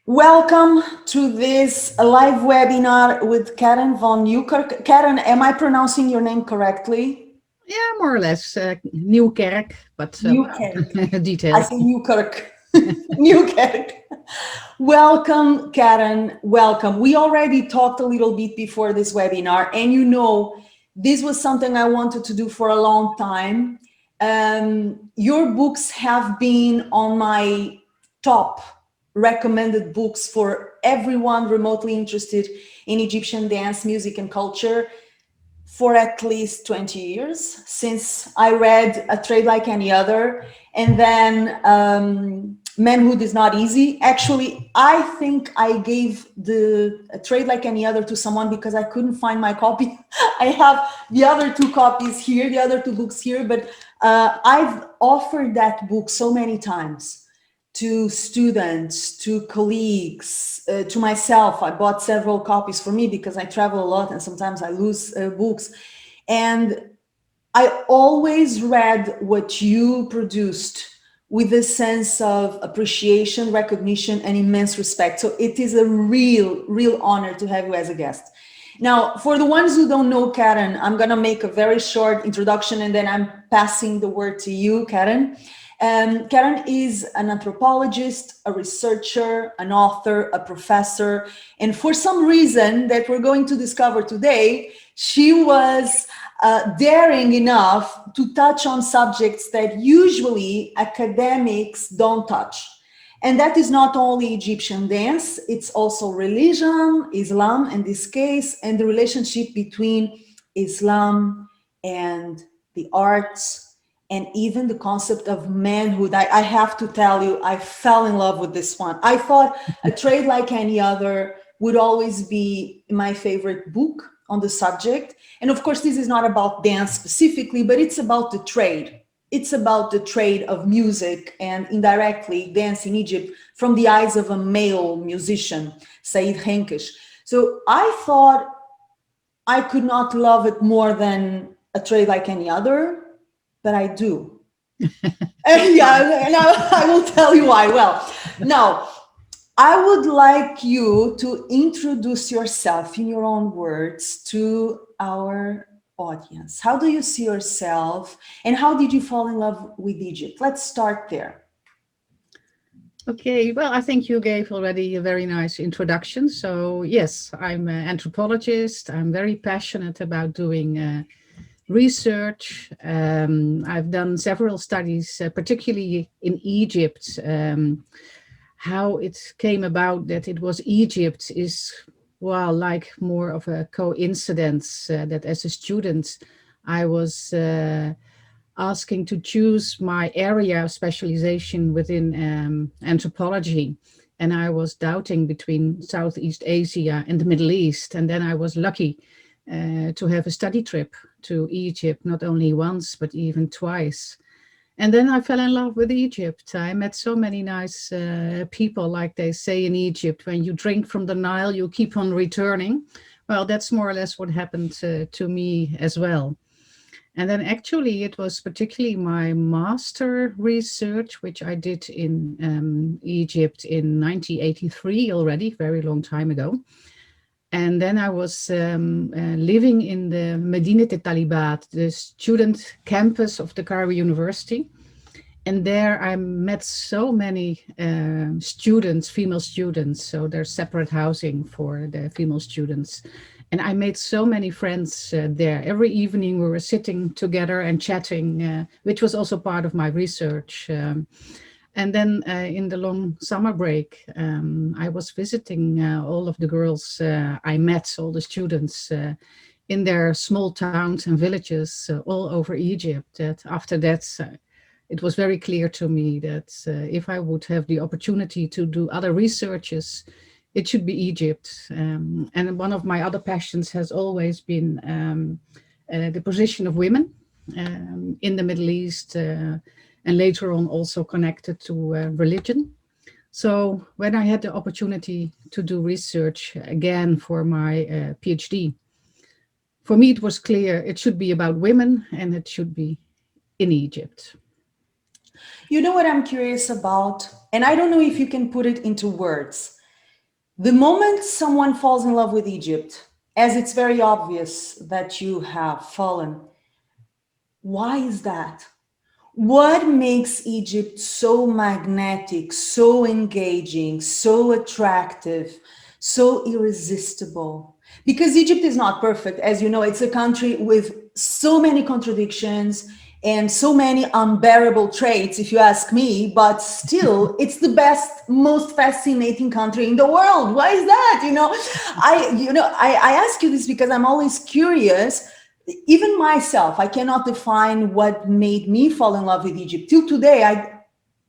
Welcome to this live webinar with Karin van Nieuwkerk. Karin, am I pronouncing your name correctly? Yeah, more or less. Nieuwkerk, but Nieuwkerk. I details. say Nieuwkerk. Nieuwkerk. Welcome, Karin. Welcome. We already talked a little bit before this webinar, and this was something I wanted to do for a long time. Your books have been on my top recommended books for everyone remotely interested in Egyptian dance, music, and culture for at least 20 years, since I read A Trade Like Any Other, and then Manhood is Not Easy. Actually, I think I gave the A Trade Like Any Other to someone because I couldn't find my copy. I have the other two copies here, the other two books here, but I've offered that book so many times to students, to colleagues, to myself. I bought several copies for me because I travel a lot and sometimes I lose books. And I always read what you produced with a sense of appreciation, recognition, and immense respect. So it is a real honor to have you as a guest. Now, for the ones who don't know Karin, I'm going to make a very short introduction and then I'm passing the word to you, Karin. Karin is an anthropologist, a researcher, an author, a professor, and for some reason that we're going to discover today, she was daring enough to touch on subjects that usually academics don't touch. And that is not only Egyptian dance, it's also religion, Islam in this case, and the relationship between Islam and the arts, and even the concept of manhood. I have to tell you, I fell in love with this one. I thought A Trade Like Any Other would always be my favorite book on the subject. And of course, this is not about dance specifically, but it's about the trade. It's about the trade of music and indirectly dance in Egypt from the eyes of a male musician, Said Henkesh. So I thought I could not love it more than A Trade Like Any Other, but I do. And yeah, and I will tell you why. Well, now I would like you to introduce yourself in your own words to our audience. How do you see yourself and how did you fall in love with Egypt? Let's start there. Okay, well, I think you gave already a very nice introduction. So, yes, I'm an anthropologist. I'm very passionate about doing research. I've done several studies, particularly in Egypt. How it came about that it was Egypt is, well, like more of a coincidence that as a student, I was asking to choose my area of specialization within anthropology. And I was doubting between Southeast Asia and the Middle East. And then I was lucky to have a study trip to Egypt, not only once, but even twice. And then I fell in love with Egypt. I met so many nice people, like they say in Egypt, when you drink from the Nile, you keep on returning. Well, that's more or less what happened to me as well. And then actually, it was particularly my master research, which I did in Egypt in 1983 already, very long time ago. And then I was living in the Medinat Talibat, the student campus of the Cairo University. And there I met so many students, female students. So there's separate housing for the female students. And I made so many friends there. Every evening we were sitting together and chatting, which was also part of my research. And then in the long summer break, I was visiting all of the girls I met, all the students in their small towns and villages all over Egypt. That after that, it was very clear to me that if I would have the opportunity to do other researches, it should be Egypt. And one of my other passions has always been the position of women in the Middle East, and later on also connected to religion. So when I had the opportunity to do research again for my PhD, for me it was clear it should be about women and it should be in Egypt. You know what I'm curious about? And I don't know if you can put it into words. The moment someone falls in love with Egypt, as it's very obvious that you have fallen, why is that? What makes Egypt so magnetic, so engaging, so attractive, so irresistible? Because Egypt is not perfect. As you know, it's a country with so many contradictions and so many unbearable traits, if you ask me, but still it's the best, most fascinating country in the world. Why is that? I ask you this because I'm always curious. Even myself, I cannot define what made me fall in love with Egypt. Till today,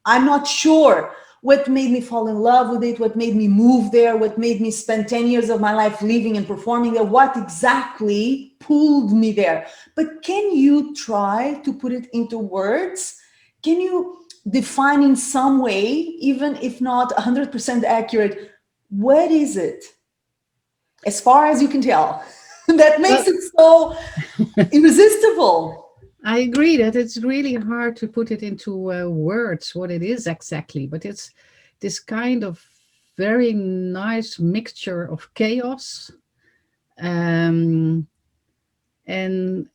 I'm not sure what made me fall in love with it, what made me move there, what made me spend 10 years of my life living and performing there, what exactly pulled me there. But can you try to put it into words? Can you define in some way, even if not 100% accurate, what is it, as far as you can tell, that makes Well, it so irresistible? I agree that it's really hard to put it into words what it is exactly, but it's this kind of very nice mixture of chaos, um, and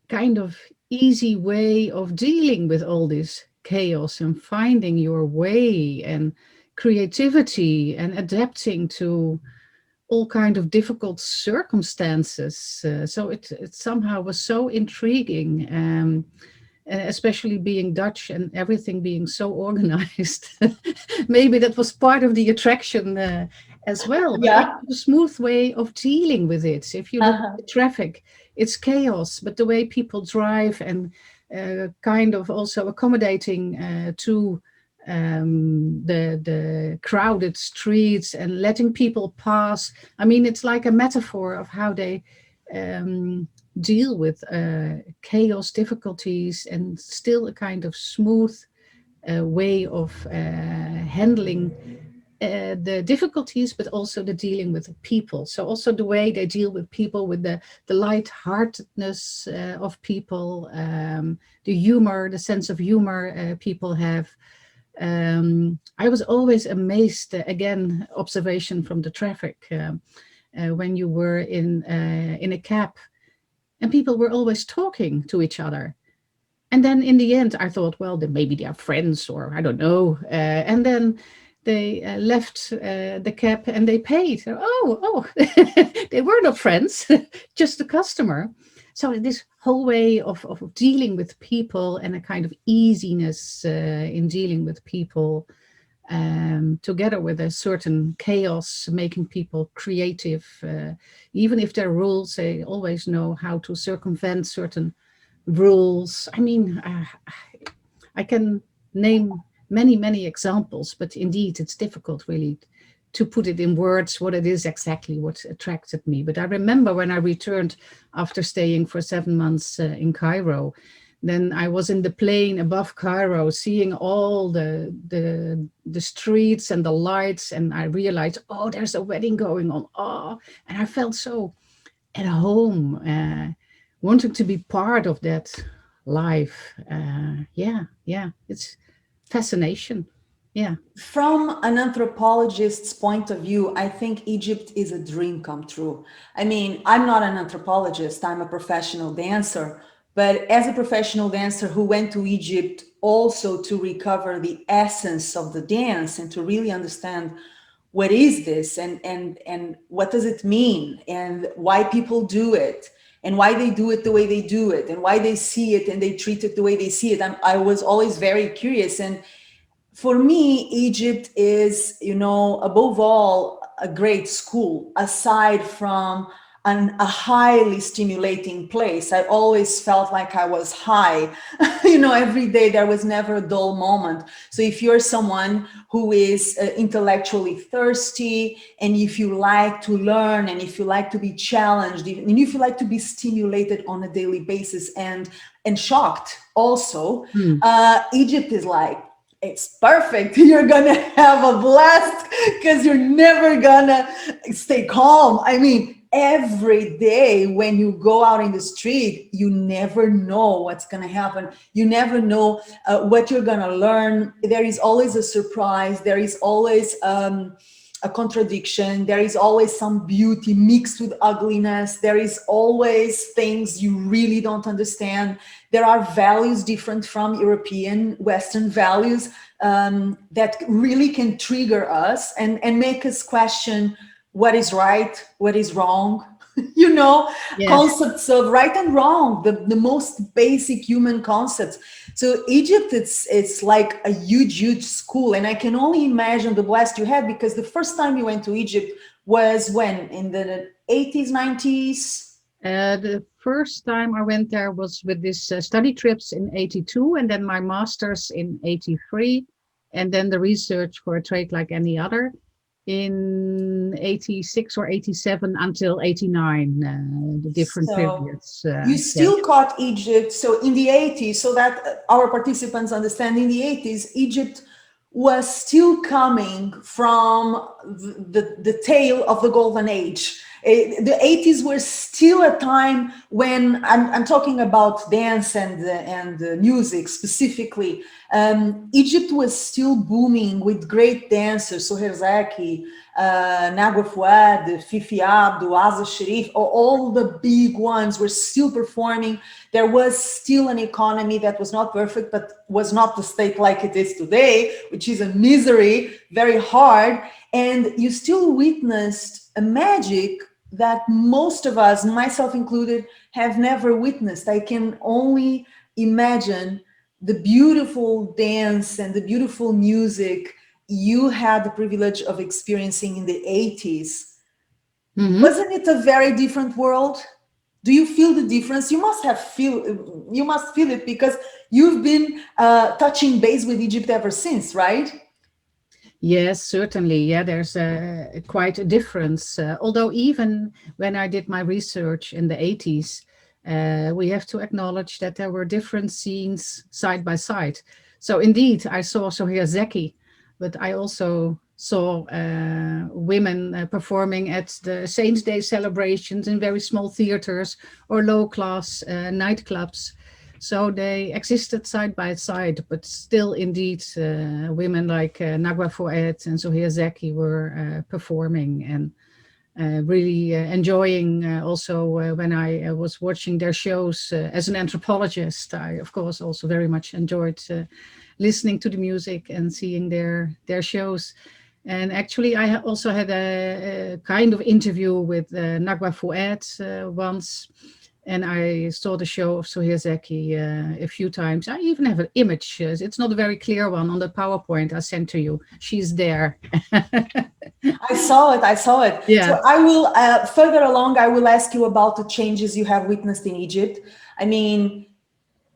kind of easy way of dealing with all this chaos and finding your way and creativity and adapting to all kind of difficult circumstances. So it somehow was so intriguing, especially being Dutch and everything being so organized. Maybe that was part of the attraction as well. But Yeah. also the smooth way of dealing with it. If you look at Uh-huh. the traffic, it's chaos, but the way people drive and kind of also accommodating to the crowded streets and letting people pass. I mean, it's like a metaphor of how they deal with chaos, difficulties, and still a kind of smooth way of handling the difficulties, but also the dealing with the people. So also the way they deal with people, with the lightheartedness of people, the humor, the sense of humor people have. I was always amazed, again, observation from the traffic, when you were in a cab and people were always talking to each other. And then in the end, I thought, well, then maybe they are friends or I don't know. And then they left the cab and they paid. Oh, they were not friends, just a customer. So this whole way of dealing with people and a kind of easiness in dealing with people, together with a certain chaos, making people creative. Even if there are rules, they always know how to circumvent certain rules. I mean, I can name many, many examples, but indeed it's difficult really to put it in words what it is exactly what attracted me. But I remember when I returned after staying for 7 months in Cairo, then I was in the plane above Cairo, seeing all the streets and the lights, and I realized, oh, there's a wedding going on. Oh, and I felt so at home, wanting to be part of that life. Yeah, it's fascination. Yeah. From an anthropologist's point of view, I think Egypt is a dream come true. I mean, I'm not an anthropologist, I'm a professional dancer, but as a professional dancer who went to Egypt also to recover the essence of the dance and to really understand what is this and what does it mean and why people do it and why they do it the way they do it and why they see it and they treat it the way they see it. I was always very curious. And for me, Egypt is, above all, a great school, aside from a highly stimulating place. I always felt like I was high, every day. There was never a dull moment. So if you're someone who is intellectually thirsty, and if you like to learn, and if you like to be challenged, and if you like to be stimulated on a daily basis and shocked also, Hmm. Egypt is like, it's perfect. You're gonna have a blast because you're never gonna stay calm. I mean, every day when you go out in the street, you never know what's gonna happen. You never know what you're gonna learn. There is always a surprise. There is always a contradiction. There is always some beauty mixed with ugliness. There is always things you really don't understand. There are values different from European, Western values that really can trigger us and make us question what is right, what is wrong. You know, Yes. concepts of right and wrong, the most basic human concepts. So Egypt, it's like a huge school, and I can only imagine the blast you had, because the first time you went to Egypt was when, in the 80s, 90s? The first time I went there was with this study trips in 82, and then my master's in 83, and then the research for a trade like any other in 86 or 87 until 89, the different So periods. you Yeah. still caught Egypt. So in the 80s, so that our participants understand, in the 80s, Egypt was still coming from the tail of the golden age. The 80s were still a time when I'm talking about dance and music specifically. Egypt was still booming with great dancers, Soher Zaki, Nagua Fouad, Fifi Abdo, Asa Sharif, all the big ones were still performing. There was still an economy that was not perfect, but was not the state like it is today, which is a misery, very hard. And you still witnessed a magic that most of us, myself included, have never witnessed. I can only imagine the beautiful dance and the beautiful music you had the privilege of experiencing in the 80s. Mhm. Wasn't it a very different world? Do you feel the difference? You must feel it, because you've been touching base with Egypt ever since, right? Yes, certainly. Yeah, there's quite a difference. Although even when I did my research in the 80s, we have to acknowledge that there were different scenes side by side. So indeed, I saw Sohia Zeki, but I also saw women performing at the Saints' Day celebrations in very small theaters or low-class nightclubs. So they existed side by side, but still, indeed, women like Nagua Fouad and Sohia Zeki were performing and really enjoying. Also, when I was watching their shows as an anthropologist, I, of course, also very much enjoyed listening to the music and seeing their shows. And actually, I also had a kind of interview with Nagua Fouad once, and I saw the show of Sohia Zeki a few times. I even have an image. It's not a very clear one on the PowerPoint I sent to you. She's there. I saw it. I saw it. Yeah. So I will, further along, I will ask you about the changes you have witnessed in Egypt. I mean,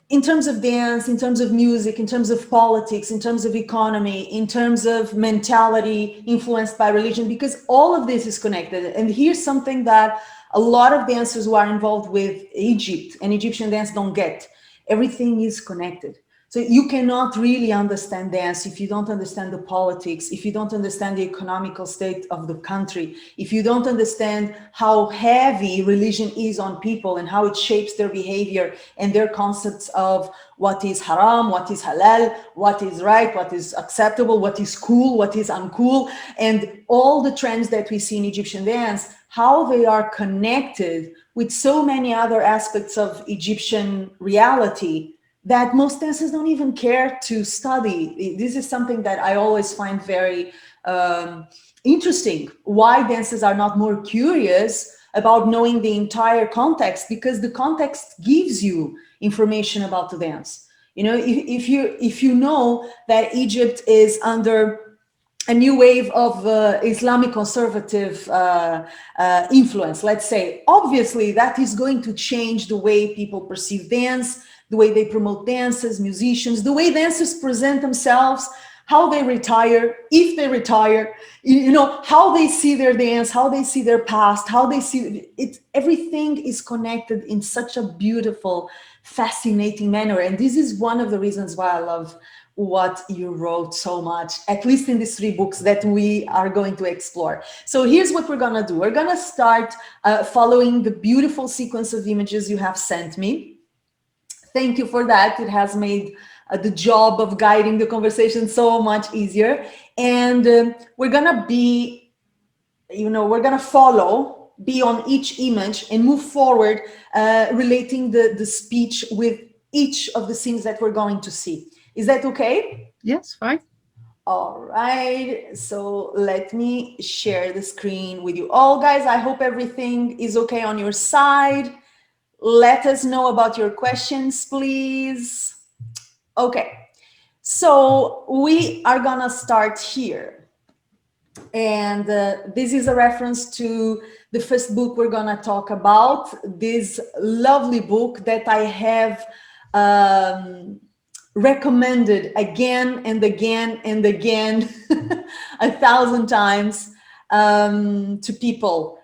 in terms of dance, in terms of music, in terms of politics, in terms of economy, in terms of mentality influenced by religion, because all of this is connected. And here's something that a lot of dancers who are involved with Egypt and Egyptian dance don't get. Everything is connected. So you cannot really understand dance if you don't understand the politics, if you don't understand the economical state of the country, if you don't understand how heavy religion is on people and how it shapes their behavior and their concepts of what is haram, what is halal, what is right, what is acceptable, what is cool, what is uncool, and all the trends that we see in Egyptian dance, how they are connected with so many other aspects of Egyptian reality that most dancers don't even care to study. This is something that I always find very interesting. Why dancers are not more curious about knowing the entire context, because the context gives you information about the dance. You know, if you know that Egypt is under a new wave of Islamic conservative influence, let's say, obviously that is going to change the way people perceive dance, the way they promote dances, musicians, the way dancers present themselves, how they retire, if they retire, you know, how they see their dance, how they see their past, how they see it. Everything is connected in such a beautiful, fascinating manner. And this is one of the reasons why I love what you wrote so much, at least in these 3 books that we are going to explore. So here's what we're gonna do. We're gonna start following the beautiful sequence of images you have sent me. Thank you for that. It has made the job of guiding the conversation so much easier. And we're gonna be we're going to follow, be on each image and move forward, relating the speech with each of the scenes that we're going to see. Is that okay? Yes, fine. All right, so let me share the screen with you all, guys. I hope everything is okay on your side. Let us know about your questions, please. Okay, so we are gonna start here. And this is a reference to the first book we're gonna talk about, this lovely book that I have recommended again and again and again 1,000 times to people,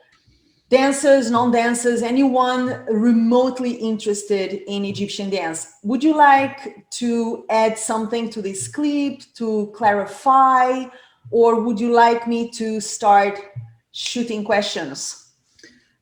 dancers, non-dancers, anyone remotely interested in Egyptian dance. Would you like to add something to this clip to clarify, or would you like me to start shooting questions?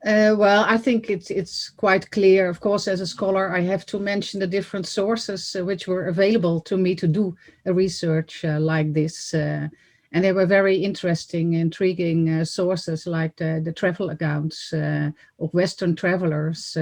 Well, I think it's quite clear. Of course, as a scholar, I have to mention the different sources which were available to me to do a research like this. And they were very interesting, intriguing sources like the travel accounts of Western travelers,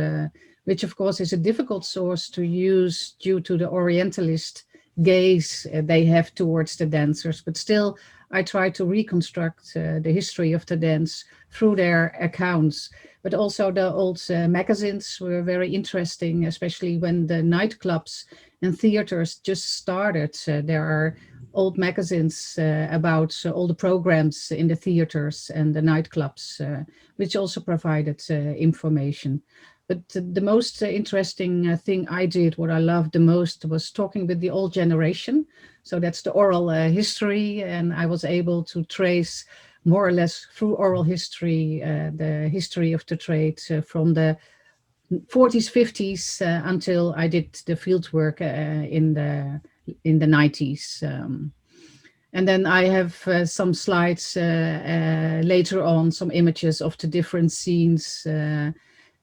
which of course is a difficult source to use due to the Orientalist gaze they have towards the dancers. But still, I try to reconstruct the history of the dance through their accounts. But also the old magazines were very interesting, especially when the nightclubs and theaters just started. There are old magazines about all the programs in the theaters and the nightclubs, which also provided information. But the most interesting thing I did, what I loved the most, was talking with the old generation. So that's the oral history, and I was able to trace more or less through oral history, the history of the trade from the 40s, 50s until I did the field work in the 90s. And then I have some slides later on, some images of the different scenes,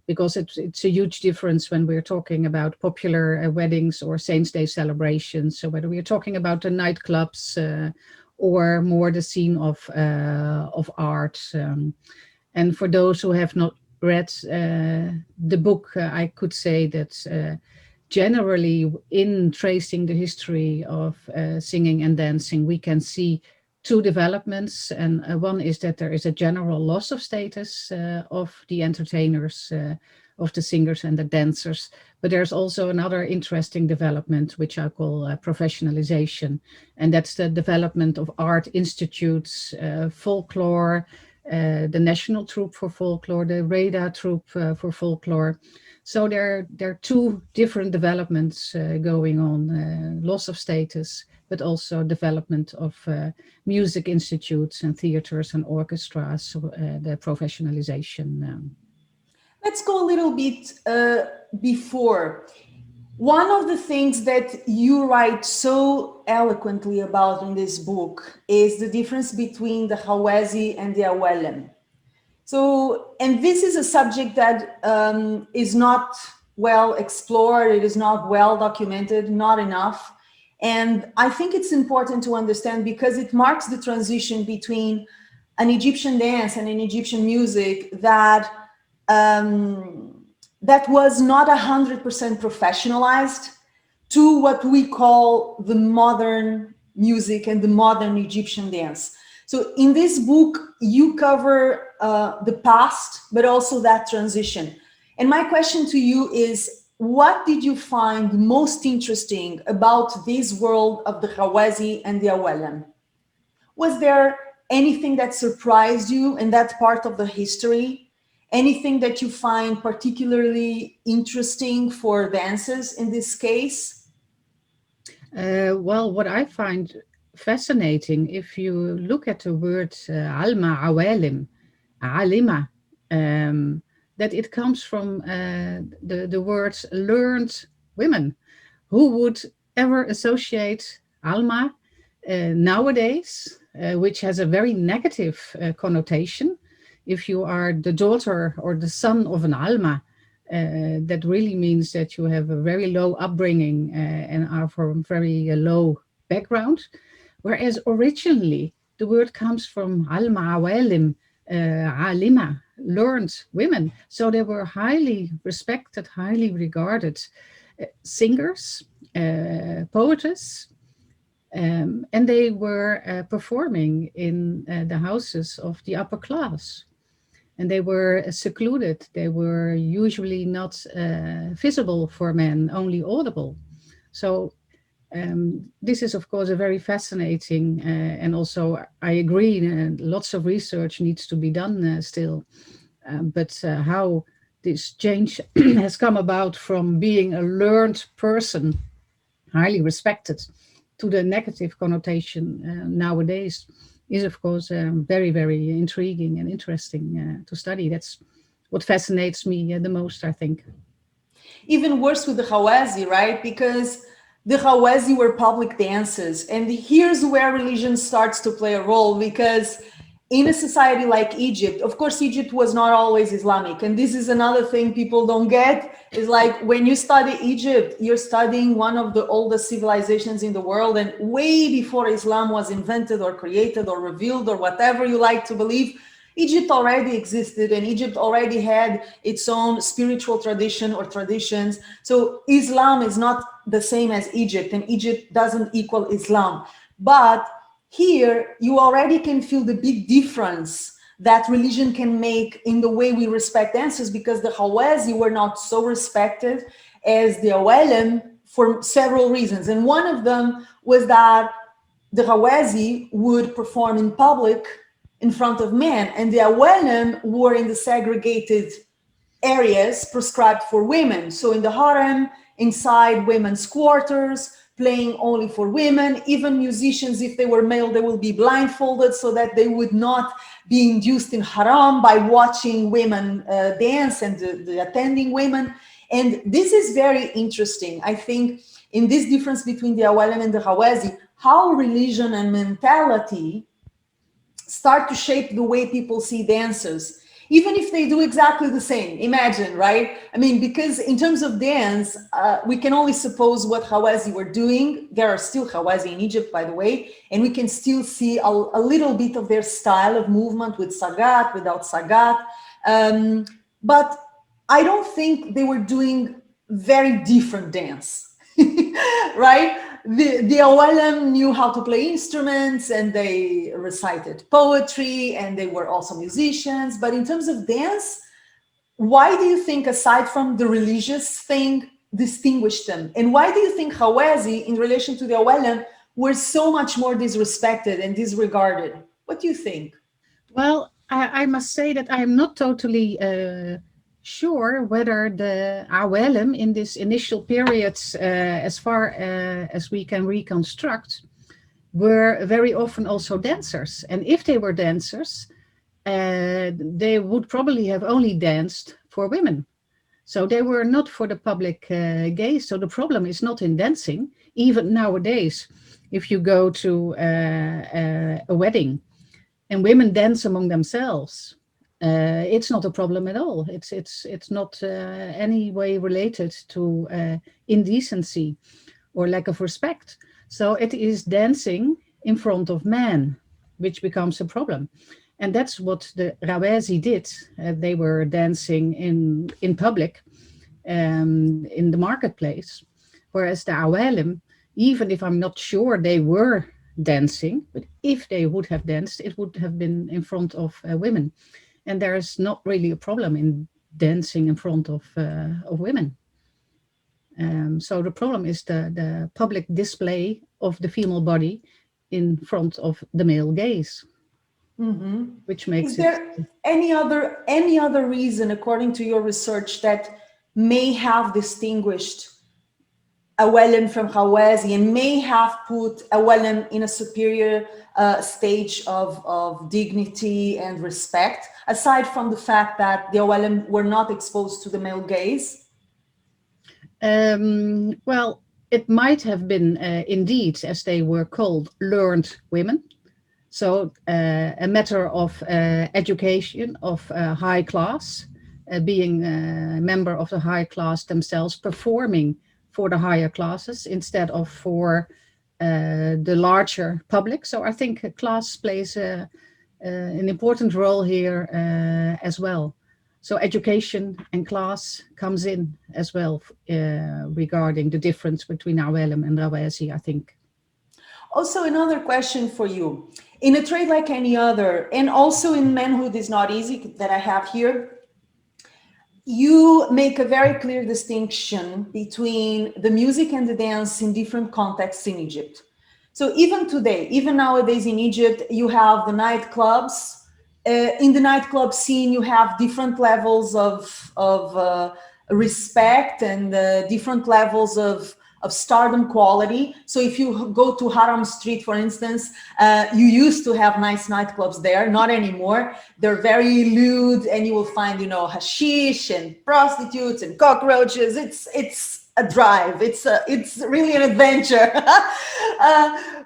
because it's a huge difference when we're talking about popular weddings or Saints' Day celebrations. So whether we're talking about the nightclubs or more the scene of art. And for those who have not read the book, I could say that generally in tracing the history of singing and dancing, we can see two developments. And one is that there is a general loss of status of the entertainers, of the singers and the dancers. But there's also another interesting development, which I call professionalization. And that's the development of art institutes, folklore, the National Troupe for Folklore, the Breda Troupe for Folklore. So there are two different developments going on, loss of status, but also development of music institutes and theaters and orchestras, the professionalization. Let's go a little bit before. One of the things that you write so eloquently about in this book is the difference between the Hawezi and the Awelem. So, and this is a subject that is not well explored, it is not well documented, not enough. And I think it's important to understand because it marks the transition between an Egyptian dance and an Egyptian music that that was not 100% professionalized to what we call the modern music and the modern Egyptian dance. So in this book, you cover the past, but also that transition. And my question to you is, what did you find most interesting about this world of the Hawezi and the Awelem? Was there anything that surprised you in that part of the history? Anything that you find particularly interesting for dancers in this case? Well, what I find fascinating, if you look at the word alma awalim, alima, that it comes from the words learned women. Who would ever associate alma nowadays, which has a very negative connotation? If you are the daughter or the son of an alma, that really means that you have a very low upbringing and are from very low background. Whereas originally the word comes from alma awalim, alima, learned women. So they were highly respected, highly regarded singers, poetess, and they were performing in the houses of the upper class. And they were secluded. They were usually not visible for men, only audible. So this is, of course, a very fascinating, and also I agree, lots of research needs to be done still. But how this change has come about from being a learned person, highly respected, to the negative connotation nowadays is, of course, very, very intriguing and interesting to study. That's what fascinates me the most, I think. Even worse with the Hawazi, right? Because the Hawazi were public dances. And here's where religion starts to play a role, because in a society like Egypt, of course, Egypt was not always Islamic. And this is another thing people don't get, is like when you study Egypt, you're studying one of the oldest civilizations in the world. And way before Islam was invented or created or revealed or whatever you like to believe, Egypt already existed, and Egypt already had its own spiritual tradition or traditions. So Islam is not the same as Egypt, and Egypt doesn't equal Islam. But here, you already can feel the big difference that religion can make in the way we respect dancers, because the Hawazi were not so respected as the Awalem for several reasons. And one of them was that the Hawazi would perform in public in front of men, and the Awalem were in the segregated areas prescribed for women. So in the harem, inside women's quarters, playing only for women. Even musicians, if they were male, they will be blindfolded so that they would not be induced in haram by watching women dance and the attending women. And this is very interesting. I think in this difference between the Awalem and the Hawazi, how religion and mentality start to shape the way people see dancers, even if they do exactly the same. Imagine, right? I mean, because in terms of dance, we can only suppose what Hawazi were doing. There are still Hawazi in Egypt, by the way, and we can still see a little bit of their style of movement with Sagat, without Sagat. But I don't think they were doing very different dance, right? The Awalem knew how to play instruments, and they recited poetry, and they were also musicians. But in terms of dance, why do you think, aside from the religious thing, distinguished them? And why do you think Hawazi, in relation to the Awalem, were so much more disrespected and disregarded? What do you think? Well, I must say that I'm not totally sure whether the Awalem in this initial periods, as far as we can reconstruct, were very often also dancers. And if they were dancers, they would probably have only danced for women. So they were not for the public gaze. So the problem is not in dancing. Even nowadays, if you go to a wedding and women dance among themselves, it's not a problem at all. It's not any way related to indecency or lack of respect. So it is dancing in front of men, which becomes a problem. And that's what the Rawezi did. They were dancing in public, in the marketplace. Whereas the Awalem, even if I'm not sure they were dancing, but if they would have danced, it would have been in front of women. And there is not really a problem in dancing in front of women. So the problem is the public display of the female body in front of the male gaze, which makes Is there any other reason, according to your research, that may have distinguished Awalem from Hawazi and may have put Awalem in a superior stage of dignity and respect, aside from the fact that the Awalem were not exposed to the male gaze? Well, it might have been indeed, as they were called, learned women. So a matter of education of high class, being a member of the high class themselves, performing for the higher classes instead of for the larger public. So I think class plays a an important role here as well. So education and class comes in as well regarding the difference between Awelem and Rawesi, I think. Also, another question for you. In a trade like any other, and also in Manhood is Not Easy that I have here, you make a very clear distinction between the music and the dance in different contexts in Egypt. So even today, even nowadays in Egypt, you have the nightclubs. In the nightclub scene, you have different levels of respect and different levels of stardom quality. So if you go to Haram Street, for instance, you used to have nice nightclubs there, not anymore. They're very lewd, and you will find, you know, hashish and prostitutes and cockroaches. It's a drive. It's really an adventure.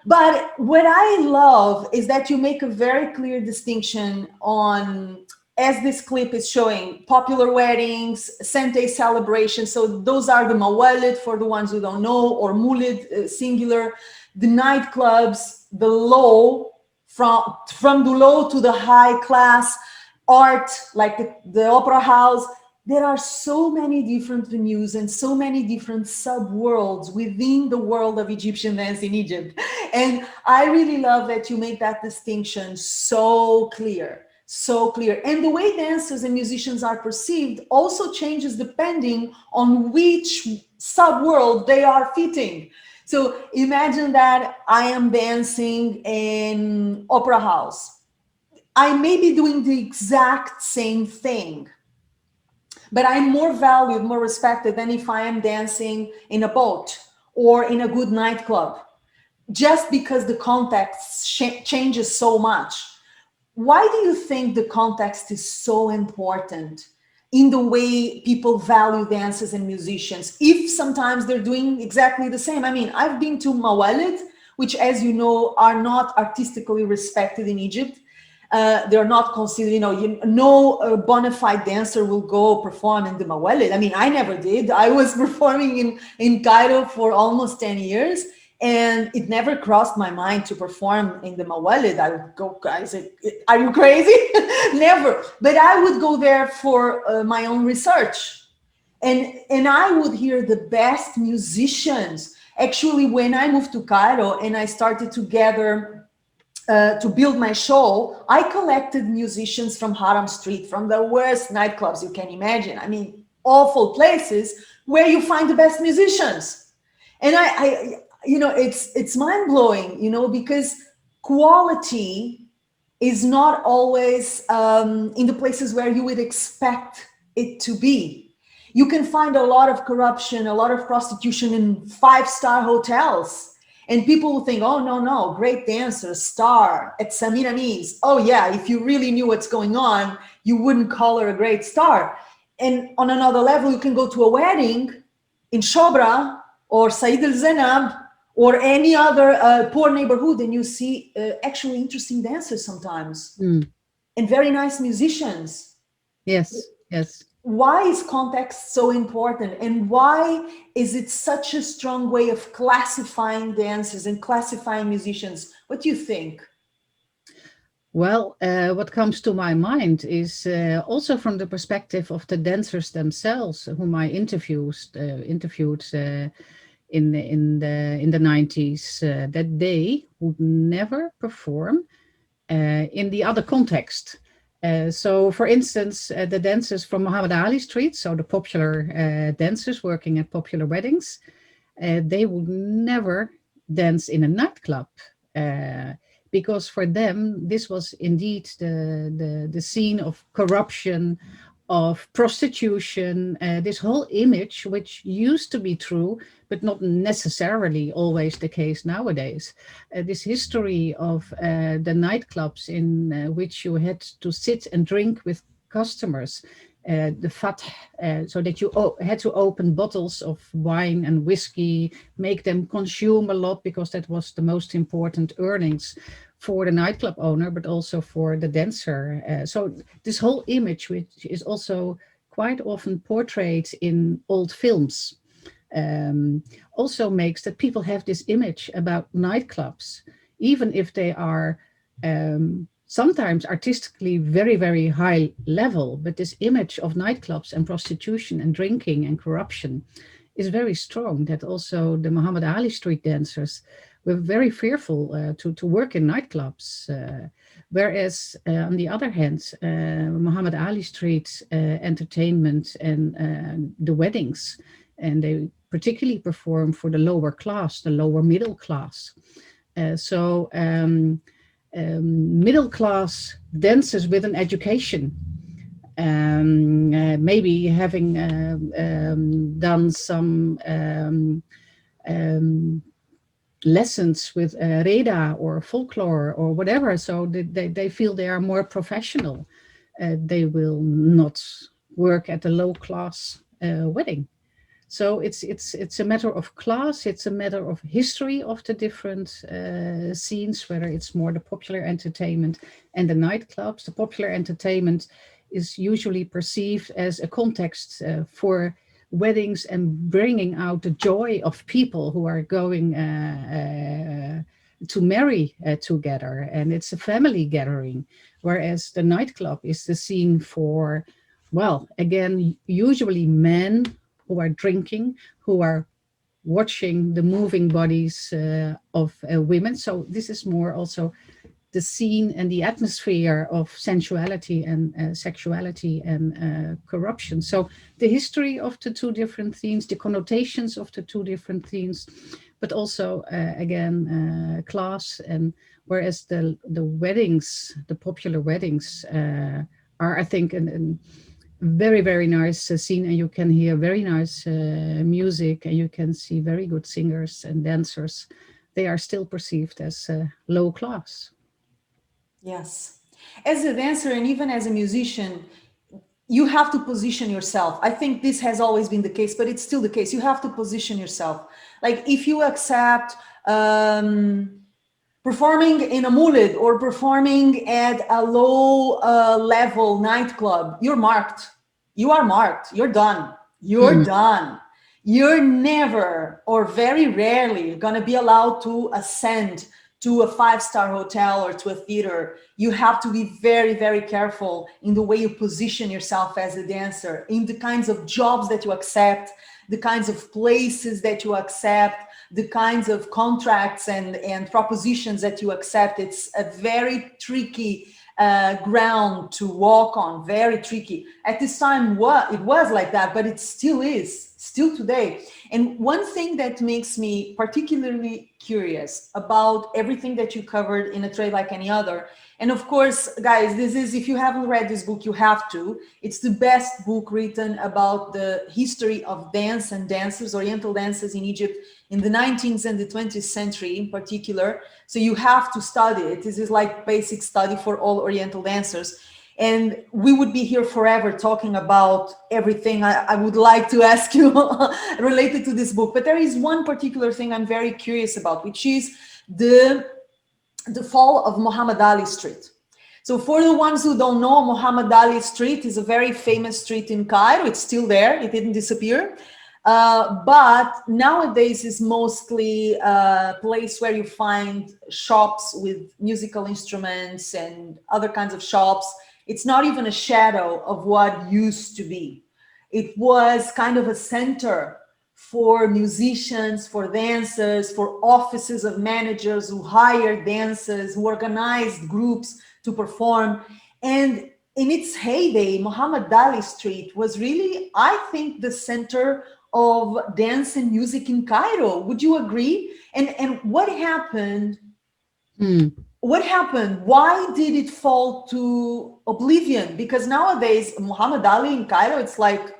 But what I love is that you make a very clear distinction on, as this clip is showing, popular weddings, Sente celebrations. So those are the mawalid for the ones who don't know, or mulid singular. The nightclubs, the low, from the low to the high class art, like the opera house. There are so many different venues and so many different sub-worlds within the world of Egyptian dance in Egypt. And I really love that you make that distinction so clear. So clear. And the way dancers and musicians are perceived also changes depending on which sub-world they are fitting. So imagine that I am dancing in opera house. I may be doing the exact same thing, but I'm more valued, more respected than if I am dancing in a boat or in a good nightclub, just because the context changes so much. Why do you think the context is so important in the way people value dancers and musicians, if sometimes they're doing exactly the same? I mean, I've been to Mawalid, which, as you know, are not artistically respected in Egypt. They're not considered, no bona fide dancer will go perform in the Mawalid. I mean, I never did. I was performing in Cairo for almost 10 years. And it never crossed my mind to perform in the Mawalid. I would go, guys, are you crazy? Never. But I would go there for my own research. And I would hear the best musicians. Actually, when I moved to Cairo and I started to gather, to build my show, I collected musicians from Haram Street, from the worst nightclubs you can imagine. I mean, awful places where you find the best musicians. And it's mind-blowing, because quality is not always in the places where you would expect it to be. You can find a lot of corruption, a lot of prostitution in 5-star hotels. And people will think, oh, no, great dancer, star at Samiramis. Oh, yeah, if you really knew what's going on, you wouldn't call her a great star. And on another level, you can go to a wedding in Shobra or Said al-Zanab or any other poor neighborhood, and you see actually interesting dancers sometimes and very nice musicians. Yes. Why is context so important, and why is it such a strong way of classifying dancers and classifying musicians? What do you think? Well, what comes to my mind is also from the perspective of the dancers themselves, whom I interviewed in the 90s, that they would never perform in the other context. So, for instance, the dancers from Muhammad Ali Street, so the popular dancers working at popular weddings, they would never dance in a nightclub. Because for them, this was indeed the scene of corruption, of prostitution, this whole image, which used to be true, but not necessarily always the case nowadays. This history of the nightclubs in which you had to sit and drink with customers, the fat, so that you had to open bottles of wine and whiskey, make them consume a lot because that was the most important earnings for the nightclub owner, but also for the dancer. So this whole image, which is also quite often portrayed in old films, also makes that people have this image about nightclubs, even if they are sometimes artistically very, very high level, but this image of nightclubs and prostitution and drinking and corruption is very strong, that also the Muhammad Ali street dancers were very fearful to work in nightclubs. Whereas on the other hand, Muhammad Ali street entertainment and the weddings, and they particularly perform for the lower class, the lower middle class. Middle class dancers with an education, maybe having done some lessons with Breda or folklore or whatever, so they feel they are more professional. They will not work at a low class wedding. So it's a matter of class. It's a matter of history of the different scenes, whether it's more the popular entertainment and the nightclubs. The popular entertainment is usually perceived as a context for weddings and bringing out the joy of people who are going to marry together, and it's a family gathering. Whereas the nightclub is the scene for, well, again, usually men who are drinking, who are watching the moving bodies of women. So this is more also the scene and the atmosphere of sensuality and sexuality and corruption. So the history of the two different themes, the connotations of the two different themes, but also again class. And whereas the weddings, the popular weddings, are, I think, an very, very nice scene, and you can hear very nice music, and you can see very good singers and dancers. They are still perceived as low class. Yes. As a dancer and even as a musician, you have to position yourself. I think this has always been the case, but it's still the case. You have to position yourself. Like if you accept performing in a mulid or performing at a low level nightclub, you're marked. You are marked. You're done. You're done. You're never or very rarely going to be allowed to ascend to a 5-star hotel or to a theater. You have to be very, very careful in the way you position yourself as a dancer, in the kinds of jobs that you accept, the kinds of places that you accept, the kinds of contracts and propositions that you accept. It's a very tricky ground to walk on, very tricky. At this time, it was like that, but it still is, still today. And one thing that makes me particularly curious about everything that you covered in A Trade Like Any Other, and of course, guys, this is, if you haven't read this book, you have to. It's the best book written about the history of dance and dancers, Oriental dances in Egypt in the 19th and the 20th century in particular. So you have to study it. This is like basic study for all Oriental dancers. And we would be here forever talking about everything I would like to ask you related to this book. But there is one particular thing I'm very curious about, which is the fall of Muhammad Ali Street. So for the ones who don't know, Muhammad Ali Street is a very famous street in Cairo. It's still there. It didn't disappear. But nowadays is mostly a place where you find shops with musical instruments and other kinds of shops. It's not even a shadow of what used to be. It was kind of a center for musicians, for dancers, for offices of managers who hired dancers, who organized groups to perform. And in its heyday, Muhammad Ali Street was really, I think, the center of dance and music in Cairo. Would you agree? And what happened? What happened? Why did it fall to oblivion? Because nowadays, Muhammad Ali in Cairo, it's like,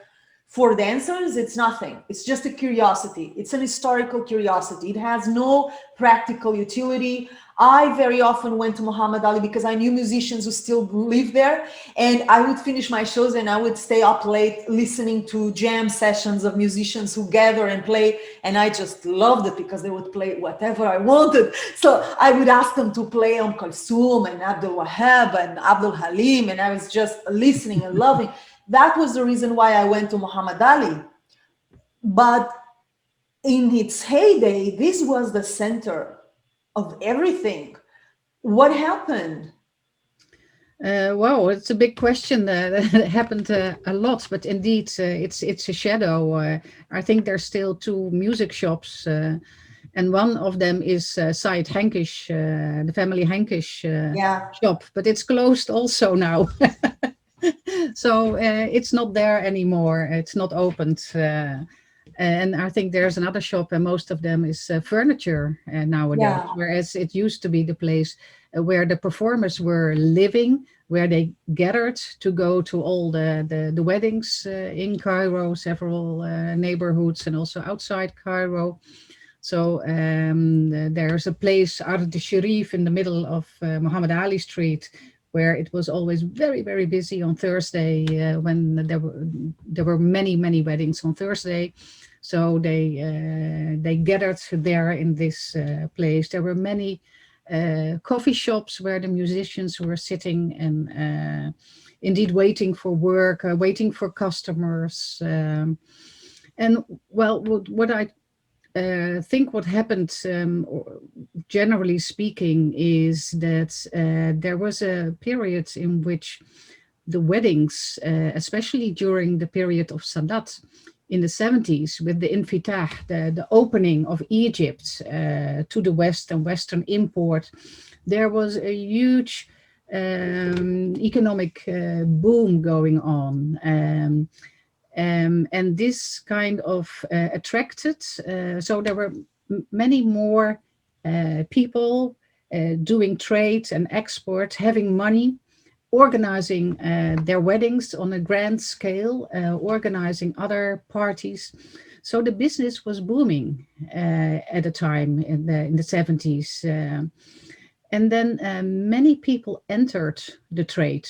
for dancers, it's nothing. It's just a curiosity. It's an historical curiosity. It has no practical utility. I very often went to Muhammad Ali because I knew musicians who still live there. And I would finish my shows and I would stay up late listening to jam sessions of musicians who gather and play. And I just loved it because they would play whatever I wanted. So I would ask them to play Kulthum and Abdul Wahab and Abdul Halim. And I was just listening and loving. That was the reason why I went to Muhammad Ali. But in its heyday, this was the center of everything. What happened? Wow, it's a big question. That happened a lot, but indeed, it's a shadow. I think there's still two music shops, and one of them is Said Henkish, the family Henkish Yeah. shop, but it's closed also now. So it's not there anymore. It's not opened. And I think there's another shop, and most of them is furniture nowadays, Yeah. whereas it used to be the place where the performers were living, where they gathered to go to all the weddings in Cairo, several neighborhoods, and also outside Cairo. So there's a place, Ard Sharif, in the middle of Muhammad Ali Street, where it was always very, very busy on Thursday when there were many, many weddings on Thursday. So they gathered there in this place. There were many coffee shops where the musicians were sitting and indeed waiting for work, waiting for customers. And well, what I think what happened, generally speaking, is that there was a period in which the weddings, especially during the period of Sadat in the 70s, with the infitah, the opening of Egypt to the West and Western import, there was a huge economic boom going on. And this kind of attracted, so there were many more people doing trade and export, having money, organizing their weddings on a grand scale, organizing other parties. So the business was booming at the time in the 70s. And then many people entered the trade,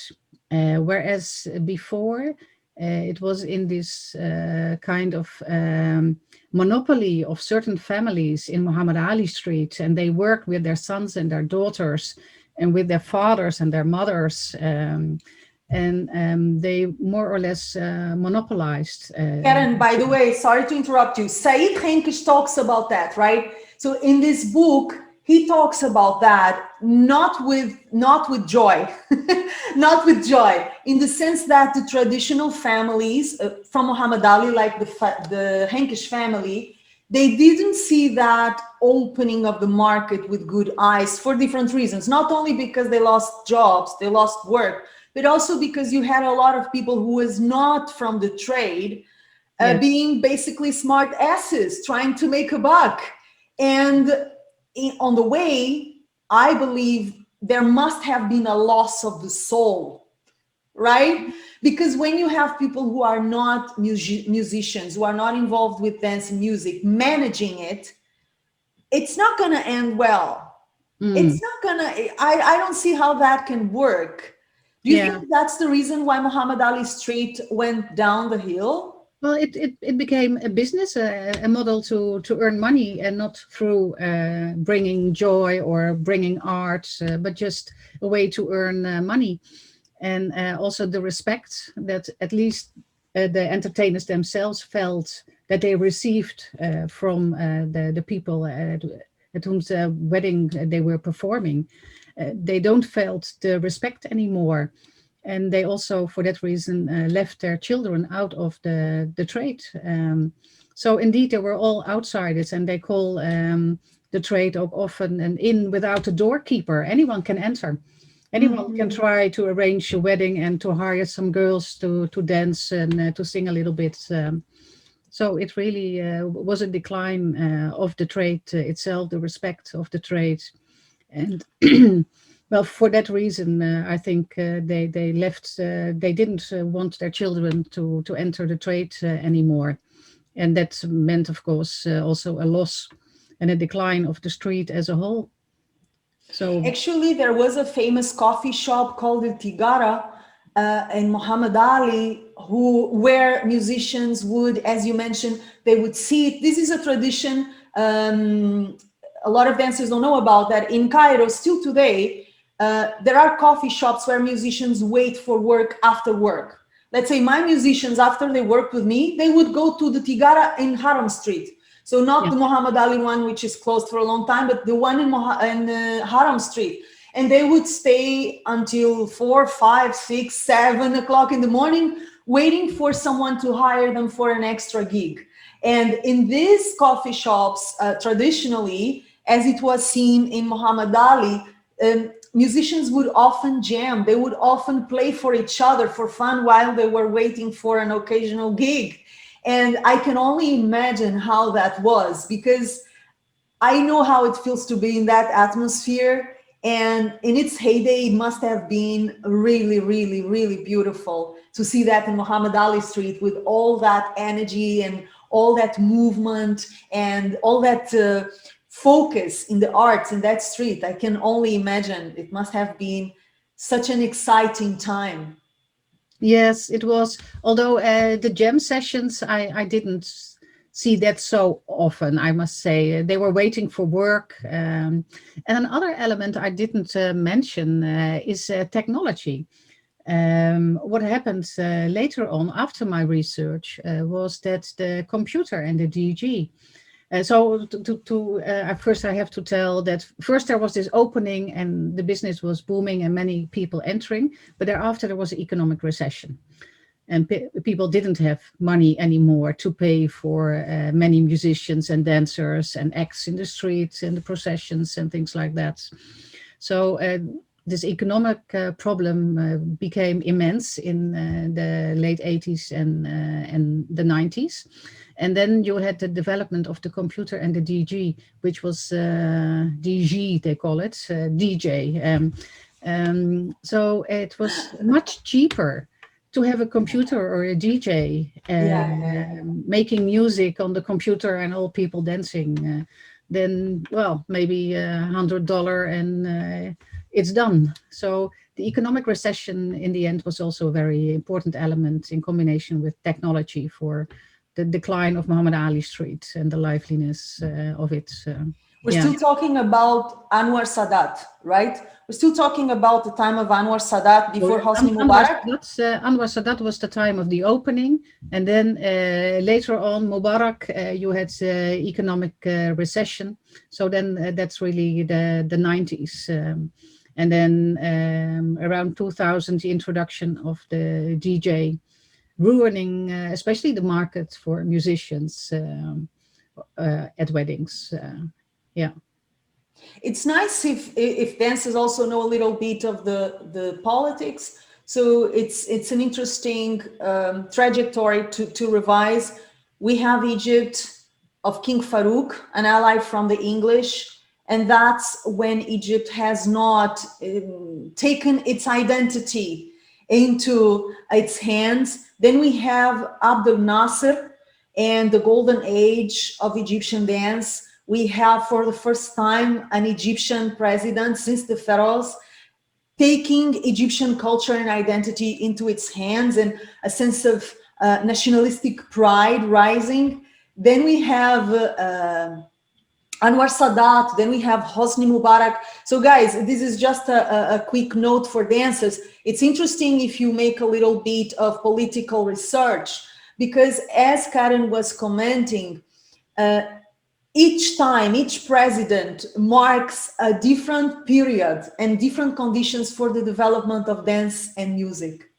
whereas before it was in this kind of monopoly of certain families in Muhammad Ali Street, and they worked with their sons and their daughters and with their fathers and their mothers, and they more or less monopolized. Karen, by the way, sorry to interrupt you. Said Henkish talks about that, right? So in this book, he talks about that, not with joy, not with joy, in the sense that the traditional families from Muhammad Ali, like the Henkish family, they didn't see that opening of the market with good eyes for different reasons. Not only because they lost jobs, they lost work, but also because you had a lot of people who was not from the trade, being basically smart asses trying to make a buck. And on the way, I believe there must have been a loss of the soul, right? Because when you have people who are not musicians, who are not involved with dance and music, managing it, it's not going to end well. It's not going to, I don't see how that can work. Do you think that's the reason why Muhammad Ali Street went down the hill? Well, it became a business, a model to earn money, and not through bringing joy or bringing art, but just a way to earn money. And also the respect that at least the entertainers themselves felt that they received from the people at whose wedding they were performing. They don't felt the respect anymore. And they also, for that reason, left their children out of the trade. So indeed, they were all outsiders, and they call the trade often an inn without a doorkeeper. Anyone can enter. Anyone can try to arrange a wedding and to hire some girls to dance and to sing a little bit. So it really was a decline of the trade itself, the respect of the trade. And well, for that reason, I think they left. They didn't want their children to enter the trade anymore, and that meant, of course, also a loss and a decline of the street as a whole. So actually, there was a famous coffee shop called the Tigara in Muhammad Ali, where musicians would, as you mentioned, they would sit. This is a tradition. A lot of dancers don't know about that. In Cairo, still today, there are coffee shops where musicians wait for work after work. Let's say my musicians, after they worked with me, they would go to the Tigara in Haram Street. So not the Muhammad Ali one, which is closed for a long time, but the one in Haram Street. and they would stay until 4, 5, 6, 7 o'clock in the morning, waiting for someone to hire them for an extra gig. And in these coffee shops, traditionally, as it was seen in Muhammad Ali, musicians would often jam. They would often play for each other for fun while they were waiting for an occasional gig. And I can only imagine how that was, because I know how it feels to be in that atmosphere. And in its heyday, it must have been really, really, really beautiful to see that in Muhammad Ali Street with all that energy and all that movement and all that focus in the arts in that street. I can only imagine it must have been such an exciting time. Yes, it was. Although the jam sessions, I didn't see that so often, I must say. They were waiting for work. And another element I didn't mention is technology. What happened later on after my research was that the computer and the DG. First I have to tell that first there was this opening and the business was booming and many people entering, but thereafter there was an economic recession. And people didn't have money anymore to pay for many musicians and dancers and acts in the streets and the processions and things like that. So this economic problem became immense in the late 80s and the 90s. And then you had the development of the computer and the DG, which was DG, they call it, DJ. So it was much cheaper to have a computer or a DJ making music on the computer and all people dancing, then, well, maybe $100 and it's done. So the economic recession in the end was also a very important element in combination with technology for the decline of Muhammad Ali Street and the liveliness of it. We're still talking about Anwar Sadat, right? We're still talking about the time of Anwar Sadat before Hosni Mubarak. Anwar Sadat was the time of the opening. And then later on, Mubarak, you had economic recession. So then that's really the 90s. And then around 2000, the introduction of the DJ, ruining especially the market for musicians at weddings. Yeah. It's nice if dancers also know a little bit of the politics. So it's an interesting trajectory to revise. We have Egypt of King Farouk, an ally from the English, and that's when Egypt has not taken its identity into its hands. Then we have Abdel Nasser and the golden age of Egyptian dance. We have for the first time an Egyptian president since the pharaohs taking Egyptian culture and identity into its hands and a sense of nationalistic pride rising. Then we have Anwar Sadat, then we have Hosni Mubarak. So guys, this is just a quick note for dancers. It's interesting if you make a little bit of political research, because as Karin was commenting, each time, each president marks a different period and different conditions for the development of dance and music.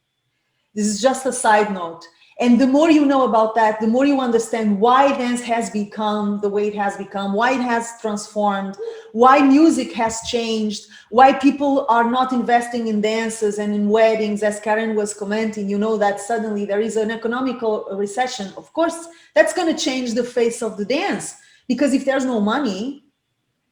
This is just a side note. And the more you know about that, the more you understand why dance has become the way it has become, why it has transformed, why music has changed, why people are not investing in dances and in weddings. As Karin was commenting, you know that suddenly there is an economical recession. Of course, that's going to change the face of the dance, because if there's no money,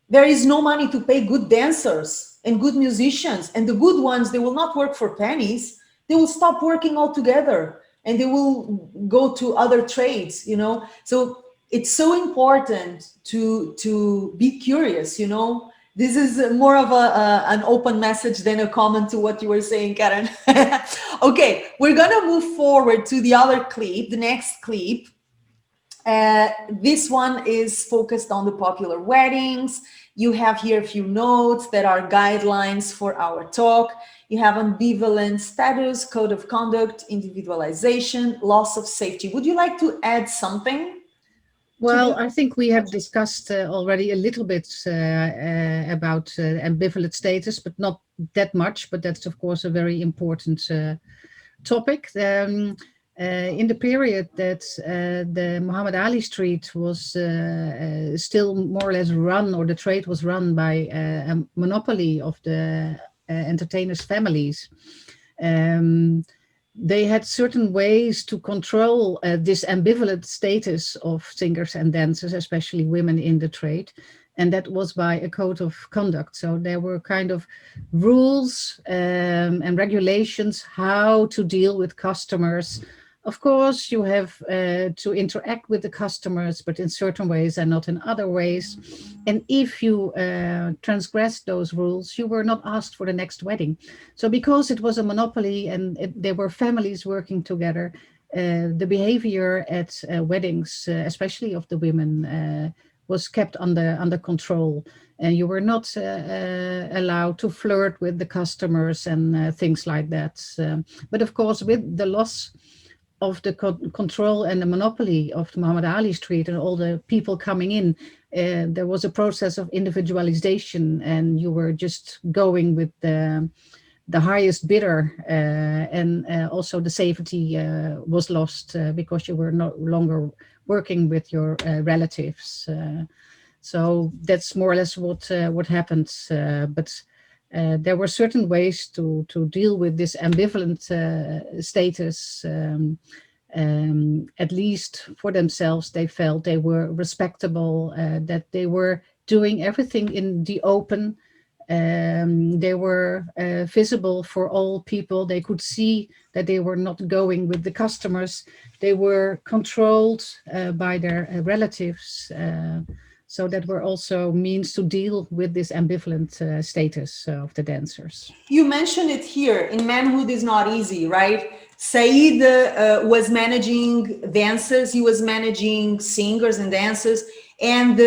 there is no money to pay good dancers and good musicians. And the good ones, they will not work for pennies. They will stop working altogether. And they will go to other trades, you know. So it's so important to be curious, you know. This is more of an open message than a comment to what you were saying, Karin. Okay, we're gonna move forward to the other clip, the next clip. This one is focused on the popular weddings. You have here a few notes that are guidelines for our talk. You have ambivalent status, code of conduct, individualization, loss of safety. Would you like to add something? Well, I think we have discussed already a little bit about ambivalent status, but not that much. But that's, of course, a very important topic. In the period that the Muhammad Ali Street was still more or less run, or the trade was run by a monopoly of the entertainers' families, um, they had certain ways to control this ambivalent status of singers and dancers, especially women in the trade. And that was by a code of conduct. So there were kind of rules and regulations how to deal with customers. Of course, you have to interact with the customers, but in certain ways and not in other ways. And if you transgressed those rules, you were not asked for the next wedding. So because it was a monopoly and there were families working together, the behavior at weddings, especially of the women, was kept under control. And you were not allowed to flirt with the customers and things like that. But of course, with the loss of the control and the monopoly of the Muhammad Ali Street and all the people coming in, there was a process of individualization, and you were just going with the highest bidder, and also the safety was lost because you were no longer working with your relatives. So that's more or less what happened. But there were certain ways to deal with this ambivalent status. At least for themselves, they felt they were respectable, that they were doing everything in the open. They were visible for all people. They could see that they were not going with the customers. They were controlled by their relatives. So that were also means to deal with this ambivalent status of the dancers. You mentioned it here, in Manhood is Not Easy, right? Said was managing dancers, he was managing singers and dancers, and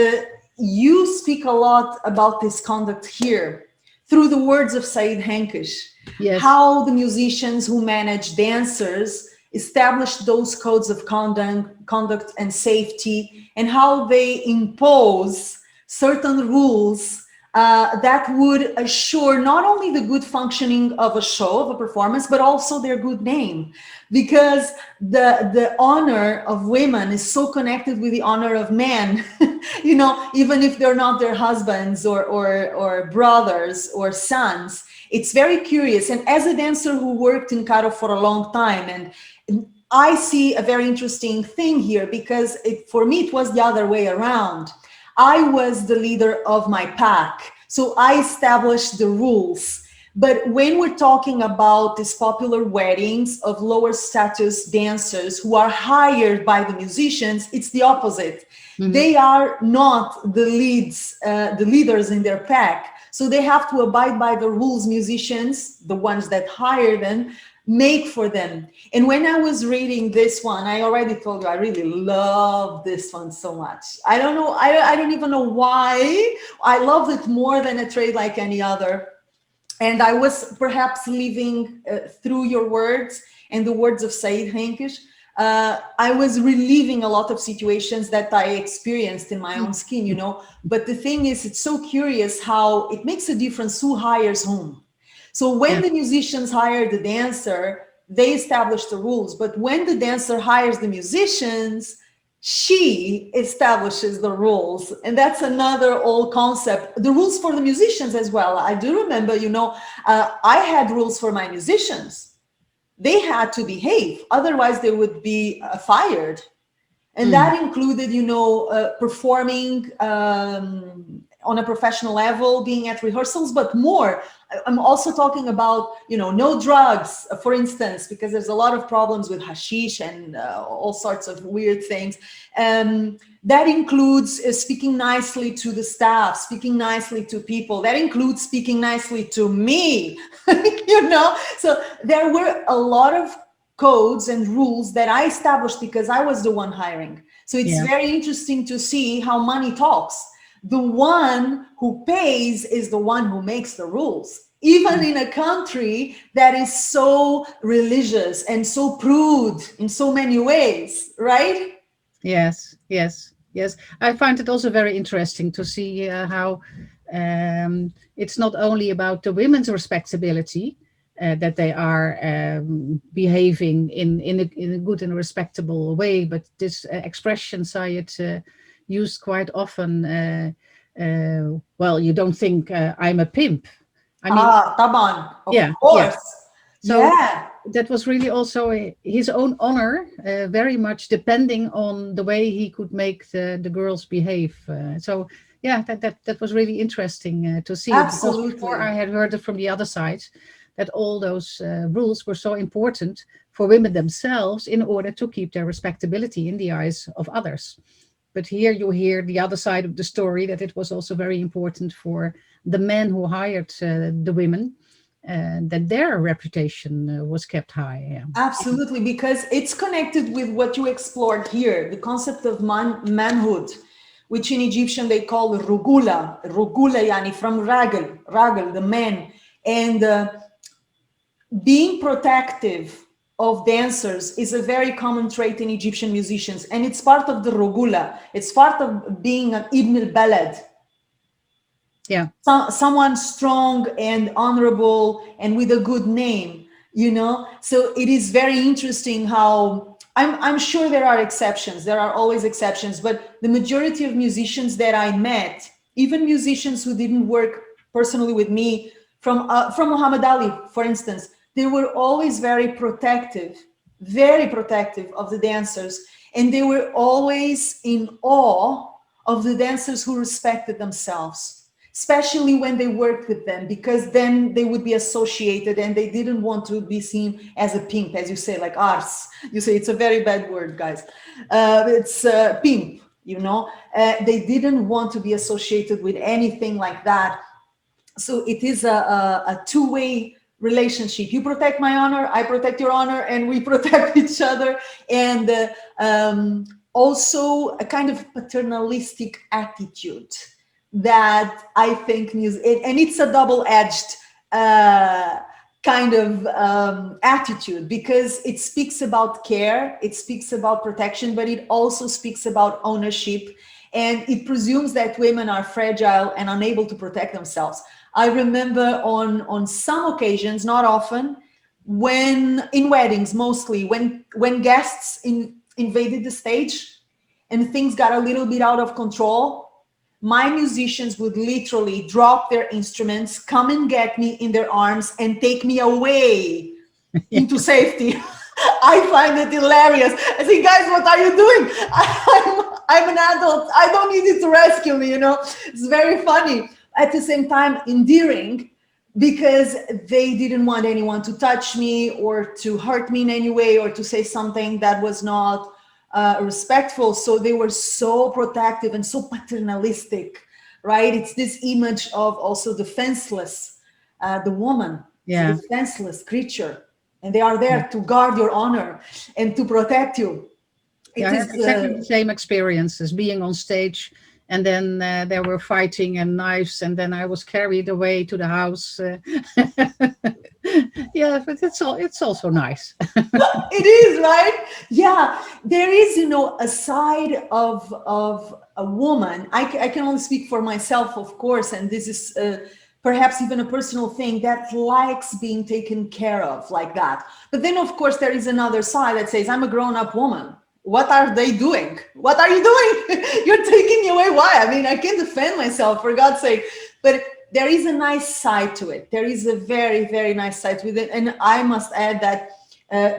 you speak a lot about this conduct here through the words of Said Henkish. Yes. How the musicians who manage dancers established those codes of conduct and safety, and how they impose certain rules that would assure not only the good functioning of a show, of a performance, but also their good name. Because the honor of women is so connected with the honor of men, you know, even if they're not their husbands or brothers or sons. It's very curious. And as a dancer who worked in Cairo for a long time, and I see a very interesting thing here, because for me, it was the other way around. I was the leader of my pack, so I established the rules. But when we're talking about these popular weddings of lower status dancers who are hired by the musicians, it's the opposite. Mm-hmm. They are not the leaders in their pack. So they have to abide by the rules musicians, the ones that hire them, make for them. And when I was reading this one, I already told you I really love this one so much. I don't know, I don't even know why. I loved it more than a trade like any other. And I was perhaps living through your words and the words of Said Henkish. I was reliving a lot of situations that I experienced in my own skin, you know. But the thing is, it's so curious how it makes a difference who hires whom. So when the musicians hire the dancer, they establish the rules. But when the dancer hires the musicians, she establishes the rules. And that's another old concept. The rules for the musicians as well. I do remember, you know, I had rules for my musicians. They had to behave, otherwise they would be fired. And that included, you know, performing on a professional level, being at rehearsals, but more. I'm also talking about, you know, no drugs, for instance, because there's a lot of problems with hashish and all sorts of weird things. That includes speaking nicely to the staff, speaking nicely to people. That includes speaking nicely to me, you know? So there were a lot of codes and rules that I established because I was the one hiring. So it's very interesting to see how money talks. The one who pays is the one who makes the rules, even in a country that is so religious and so prude in so many ways, right? Yes, yes. Yes, I find it also very interesting to see how it's not only about the women's respectability, that they are behaving in a good and respectable way, but this expressions I had used quite often. Well, you don't think I'm a pimp. I mean, Ah, taban, of yeah, yeah. course. So Yeah, that was really also his own honor, very much depending on the way he could make the girls behave. So yeah, that was really interesting to see it, because before absolutely. I had heard it from the other side that all those rules were so important for women themselves in order to keep their respectability in the eyes of others. But here you hear the other side of the story, that it was also very important for the men who hired the women, that their reputation was kept high. Yeah. Absolutely, because it's connected with what you explored here, the concept of manhood, which in Egyptian they call rugula, rugula yani from ragel, the man. And being protective of dancers is a very common trait in Egyptian musicians, and it's part of the rugula. It's part of being an ibn al-balad, Yeah. someone strong and honorable and with a good name, so it is very interesting how I'm sure there are exceptions, there are always exceptions, but the majority of musicians that I met, even musicians who didn't work personally with me, from Muhammad Ali, for instance, they were always very protective of the dancers, and they were always in awe of the dancers who respected themselves, especially when they worked with them, because then they would be associated and they didn't want to be seen as a pimp, as you say, like ars. You say it's a very bad word, guys. It's pimp, they didn't want to be associated with anything like that. So it is a two-way relationship. You protect my honor, I protect your honor, and we protect each other. And also a kind of paternalistic attitude that I think music, and it's a double-edged kind of attitude, because it speaks about care, it speaks about protection, but it also speaks about ownership, and it presumes that women are fragile and unable to protect themselves. I remember on some occasions, not often, when in weddings mostly, when guests invaded the stage and things got a little bit out of control, my musicians would literally drop their instruments, come and get me in their arms and take me away into safety. I find it hilarious. I say, guys, what are you doing? I'm an adult. I don't need you to rescue me, It's very funny. At the same time, endearing, because they didn't want anyone to touch me or to hurt me in any way or to say something that was not respectful. So they were so protective and so paternalistic, right? It's this image of also defenseless, the woman, is a Yeah. defenseless creature, and they are there to guard your honor and to protect you. Yeah, It I is had exactly the same experience as being on stage, and then there were fighting and knives, and then I was carried away to the house. Yeah, but it's also nice. it is, right? Yeah, there is, a side of a woman. I can only speak for myself, of course, and this is perhaps even a personal thing, that likes being taken care of like that. But then, of course, there is another side that says, I'm a grown-up woman. What are they doing? What are you doing? You're taking me away. Why? I mean, I can defend myself, for God's sake. But there is a nice side to it. There is a very, very nice side to it. And I must add that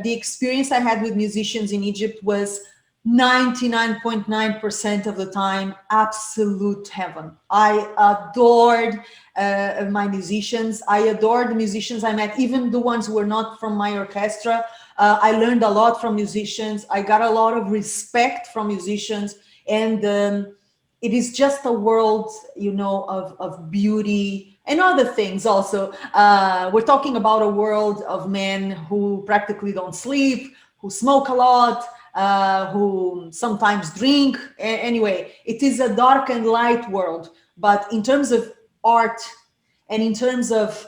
the experience I had with musicians in Egypt was 99.9% of the time absolute heaven. I adored my musicians. I adored the musicians I met, even the ones who were not from my orchestra. I learned a lot from musicians. I got a lot of respect from musicians, and it is just a world, of beauty and other things also. We're talking about a world of men who practically don't sleep, who smoke a lot, who sometimes drink. Anyway, it is a dark and light world. But in terms of art and in terms of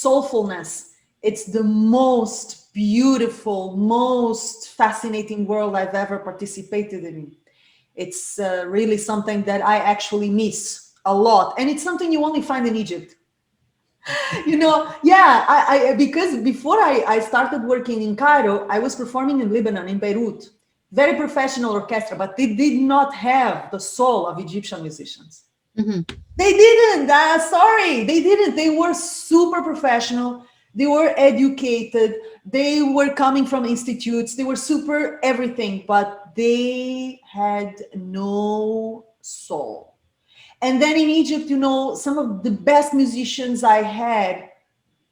soulfulness, it's the most beautiful, most fascinating world I've ever participated in. It's really something that I actually miss a lot. And it's something you only find in Egypt. Yeah, because before I started working in Cairo, I was performing in Lebanon, in Beirut, very professional orchestra, but they did not have the soul of Egyptian musicians. Mhm. They didn't. Sorry, they didn't. They were super professional. They were educated. They were coming from institutes. They were super everything, but they had no soul. And then in Egypt, some of the best musicians I had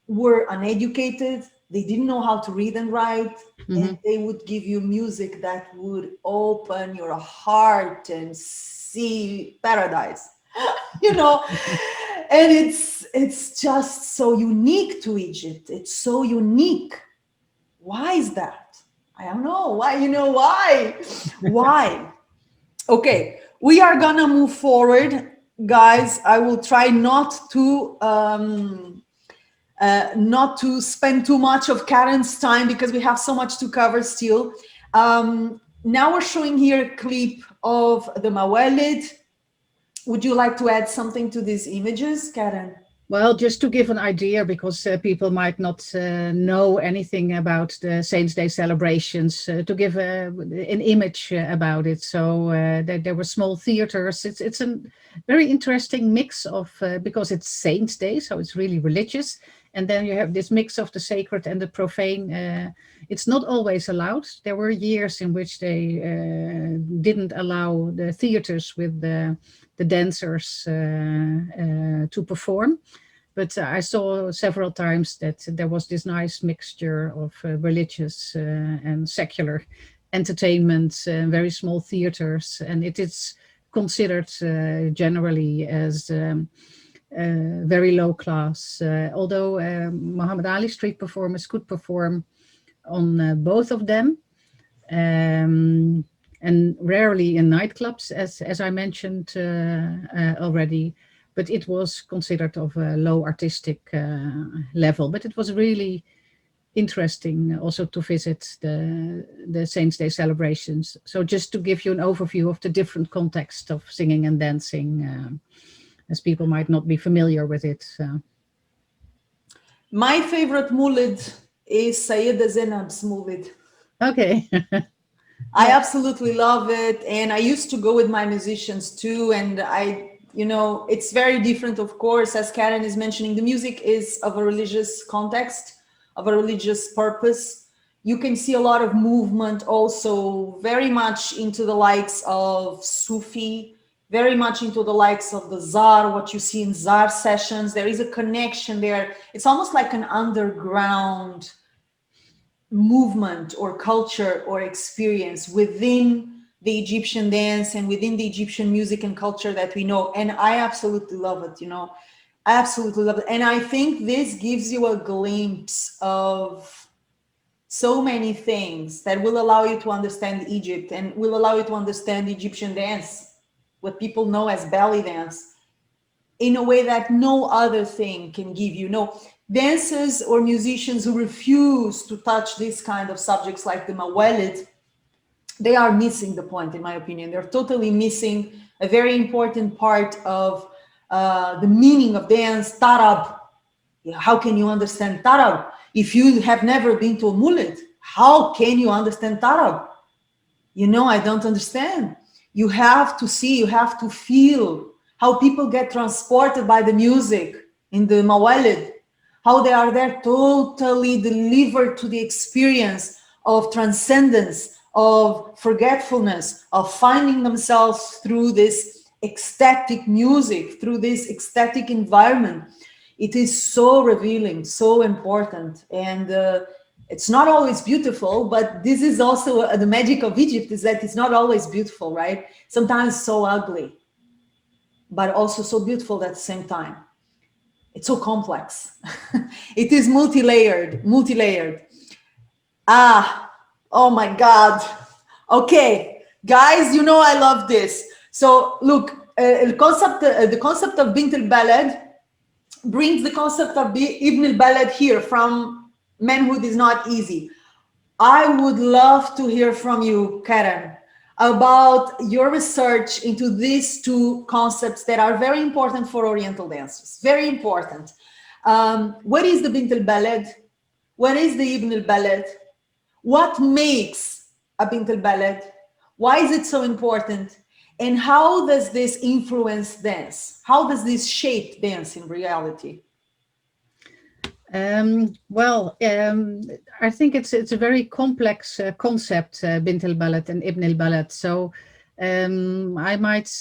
were uneducated. They didn't know how to read and write. And Mhm. they would give you music that would open your heart and see paradise. you know and it's just so unique to Egypt. It's so unique. Why is that? I don't know why. Why? Okay, we are gonna move forward, guys. I will try not to spend too much of Karen's time because we have so much to cover still. Now we're showing here a clip of the Mawalid. Would you like to add something to these images, Karen? Well, just to give an idea, because people might not know anything about the Saints' Day celebrations, to give an image about it. So there were small theaters. It's a very interesting mix of, because it's Saints' Day, so it's really religious. And then you have this mix of the sacred and the profane. It's not always allowed. There were years in which they didn't allow the theaters with the dancers to perform. But I saw several times that there was this nice mixture of religious and secular entertainment, very small theaters, and it is considered generally as very low class. Although Muhammad Ali street performers could perform on both of them. And rarely in nightclubs, as I mentioned already, but it was considered of a low artistic level. But it was really interesting also to visit the Saints' Day celebrations. So just to give you an overview of the different context of singing and dancing, as people might not be familiar with it. My favorite mulid is Sayyida Zainab's mulid. Okay. I absolutely love it. And I used to go with my musicians too. And it's very different, of course, as Karen is mentioning. The music is of a religious context, of a religious purpose. You can see a lot of movement also, very much into the likes of Sufi, very much into the likes of the Zar, what you see in Zar sessions. There is a connection there. It's almost like an underground movement or culture or experience within the Egyptian dance and within the Egyptian music and culture that we know. And I absolutely love it, I absolutely love it. And I think this gives you a glimpse of so many things that will allow you to understand Egypt and will allow you to understand Egyptian dance, what people know as belly dance, in a way that no other thing can give you. No, dancers or musicians who refuse to touch these kind of subjects like the Mawalid, they are missing the point, in my opinion. They're totally missing a very important part of the meaning of dance, tarab. How can you understand tarab? If you have never been to a mulid, how can you understand tarab? I don't understand. You have to see, you have to feel how people get transported by the music in the Mawalid, how they are there totally delivered to the experience of transcendence, of forgetfulness, of finding themselves through this ecstatic music, through this ecstatic environment. It is so revealing, so important. And it's not always beautiful, but this is also the magic of Egypt, is that it's not always beautiful, right? Sometimes so ugly, but also so beautiful at the same time. It's so complex. It is multi-layered. Oh my God. Okay, guys, I love this. So look, the concept of Bint al-Balad brings the concept of Ibn al-Balad here from Manhood is Not Easy. I would love to hear from you, Karen. about your research into these two concepts that are very important for Oriental dancers. Very important. What is the Bint al-Balad? What is the Ibn al-Balad? What makes a Bint al-Balad? Why is it so important? And how does this influence dance? How does this shape dance in reality? I think it's a very complex concept, Bint al-Balad and Ibn al-Balad. So I might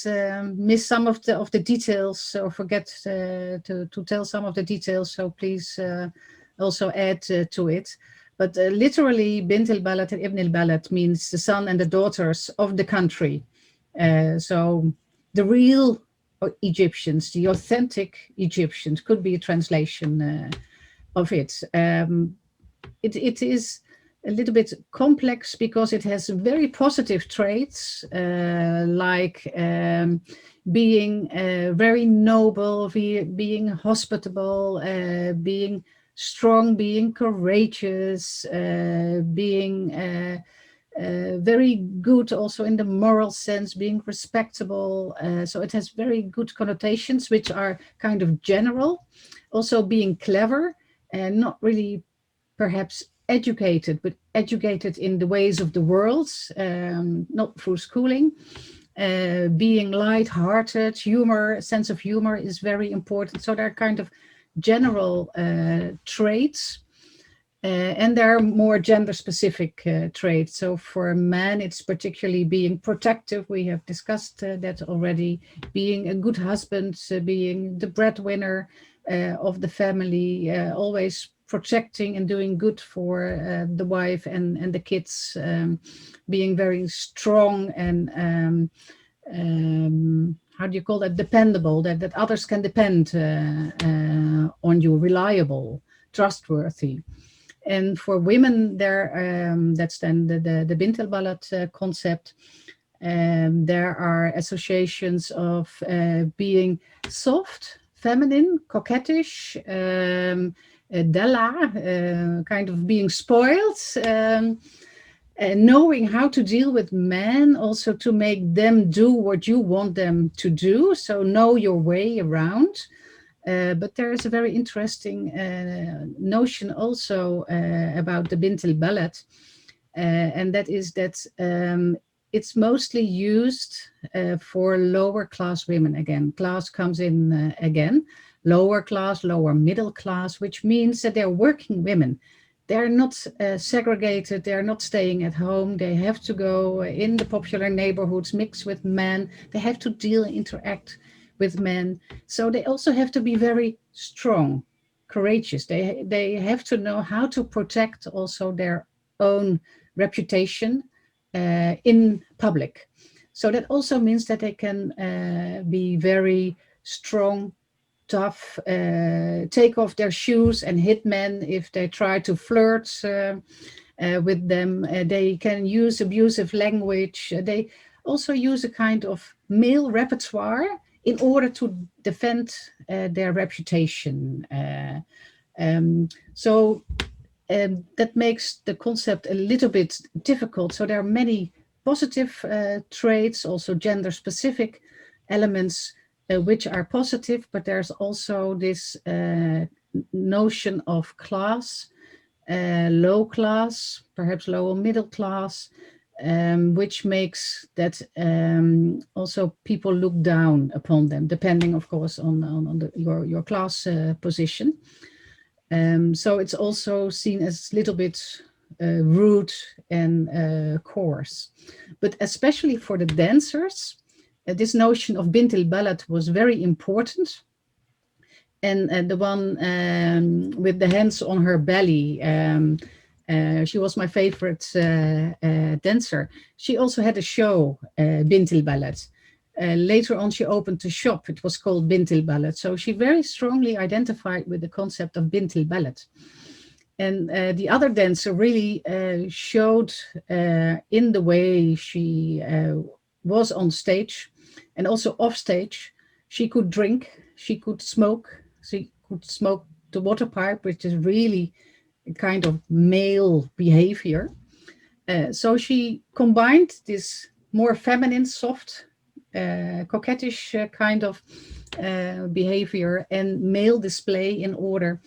miss some of the details or forget to tell some of the details. So please also add to it. But literally, Bint al-Balad and Ibn al-Balad means the son and the daughters of the country. So the real Egyptians, the authentic Egyptians, could be a translation of it. It is a little bit complex because it has very positive traits, like being very noble, being hospitable, being strong, being courageous, being very good also in the moral sense, being respectable. So it has very good connotations, which are kind of general. Also being clever and not really perhaps educated, but educated in the ways of the world, not through schooling. Being light-hearted, humor, sense of humor is very important. So there are kind of general traits. And there are more gender-specific traits. So for a man, it's particularly being protective. We have discussed that already. Being a good husband, being the breadwinner of the family, always protecting and doing good for the wife and the kids. Being very strong and how do you call that? Dependable. That others can depend on you. Reliable, trustworthy. And for women, that's then the Bint al-Balad concept. There are associations of being soft, feminine, coquettish, Della, kind of being spoiled, knowing how to deal with men, also to make them do what you want them to do. So know your way around. But there is a very interesting notion also about the Bint al-Balad, and that is that it's mostly used for lower class women. Again, class comes in again, lower class, lower middle class, which means that they're working women. They're not segregated, they're not staying at home, they have to go in the popular neighborhoods, mix with men, they have to deal and interact with men. So they also have to be very strong, courageous. They have to know how to protect also their own reputation in public. So that also means that they can be very strong, tough, take off their shoes and hit men if they try to flirt with them. They can use abusive language. They also use a kind of male repertoire in order to defend their reputation. So that makes the concept a little bit difficult. So there are many positive traits, also gender-specific elements which are positive, but there's also this notion of class, low class, perhaps lower middle class, which makes that also people look down upon them, depending, of course, on your class position. So it's also seen as a little bit rude and coarse. But especially for the dancers, this notion of Bint al-Balad was very important. And the one with the hands on her belly, she was my favorite dancer. She also had a show, Bint al-Balad. Later on, she opened a shop. It was called Bint al-Balad. So she very strongly identified with the concept of Bint al-Balad. And the other dancer really showed in the way she was on stage and also off stage. She could drink, she could smoke the water pipe, which is really a kind of male behavior. So she combined this more feminine, soft, coquettish kind of behavior and male display in order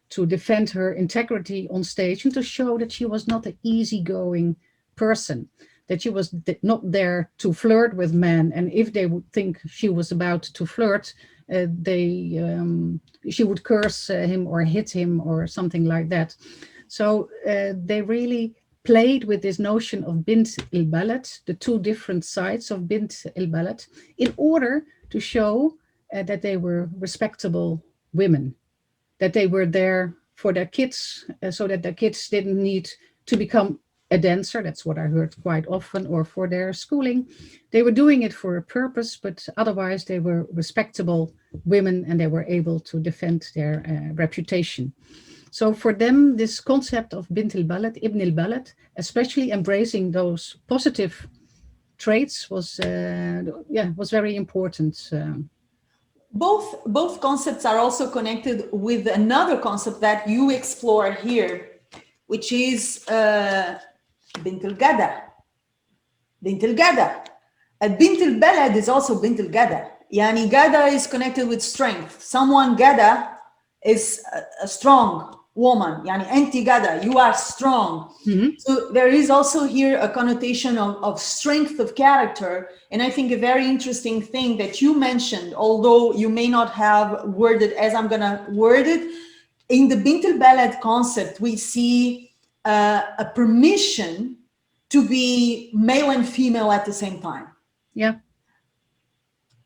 to defend her integrity on stage and to show that she was not an easygoing person, that she was not there to flirt with men. And if they would think she was about to flirt, she would curse him or hit him or something like that. So they really played with this notion of bint il balad, the two different sides of bint il balad, in order to show that they were respectable women, that they were there for their kids, so that their kids didn't need to become a dancer. That's what I heard quite often, or for their schooling. They were doing it for a purpose, but otherwise they were respectable women and they were able to defend their reputation. So for them, this concept of bint il balad, ibn il balad, especially embracing those positive traits was very important. Both concepts are also connected with another concept that you explore here, which is bint il gada. Bint il gada. Bint il balad is also bint il gada. Yani gada is connected with strength. Someone gada is a strong woman. Yani anti gada, you are strong. Mm-hmm. So there is also here a connotation of strength of character. And I think a very interesting thing that you mentioned, although you may not have worded as I'm going to word it, in the bint il balad concept, we see a permission to be male and female at the same time. Yeah.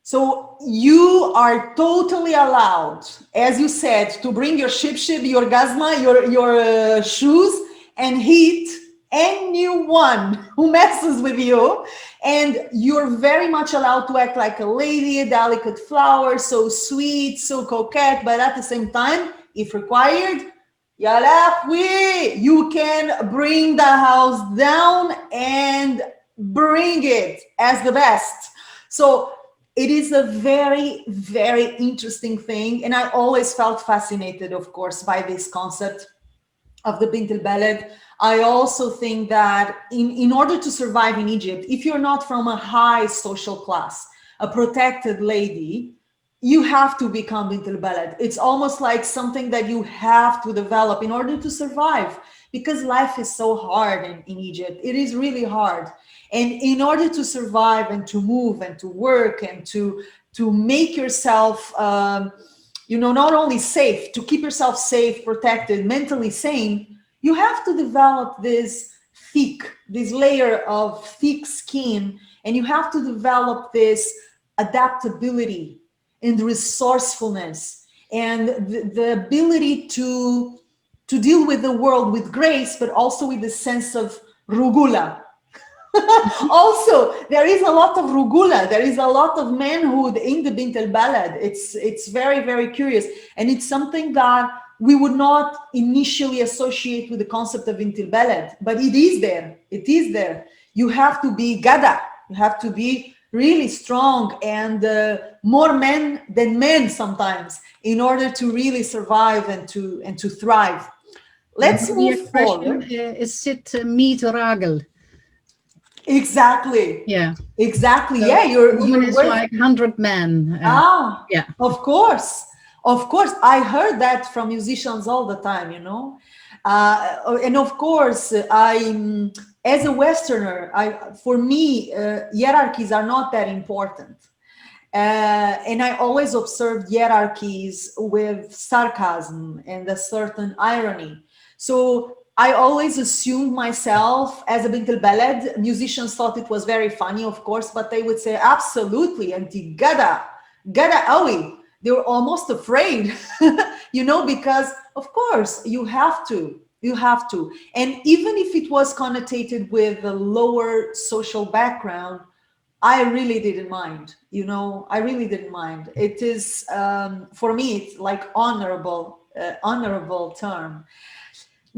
So you are totally allowed, as you said, to bring your ship, your gazma, your shoes, and hit anyone who messes with you. And you're very much allowed to act like a lady, a delicate flower, so sweet, so coquette, but at the same time, if required, you can bring the house down and bring it as the best. So it is a very, very interesting thing. And I always felt fascinated, of course, by this concept of the bint il balad. I also think that in order to survive in Egypt, if you're not from a high social class, a protected lady, you have to become bint il balad. It's almost like something that you have to develop in order to survive, because life is so hard in Egypt. It is really hard. And in order to survive and to move and to work and to make yourself, not only safe, to keep yourself safe, protected, mentally sane, you have to develop this layer of thick skin, and you have to develop this adaptability and resourcefulness and the ability to deal with the world with grace, but also with the sense of rugula. Also, there is a lot of rugula. There is a lot of manhood in the bint il balad. It's very, very curious. And it's something that we would not initially associate with the concept of bint il balad, but it is there. It is there. You have to be gada. You have to be really strong and more men than men sometimes in order to really survive and to thrive. Let's move forward. Is sit meet ragel. Exactly. Yeah. Exactly. So yeah. You're like 100 men. Yeah. Of course. I heard that from musicians all the time, and of course, as a Westerner, for me, hierarchies are not that important. And I always observed hierarchies with sarcasm and a certain irony. So I always assumed myself as a bint il balad. Musicians thought it was very funny, of course, but they would say, absolutely, anti gada awi. They were almost afraid, because of course you have to. And even if it was connotated with a lower social background, I really didn't mind, I really didn't mind. It is, for me, it's like honorable term.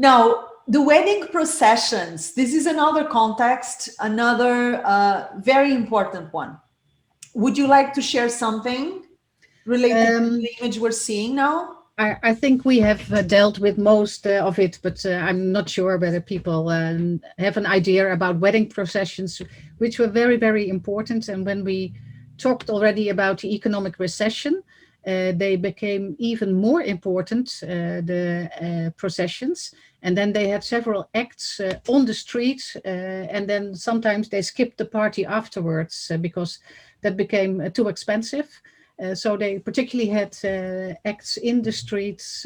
Now, the wedding processions, this is another context, another very important one. Would you like to share something related to the image we're seeing now? I think we have dealt with most of it, but I'm not sure whether people have an idea about wedding processions, which were very, very important. And when we talked already about the economic recession, they became even more important, the processions. And then they had several acts on the street, and then sometimes they skipped the party afterwards because that became too expensive. So they particularly had acts in the streets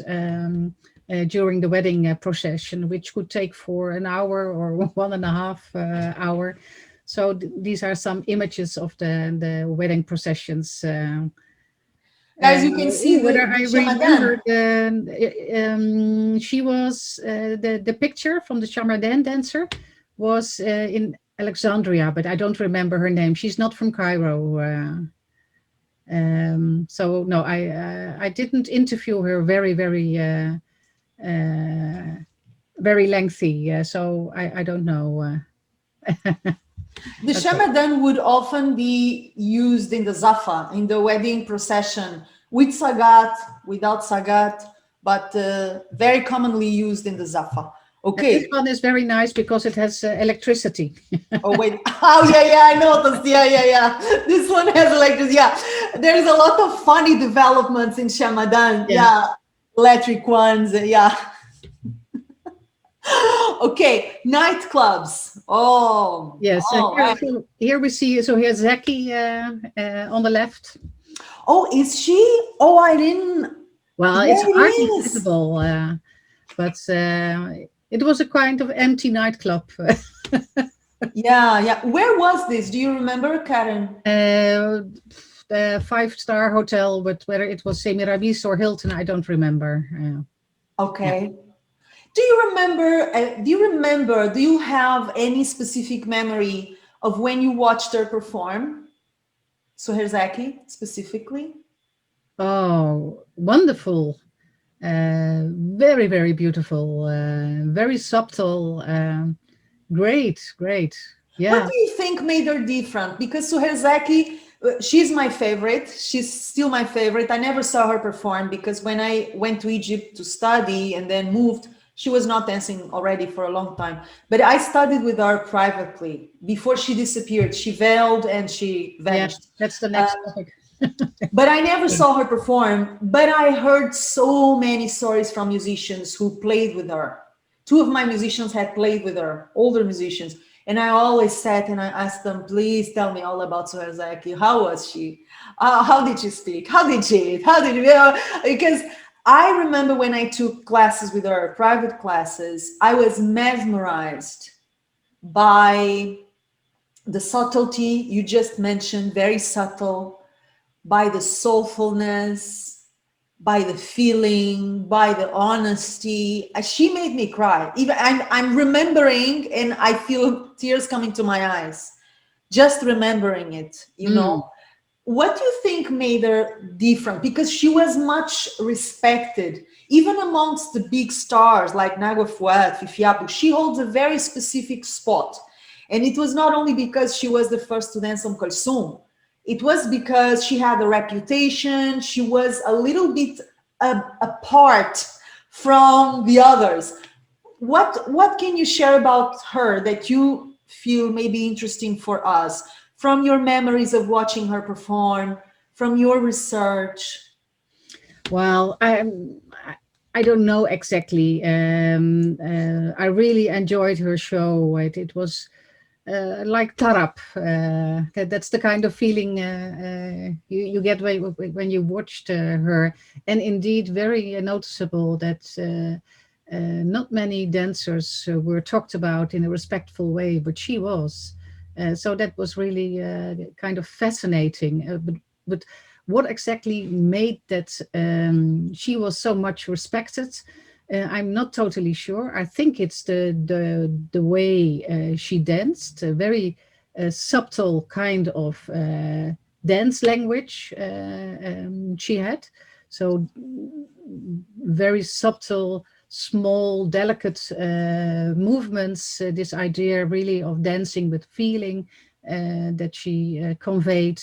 during the wedding procession, which could take for an hour or 1.5 hour. So these are some images of the wedding processions. Guys, you can see Whether the I Shamadan. remember, she was the picture from the Shamadan dancer was in Alexandria, but I don't remember her name. She's not from Cairo. So no, I didn't interview her uh, very lengthy. So I don't know. The Okay. Shamadan would often be used in the Zafa, in the wedding procession, with Sagat, without Sagat, but very commonly used in the Zafa. And this Okay. one is very nice because it has electricity. Oh, wait. Oh, yeah, yeah, I noticed. Yeah, yeah, yeah. This one has electricity. Yeah. There's a lot of funny developments in Shamadan. Yeah. Yeah. Electric ones. Yeah. Okay. Nightclubs. Oh, Yes. oh, right. Here we see. So here's Zaki on the left. Oh, is she? Oh, I didn't. Well, it's There it hardly is. visible, but it was a kind of empty nightclub. Yeah, yeah. Where was this? Do you remember, Karen? The five-star hotel, but whether it was Semiramis or Hilton, I don't remember. Yeah. Okay. Do you remember? Do you have any specific memory of when you watched her perform? Suherzaki specifically? Oh, wonderful. Very, very beautiful. Very subtle. Great, great. What Yeah. do you think made her different? Because Suherzaki, she's my favorite. She's still my favorite. I never saw her perform because when I went to Egypt to study and then moved, she was not dancing already for a long time. But I studied with her privately before she disappeared. She veiled and she Yeah, vanished. that's the next topic. But I never saw her perform. But I heard so many stories from musicians who played with her. Two of my musicians had played with her, older musicians. And I always sat and I asked them, please tell me all about Suherzaki. How was she? How did she speak? How did she eat? How did you know? Because I remember when I took classes with her, private classes, I was mesmerized by the subtlety you just mentioned, very subtle, by the soulfulness, by the feeling, by the honesty. She made me cry. Even I'm remembering and I feel tears coming to my eyes, just remembering it, you know. Mm. What do you think made her different? Because she was much respected, even amongst the big stars like Nagua Fuad, Fifiapo. She holds a very specific spot. And it was not only because she was the first to dance on Kalsum, it was because she had a reputation. She was a little bit apart from the others. What can you share about her that you feel may be interesting for us from your memories of watching her perform, from your research? Well, I don't know exactly. I really enjoyed her show. It was like Tarap. That's the kind of feeling you get when you watched her. And indeed, very noticeable that not many dancers were talked about in a respectful way, but she was. So that was really kind of fascinating. But what exactly made that she was so much respected? I'm not totally sure. I think it's the way she danced, a very subtle kind of dance language she had. So very subtle, small, delicate movements. This idea really of dancing with feeling that she conveyed.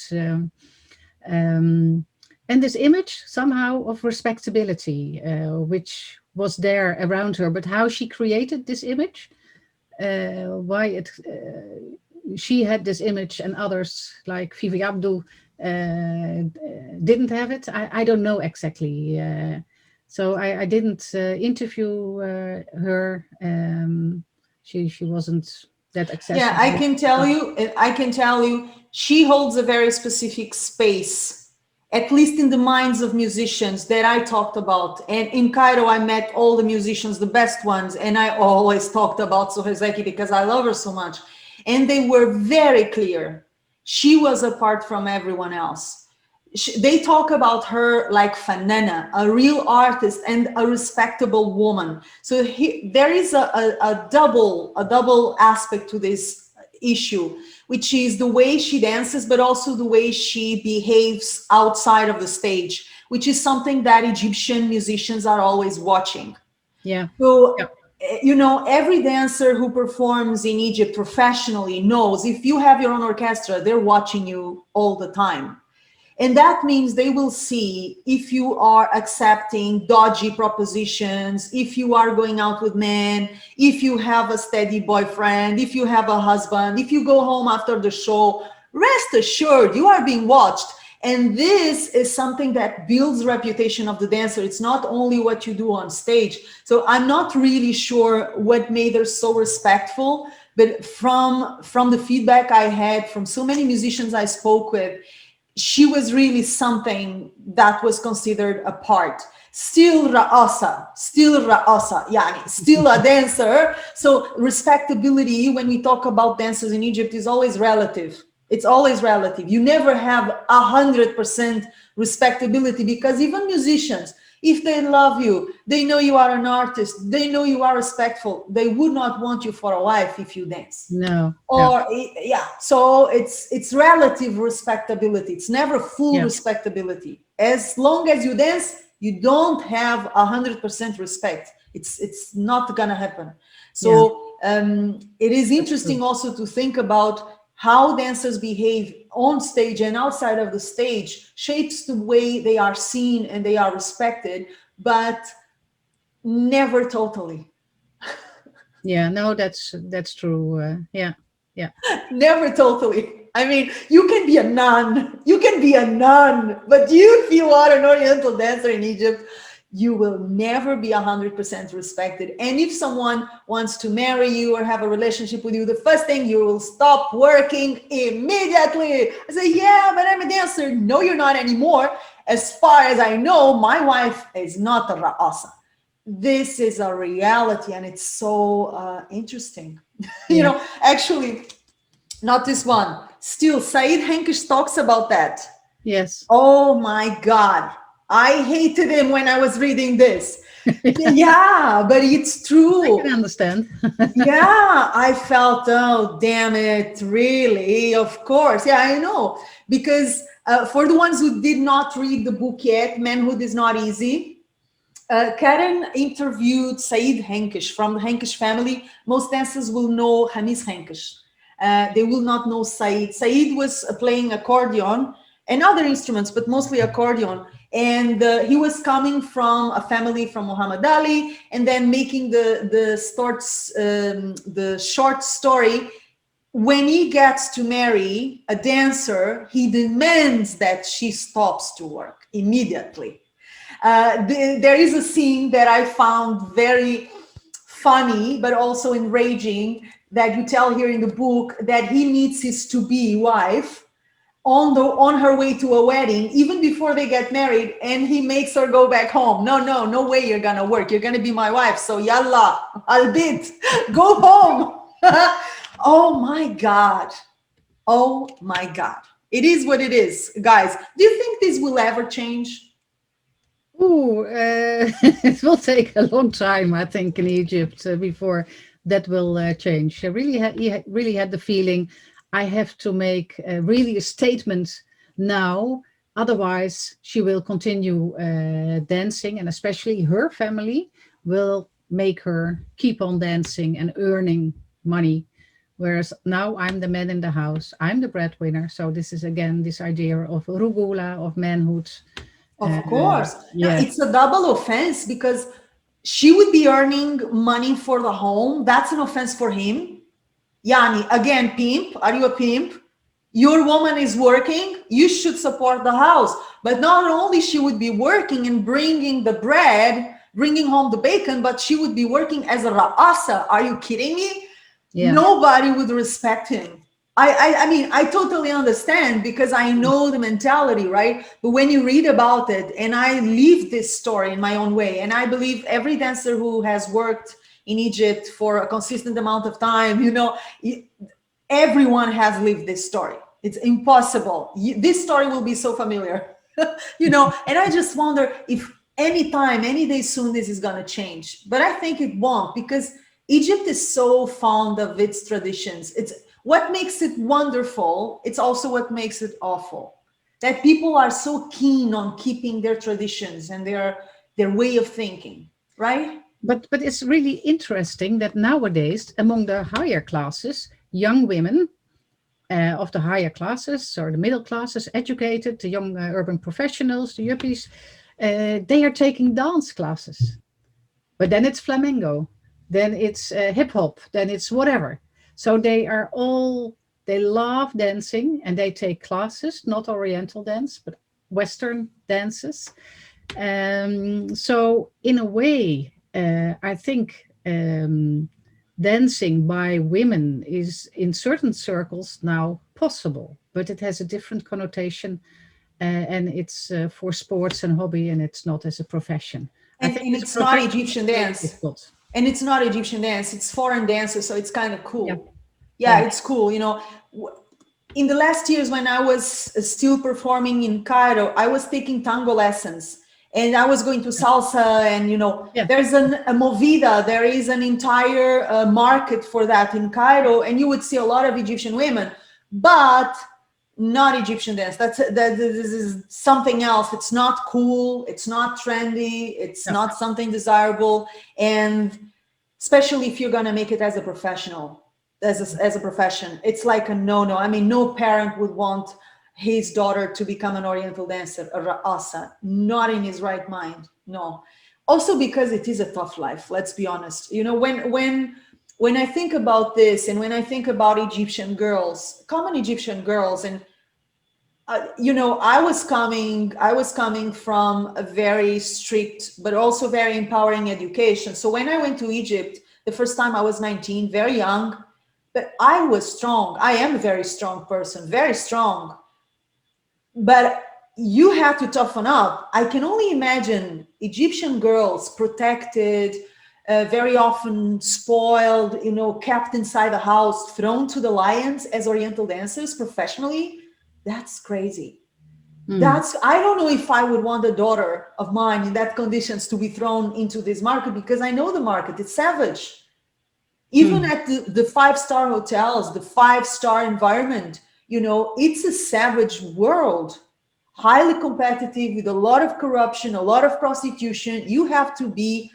Um, and this image somehow of respectability, which was there around her, but how she created this image, why it she had this image and others like Vivi Abdul didn't have it. I don't know exactly. So I didn't interview her. She wasn't that Yeah, accessible. I can tell you, she holds a very specific space, at least in the minds of musicians that I talked about. And in Cairo, I met all the musicians, the best ones, and I always talked about Sohezeki because I love her so much. And they were very clear. She was apart from everyone else. They talk about her like Fanana, a real artist and a respectable woman. So there is a double aspect to this issue, which is the way she dances, but also the way she behaves outside of the stage, which is something that Egyptian musicians are always watching. Yeah. So, Yeah. you know, every dancer who performs in Egypt professionally knows if you have your own orchestra, they're watching you all the time. And that means they will see if you are accepting dodgy propositions, if you are going out with men, if you have a steady boyfriend, if you have a husband, if you go home after the show. Rest assured, you are being watched. And this is something that builds reputation of the dancer. It's not only what you do on stage. So I'm not really sure what made her so respectful, but from the feedback I had from so many musicians I spoke with, she was really something that was considered a part. Still ra'asa, yani still a dancer. So respectability, when we talk about dancers in Egypt, is always relative. It's always relative. You never have 100% respectability, because even musicians, if they love you, they know you are an artist, they know you are respectful, they would not want you for a wife if you dance. No. Or yeah, so it's relative respectability. It's never full Yeah. respectability. As long as you dance, you don't have 100% respect. It's not gonna happen. So it is interesting also to think about how dancers behave on stage and outside of the stage shapes the way they are seen and they are respected, but never totally. Yeah. No, that's true. Yeah. Yeah. Never totally. I mean, you can be a nun, but if you are an Oriental dancer in Egypt, you will never be 100% respected. And if someone wants to marry you or have a relationship with you, the first thing, you will stop working immediately. I say, yeah, but I'm a dancer. No, you're not anymore. As far as I know, my wife is not a ra'asa. This is a reality, and it's so interesting. You know, actually, not this one. Still, Said Henkish talks about that. Yes. Oh my God. I hated him when I was reading this. Yeah, but it's true. I can understand. Yeah, I felt, oh, damn it, really? Of course. Yeah, I know. Because for the ones who did not read the book yet, Manhood is Not Easy, Karin interviewed Said Henkish from the Henkish family. Most dancers will know Hamis Henkish. They will not know Said. Said was playing accordion and other instruments, but mostly accordion. And he was coming from a family from Muhammad Ali, and then making the short story. When he gets to marry a dancer, he demands that she stops to work immediately. There is a scene that I found very funny, but also enraging, that you tell here in the book, that he meets his to-be wife on her way to a wedding, even before they get married, and he makes her go back home. No way you're gonna work. You're gonna be my wife. So yalla, albit, go home. Oh my God. Oh my God. It is what it is, guys. Do you think this will ever change? Ooh, it will take a long time, I think, in Egypt before that will change. He really had the feeling, I have to make really a statement now. Otherwise, she will continue dancing, and especially her family will make her keep on dancing and earning money. Whereas now I'm the man in the house, I'm the breadwinner. So this is again this idea of rugula, of manhood, Of course. Now, Yes. it's a double offense because she would be earning money for the home. That's an offense for him. Yani, again, pimp. Are you a pimp? Your woman is working. You should support the house. But not only she would be working and bringing the bread, bringing home the bacon, but she would be working as a ra'asa. Are you kidding me? Yeah. Nobody would respect him. I mean, I totally understand because I know the mentality, right? But when you read about it, and I live this story in my own way, and I believe every dancer who has worked in Egypt for a consistent amount of time, everyone has lived this story. It's impossible. This story will be so familiar, and I just wonder if anytime, any day soon, this is going to change. But I think it won't because Egypt is so fond of its traditions. It's what makes it wonderful. It's also what makes it awful. That people are so keen on keeping their traditions and their way of thinking, right? But it's really interesting that nowadays, among the higher classes, young women of the higher classes or the middle classes, educated, the young urban professionals, the yuppies, they are taking dance classes. But then it's flamenco, then it's hip hop, then it's whatever. So they love dancing and they take classes, not Oriental dance, but Western dances. So in a way, I think dancing by women is in certain circles now possible, but it has a different connotation, and it's for sports and hobby, and it's not as a profession. I think And as a it's not profession, Egyptian it's very dance. difficult. And it's not Egyptian dance. It's foreign dances, so it's kind of Yeah, cool. Yeah, yeah, it's cool. In the last years when I was still performing in Cairo, I was taking tango lessons and I was going to salsa and, yeah. there's a movida, there is an entire market for that in Cairo and you would see a lot of Egyptian women, but not Egyptian dance. This is something else. It's not cool. It's not trendy. It's No. not something desirable. And especially if you're going to make it as a professional, as a profession, it's like a no. I mean, no parent would want his daughter to become an Oriental dancer, a ra'asa, not in his right mind. No. Also because it is a tough life. Let's be honest. When I think about this and when I think about Egyptian girls, common Egyptian girls, and I was coming from a very strict but also very empowering education. So when I went to Egypt the first time, I was 19, very young, but I was strong. I am a very strong person, very strong. But you have to toughen up. I can only imagine Egyptian girls protected, very often spoiled, kept inside the house, thrown to the lions as Oriental dancers professionally. That's crazy. I don't know if I would want a daughter of mine in that conditions to be thrown into this market because I know the market, it's savage. Even at the five-star hotels, the five-star environment, it's a savage world, highly competitive with a lot of corruption, a lot of prostitution. You have to be,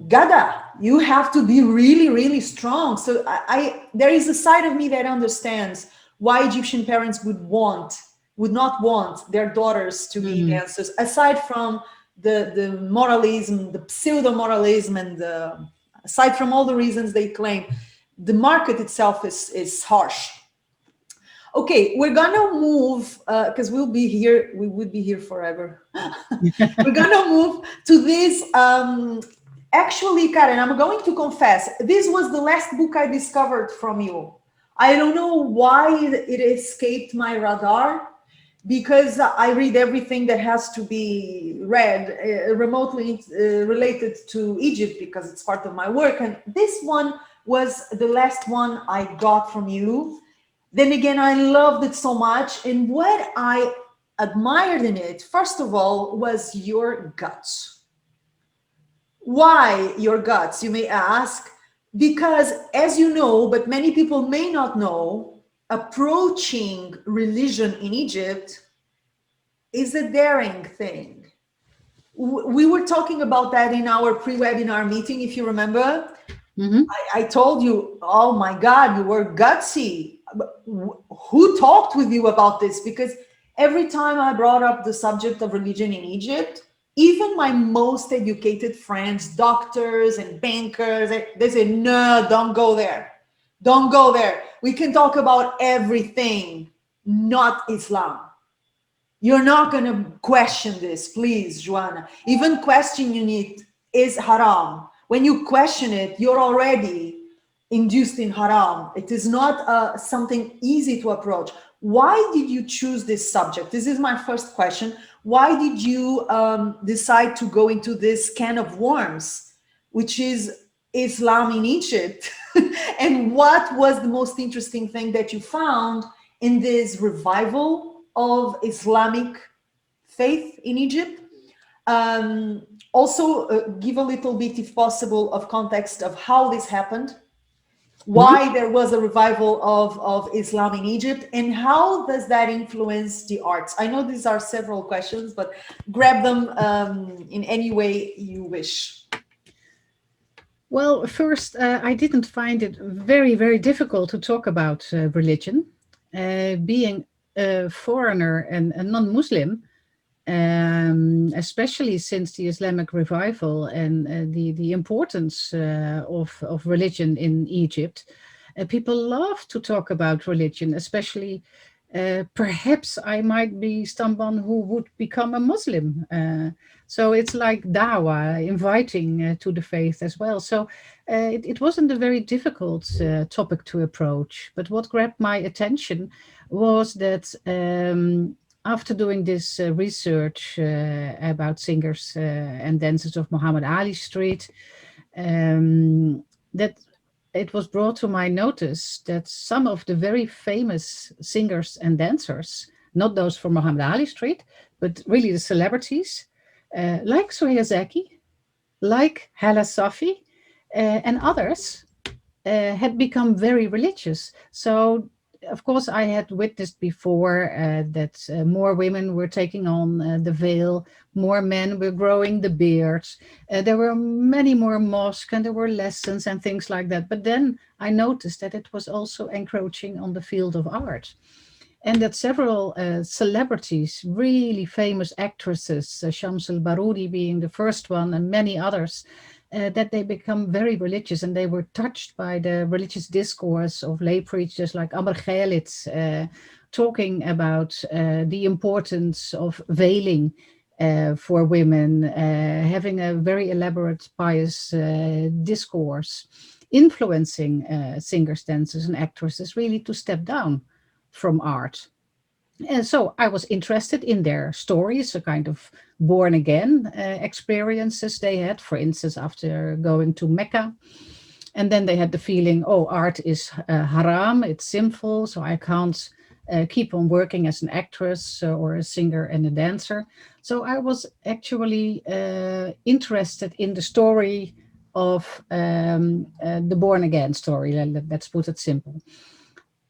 gada. You have to be really, really strong. So there is a side of me that understands why Egyptian parents would not want their daughters to be dancers, aside from the moralism, the pseudo moralism, and aside from all the reasons they claim, the market itself is harsh. Okay, we're gonna move because we would be here forever. We're gonna move to this. Actually, Karen, I'm going to confess, this was the last book I discovered from you. I don't know why it escaped my radar, because I read everything that has to be read remotely related to Egypt because it's part of my work. And this one was the last one I got from you. Then again, I loved it so much. And what I admired in it, first of all, was your guts. Why your guts, you may ask? Because, as you know, but many people may not know, approaching religion in Egypt is a daring thing. We were talking about that in our pre-webinar meeting, if you remember. I told you, oh my God, you were gutsy. who talked with you about this? Because every time I brought up the subject of religion in Egypt, even my most educated friends, doctors and bankers, they say, no, don't go there. Don't go there. We can talk about everything, not Islam. You're not going to question this, please, Joana. Even questioning it is haram. When you question it, you're already induced in haram. It is not something easy to approach. Why did you choose this subject? This is my first question. Why did you decide to go into this can of worms, which is Islam in Egypt? And what was the most interesting thing that you found in this revival of Islamic faith in Egypt? Also, give a little bit, if possible, of context of how this happened, why there was a revival of Islam in Egypt, and how does that influence the arts? I know these are several questions, but grab them in any way you wish. Well, first, I didn't find it very, very difficult to talk about religion. Being a foreigner and a non-Muslim, especially since the Islamic revival and the importance of religion in Egypt, people love to talk about religion, especially perhaps I might be someone who would become a Muslim. So it's like dawah, inviting to the faith as well. So it wasn't a very difficult topic to approach. But what grabbed my attention was that after doing this research about singers and dancers of Muhammad Ali Street, that it was brought to my notice that some of the very famous singers and dancers, not those from Muhammad Ali Street, but really the celebrities, like Sohia, like Hala Safi, and others, had become very religious. So, of course, I had witnessed before that more women were taking on the veil, more men were growing the beards. There were many more mosques and there were lessons and things like that. But then I noticed that it was also encroaching on the field of art. And that several celebrities, really famous actresses, Shams al-Baroudi being the first one, and many others, that they become very religious, and they were touched by the religious discourse of lay preachers like Amr Khalid, talking about the importance of veiling for women, having a very elaborate pious discourse, influencing singers, dancers, and actresses really to step down from art. And so I was interested in their stories, a kind of born again experiences they had, for instance, after going to Mecca. And then they had the feeling, oh, art is haram, it's sinful, so I can't keep on working as an actress or a singer and a dancer. So I was actually interested in the story of the born again story, let's put it simple.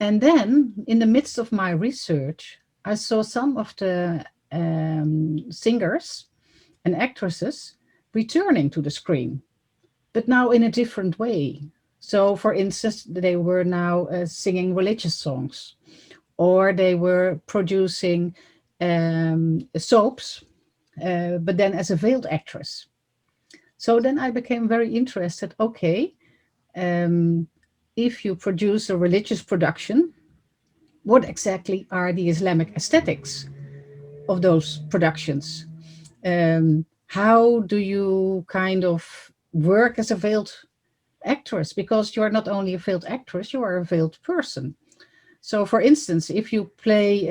And then, in the midst of my research, I saw some of the singers and actresses returning to the screen, but now in a different way. So, for instance, they were now singing religious songs, or they were producing soaps, but then as a veiled actress. So then I became very interested. Okay, if you produce a religious production, what exactly are the Islamic aesthetics of those productions? How do you kind of work as a veiled actress? Because you're not only a veiled actress, you are a veiled person. So, for instance, if you play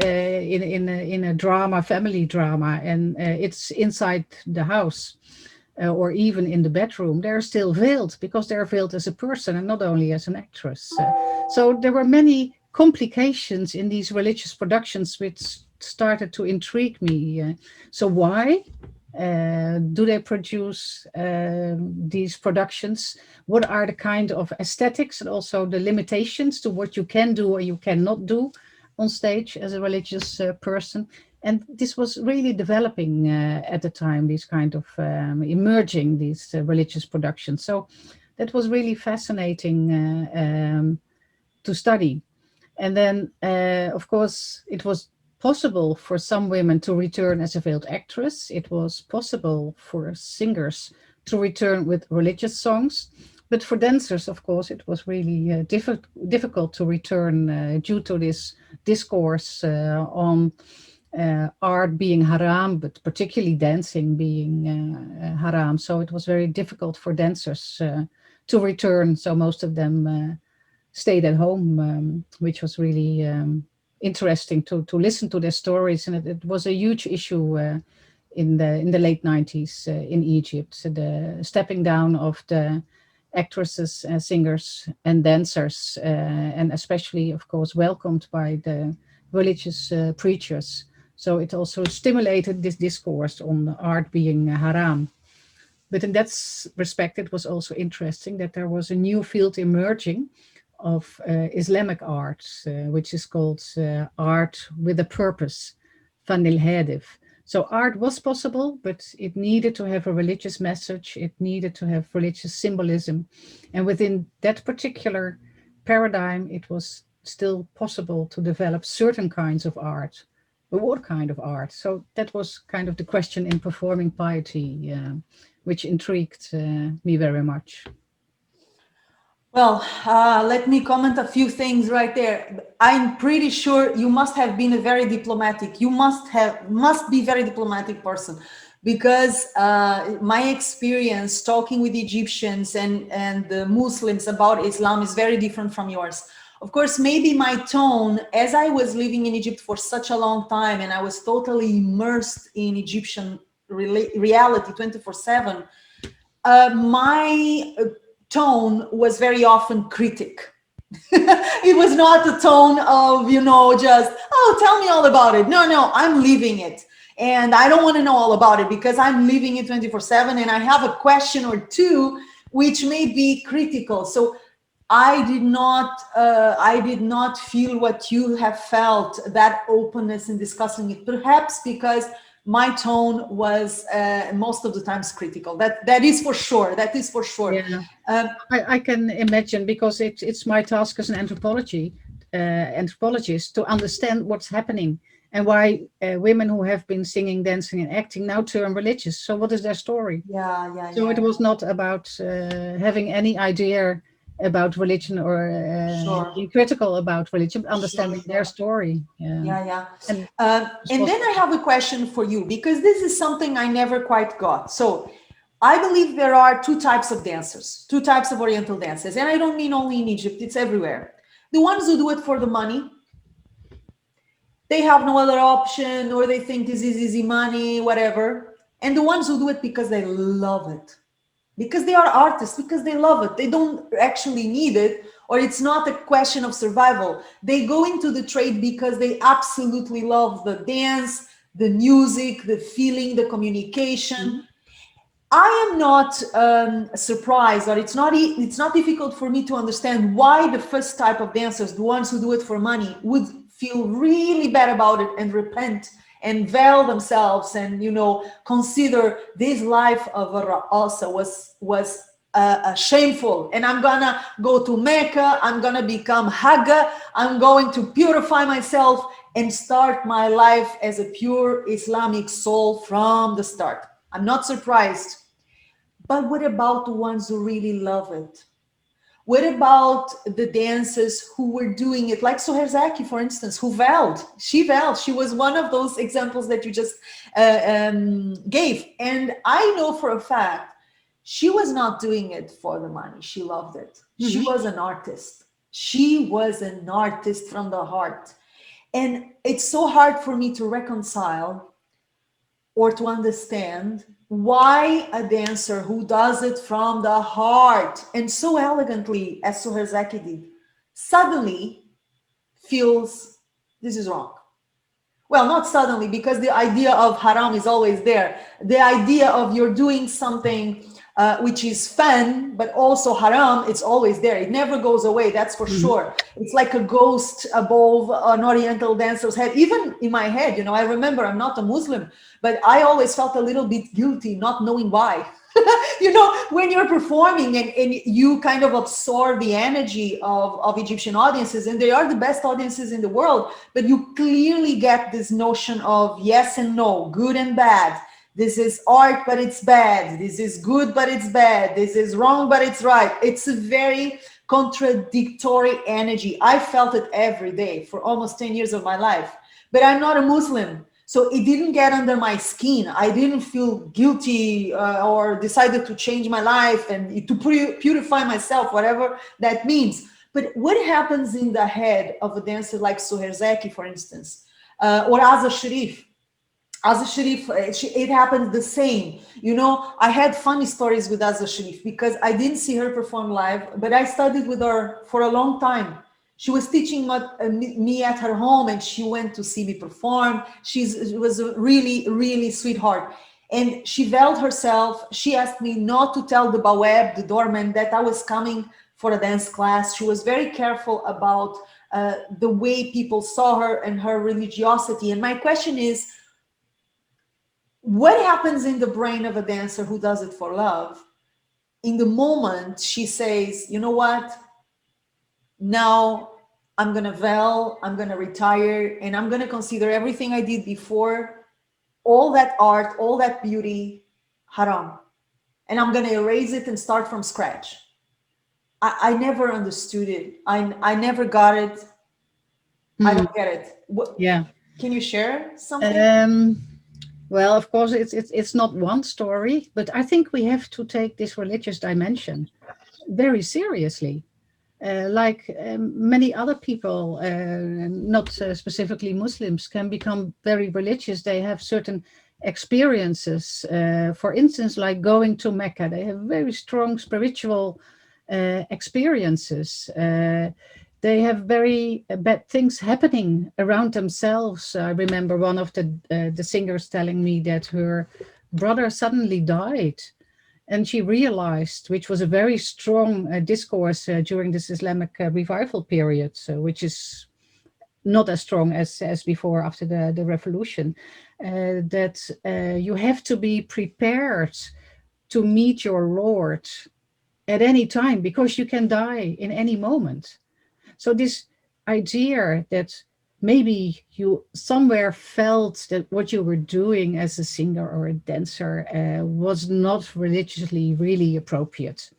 in a drama, family drama, and it's inside the house, or even in the bedroom, they're still veiled because they're veiled as a person and not only as an actress. So there were many complications in these religious productions which started to intrigue me. So why do they produce these productions? What are the kind of aesthetics and also the limitations to what you can do or you cannot do on stage as a religious person? And this was really developing at the time, these kind of emerging, these religious productions. So that was really fascinating to study. And then, of course, it was possible for some women to return as a veiled actress. It was possible for singers to return with religious songs. But for dancers, of course, it was really difficult to return due to this discourse on art being haram, but particularly dancing being haram. So it was very difficult for dancers to return. So most of them stayed at home, which was really interesting to listen to their stories. And it was a huge issue in the late 90s in Egypt, the stepping down of the actresses, singers, and dancers, and especially, of course, welcomed by the religious preachers. So it also stimulated this discourse on art being haram. But in that respect, it was also interesting that there was a new field emerging of Islamic art, which is called art with a purpose, Vanil Hadif. So art was possible, but it needed to have a religious message. It needed to have religious symbolism. And within that particular paradigm, it was still possible to develop certain kinds of art. But what kind of art? So that was kind of the question in performing piety, which intrigued me very much. Well, let me comment a few things right there. I'm pretty sure you must have been a very diplomatic. You must be very diplomatic person, because my experience talking with Egyptians and the Muslims about Islam is very different from yours. Of course, maybe my tone, as I was living in Egypt for such a long time and I was totally immersed in Egyptian reality 24/7, my tone was very often critic. It was not a tone of, just, oh, tell me all about it. No, I'm living it. And I don't want to know all about it because I'm living it 24/7 and I have a question or two which may be critical. So I did not feel what you have felt, that openness in discussing it, perhaps because my tone was most of the times critical. That is for sure. That is for sure. Yeah. I can imagine, because it's my task as an anthropologist to understand what's happening and why women who have been singing, dancing, and acting now turn religious. So what is their story? Yeah. So it was not about having any idea about religion or Sure. being critical about religion, but understanding their story. Yeah. And And then I have a question for you, because this is something I never quite got. So I believe there are two types of dancers, two types of Oriental dancers. And I don't mean only in Egypt, it's everywhere. The ones who do it for the money, they have no other option, or they think this is easy money, whatever. And the ones who do it because they love it, because they are artists, because they love it. They don't actually need it, or it's not a question of survival. They go into the trade because they absolutely love the dance, the music, the feeling, the communication. Mm-hmm. I am not surprised, or it's not difficult for me to understand why the first type of dancers, the ones who do it for money, would feel really bad about it and repent and veil themselves and consider this life of a raqasa was shameful, and I'm gonna go to Mecca, I'm gonna become Hagga, I'm going to purify myself and start my life as a pure Islamic soul from the start. I'm not surprised. But what about the ones who really love it? What about the dancers who were doing it, like Soher Zaki, for instance, who vowed? She vowed. She was one of those examples that you just gave. And I know for a fact, she was not doing it for the money. She loved it. Mm-hmm. She was an artist. She was an artist from the heart. And it's so hard for me to reconcile or to understand why a dancer who does it from the heart and so elegantly as Soher Zaki did suddenly feels this is wrong. Well, not suddenly, because the idea of haram is always there. The idea of you're doing something which is fun, but also haram. It's always there. It never goes away. That's for sure. It's like a ghost above an Oriental dancer's head. Even in my head, you know, I remember I'm not a Muslim, but I always felt a little bit guilty, not knowing why. You know, when you're performing and you kind of absorb the energy of Egyptian audiences, and they are the best audiences in the world, but you clearly get this notion of yes and no, good and bad. This is art, but it's bad. This is good, but it's bad. This is wrong, but it's right. It's a very contradictory energy. I felt it every day for almost 10 years of my life, but I'm not a Muslim. So it didn't get under my skin. I didn't feel guilty or decided to change my life and to purify myself, whatever that means. But what happens in the head of a dancer like Soher, for instance, or Asa Sharif? Asa Sharif, it happened the same. You know, I had funny stories with Asa Sharif because I didn't see her perform live, but I studied with her for a long time. She was teaching me at her home, and she went to see me perform. She was a really, really sweetheart. And she veiled herself. She asked me not to tell the Bawab, the doorman, that I was coming for a dance class. She was very careful about the way people saw her and her religiosity. And my question is, what happens in the brain of a dancer who does it for love? In the moment she says, you know what? Now I'm going to veil, I'm going to retire, and I'm going to consider everything I did before, all that art, all that beauty, haram. And I'm going to erase it and start from scratch. I never understood it. I never got it. I don't get it. Yeah. Can you share something? Well, of course, it's not one story, but I think we have to take this religious dimension very seriously. Like many other people, not specifically Muslims, can become very religious. They have certain experiences. For instance, like going to Mecca, they have very strong spiritual experiences. They have very bad things happening around themselves. I remember one of the singers telling me that her brother suddenly died. And she realized, which was a very strong discourse during this Islamic revival period, which is not as strong as before after the revolution, that you have to be prepared to meet your Lord at any time, because you can die in any moment. So this idea that maybe you somewhere felt that what you were doing as a singer or a dancer was not religiously really appropriate,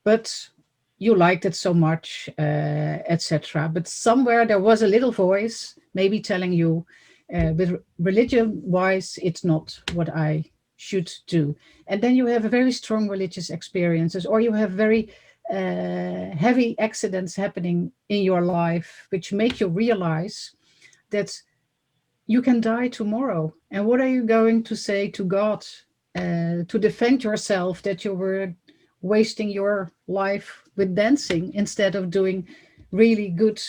but you liked it so much, etc. But somewhere there was a little voice maybe telling you, but religion-wise, it's not what I should do. And then you have a very strong religious experiences, or you have very heavy accidents happening in your life, which make you realize that you can die tomorrow. And what are you going to say to God to defend yourself that you were wasting your life with dancing instead of doing really good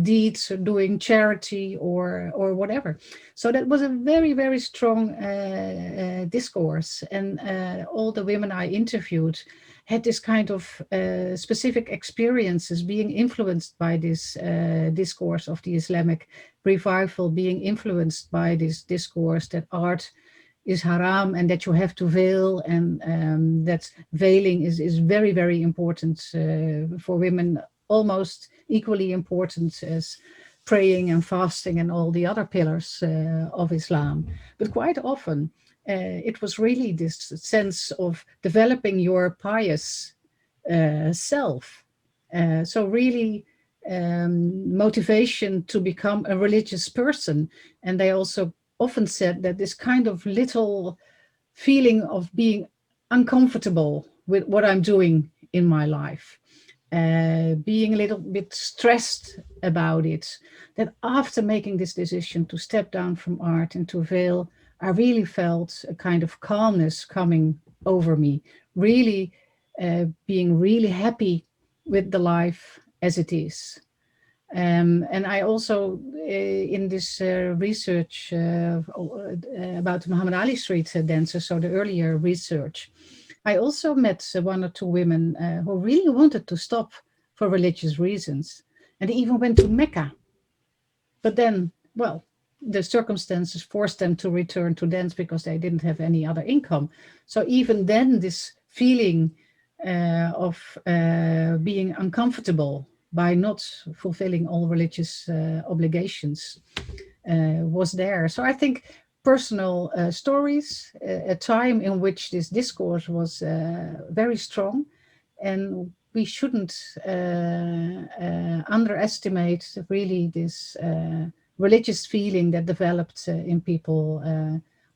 deeds, or doing charity or whatever. So that was a very, very strong discourse. And all the women I interviewed had this kind of specific experiences, being influenced by this discourse of the Islamic revival, being influenced by this discourse that art is haram and that you have to veil, and that veiling is very, very important for women, almost equally important as praying and fasting and all the other pillars of Islam. But quite often, it was really this sense of developing your pious self. So really motivation to become a religious person. And they also often said that this kind of little feeling of being uncomfortable with what I'm doing in my life, being a little bit stressed about it, that after making this decision to step down from art and to veil, I really felt a kind of calmness coming over me, really being really happy with the life as it is. And I also, in this research about the Muhammad Ali Street dancers, so the earlier research, I also met one or two women who really wanted to stop for religious reasons. And they even went to Mecca. But then, well, the circumstances forced them to return to dance because they didn't have any other income. So even then, this feeling of being uncomfortable by not fulfilling all religious obligations was there. So I think personal stories, a time in which this discourse was very strong, and we shouldn't underestimate really this religious feeling that developed in people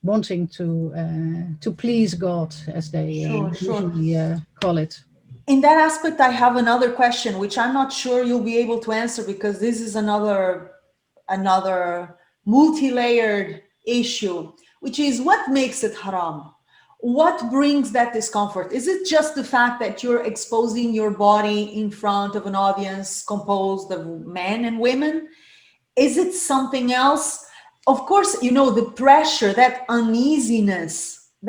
wanting to please God, as they Sure, sure. usually call it. In that aspect, I have another question, which I'm not sure you'll be able to answer, because this is another multi-layered issue, which is what makes it haram? What brings that discomfort? Is it just the fact that you're exposing your body in front of an audience composed of men and women? Is it something else? Of course, the pressure, that uneasiness,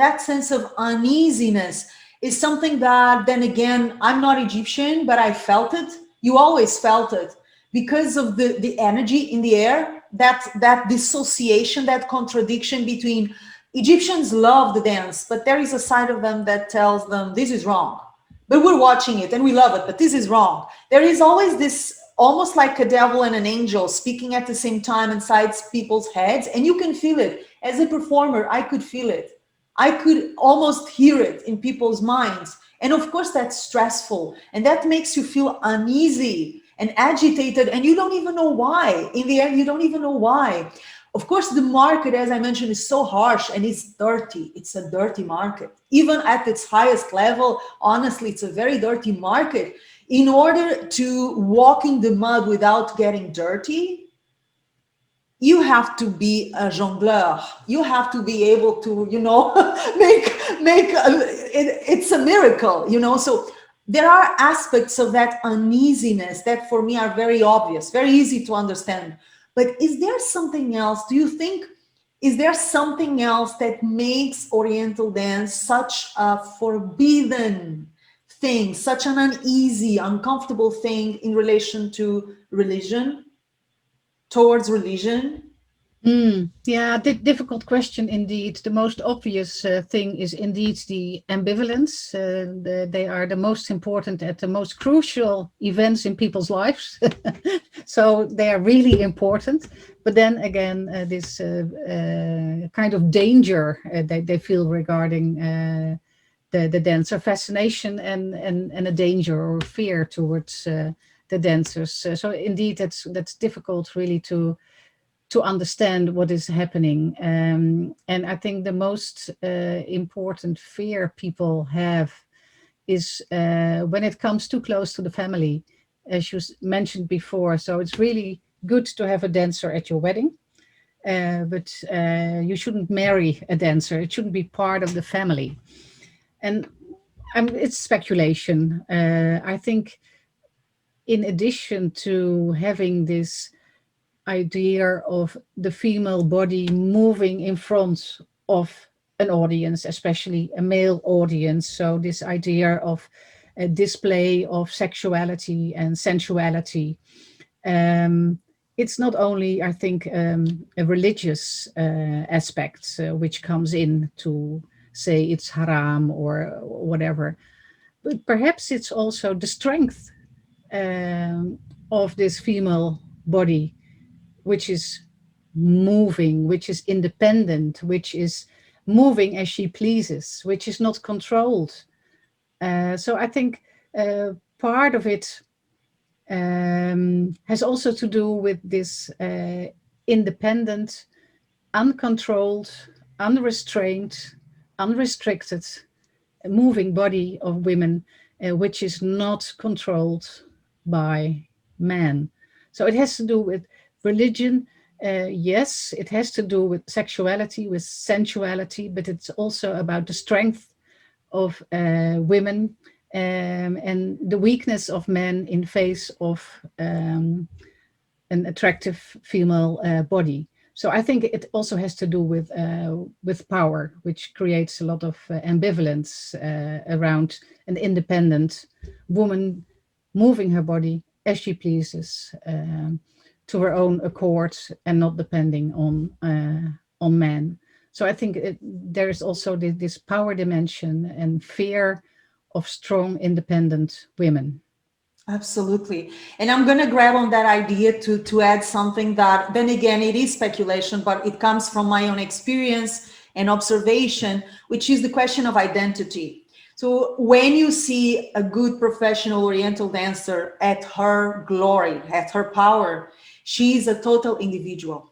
that sense of uneasiness is something that, then again, I'm not Egyptian, but I felt it. You always felt it because of the energy in the air, that dissociation, that contradiction between Egyptians love the dance, but there is a side of them that tells them this is wrong. But we're watching it and we love it, but this is wrong. There is always this, almost like a devil and an angel speaking at the same time inside people's heads, and you can feel it. As a performer, I could feel it. I could almost hear it in people's minds. And of course, that's stressful. And that makes you feel uneasy and agitated. And you don't even know why. In the end, you don't even know why. Of course, the market, as I mentioned, is so harsh and it's dirty. It's a dirty market. Even at its highest level, honestly, it's a very dirty market. In order to walk in the mud without getting dirty, you have to be a jongleur. You have to be able to, it's a miracle, So there are aspects of that uneasiness that for me are very obvious, very easy to understand. But is there something else? Do you think, is there something else that makes Oriental dance such a forbidden thing, such an uneasy, uncomfortable thing in relation to religion, towards religion? Yeah, difficult question indeed. The most obvious thing is indeed the ambivalence. They are the most important at the most crucial events in people's lives. So they are really important. But then again, this kind of danger they feel regarding the dancer, fascination and a danger or fear towards the dancers. So indeed, that's difficult really to understand what is happening. And I think the most important fear people have is when it comes too close to the family, as you mentioned before. So it's really good to have a dancer at your wedding, but you shouldn't marry a dancer. It shouldn't be part of the family. And it's speculation. I think in addition to having this idea of the female body moving in front of an audience, especially a male audience. So this idea of a display of sexuality and sensuality. It's not only, I think, a religious aspect which comes in to say it's haram or whatever, but perhaps it's also the strength of this female body, which is moving, which is independent, which is moving as she pleases, which is not controlled. So I think part of it has also to do with this independent, uncontrolled, unrestrained, unrestricted moving body of women, which is not controlled by men. So it has to do with religion. Yes, it has to do with sexuality, with sensuality, but it's also about the strength of women and the weakness of men in face of an attractive female body. So I think it also has to do with power, which creates a lot of ambivalence around an independent woman moving her body as she pleases, to her own accord, and not depending on men. So I think there is also this power dimension and fear of strong, independent women. Absolutely. And I'm going to grab on that idea to add something that, then again, it is speculation, but it comes from my own experience and observation, which is the question of identity. So when you see a good professional Oriental dancer at her glory, at her power, she's a total individual.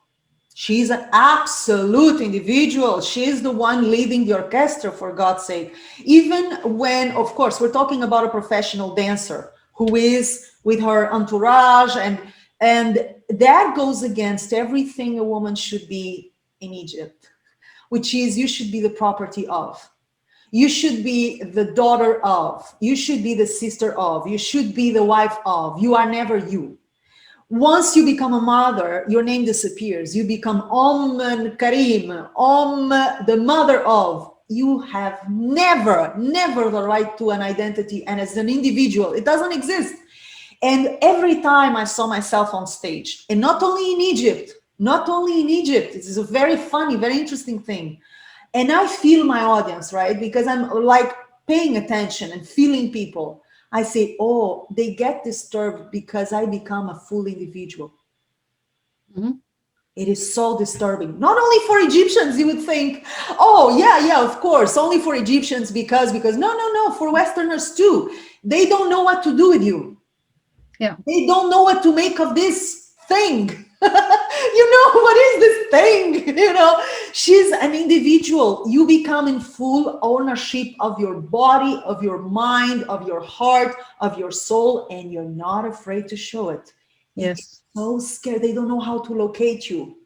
She's an absolute individual. She's the one leading the orchestra, for God's sake. Even when, of course, we're talking about a professional dancer who is with her entourage, and that goes against everything a woman should be in Egypt, which is you should be the property of. You should be the daughter of. You should be the sister of. You should be the wife of. You are never you. Once you become a mother, your name disappears. You become Karim, the mother of. You have never the right to an identity, and as an individual, it doesn't exist. And every time I saw myself on stage, and not only in Egypt, this is a very funny, very interesting thing. And I feel my audience, right? Because I'm like paying attention and feeling people. I say, oh, they get disturbed because I become a full individual. Mm-hmm. It is so disturbing. Not only for Egyptians, you would think, oh, yeah, of course, only for Egyptians because no, for Westerners too. They don't know what to do with you. Yeah. They don't know what to make of this thing. What is this thing? She's an individual. You become in full ownership of your body, of your mind, of your heart, of your soul, and you're not afraid to show it. Yes. So scared. They don't know how to locate you.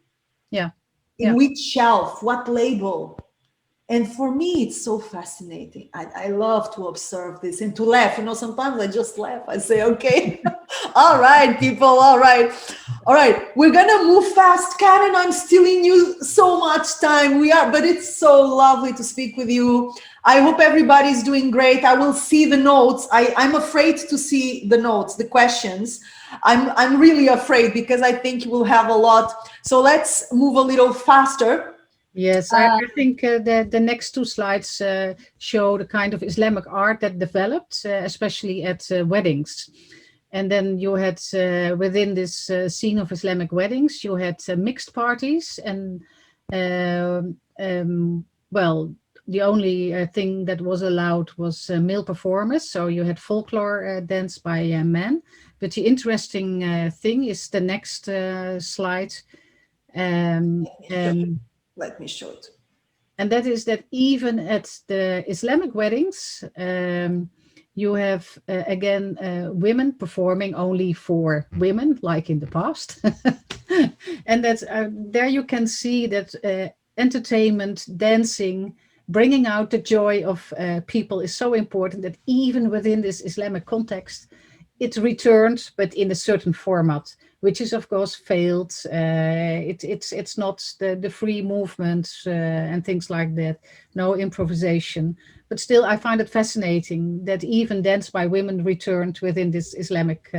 Yeah. In which shelf, what label. And for me, it's so fascinating. I love to observe this and to laugh. Sometimes I just laugh. I say, okay, all right, people, all right. We're going to move fast. Karin, I'm stealing you so much time. But it's so lovely to speak with you. I hope everybody's doing great. I will see the notes. I'm afraid to see the notes, the questions. I'm really afraid because I think you will have a lot. So let's move a little faster. Yes, I think the next two slides show the kind of Islamic art that developed, especially at weddings. And then you had, within this scene of Islamic weddings, you had mixed parties. And, well, the only thing that was allowed was male performers. So you had folklore dance by men. But the interesting thing is the next slide. Let me show it. And that is that even at the Islamic weddings, you have, again, women performing only for women, like in the past. And that's, there you can see that entertainment, dancing, bringing out the joy of people is so important that even within this Islamic context, it returned, but in a certain format, which is of course failed. It's not the free movement and things like that. No improvisation, but still I find it fascinating that even dance by women returned within this Islamic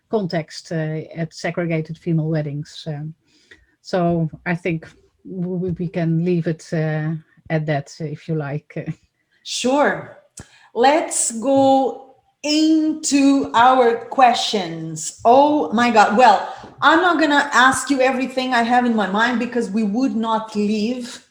context at segregated female weddings. So I think we can leave it at that, if you like. Sure. Let's go into our questions. Oh my God. Well, I'm not going to ask you everything I have in my mind because we would not leave.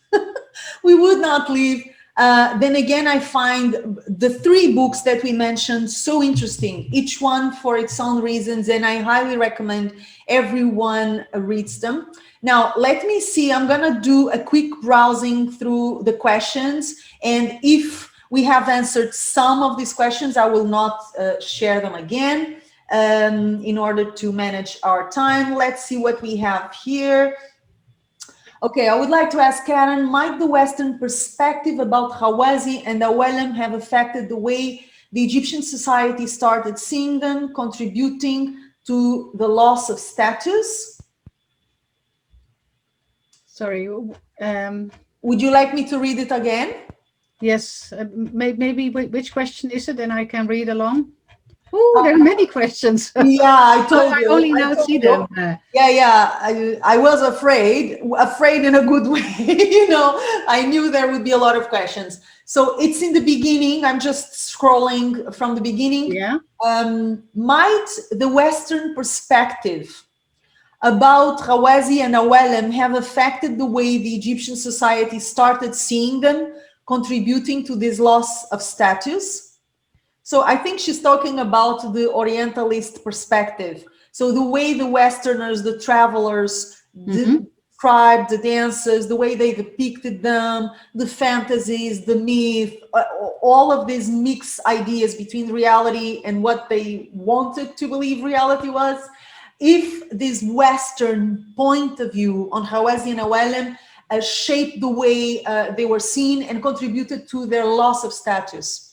We would not leave. Then again, I find the three books that we mentioned so interesting, each one for its own reasons, and I highly recommend everyone reads them. Now, let me see. I'm going to do a quick browsing through the questions, and if we have answered some of these questions, I will not share them again in order to manage our time. Let's see what we have here. Okay, I would like to ask Karin, might the Western perspective about Hawazi and Awelem have affected the way the Egyptian society started seeing them, contributing to the loss of status? Sorry. Would you like me to read it again? Yes. Maybe which question is it? And I can read along. Oh, there are many questions. Yeah, I told I you. only now see them. Yeah. I was afraid in a good way. I knew there would be a lot of questions. So it's in the beginning. I'm just scrolling from the beginning. Yeah. Might the Western perspective about Hawazi and Awelem have affected the way the Egyptian society started seeing them, contributing to this loss of status? So I think she's talking about the Orientalist perspective. So the way the Westerners, the travelers, described the dances, the way they depicted them, the fantasies, the myth, all of these mixed ideas between reality and what they wanted to believe reality was. If this Western point of view on Hawazi and Awelem shaped the way they were seen and contributed to their loss of status.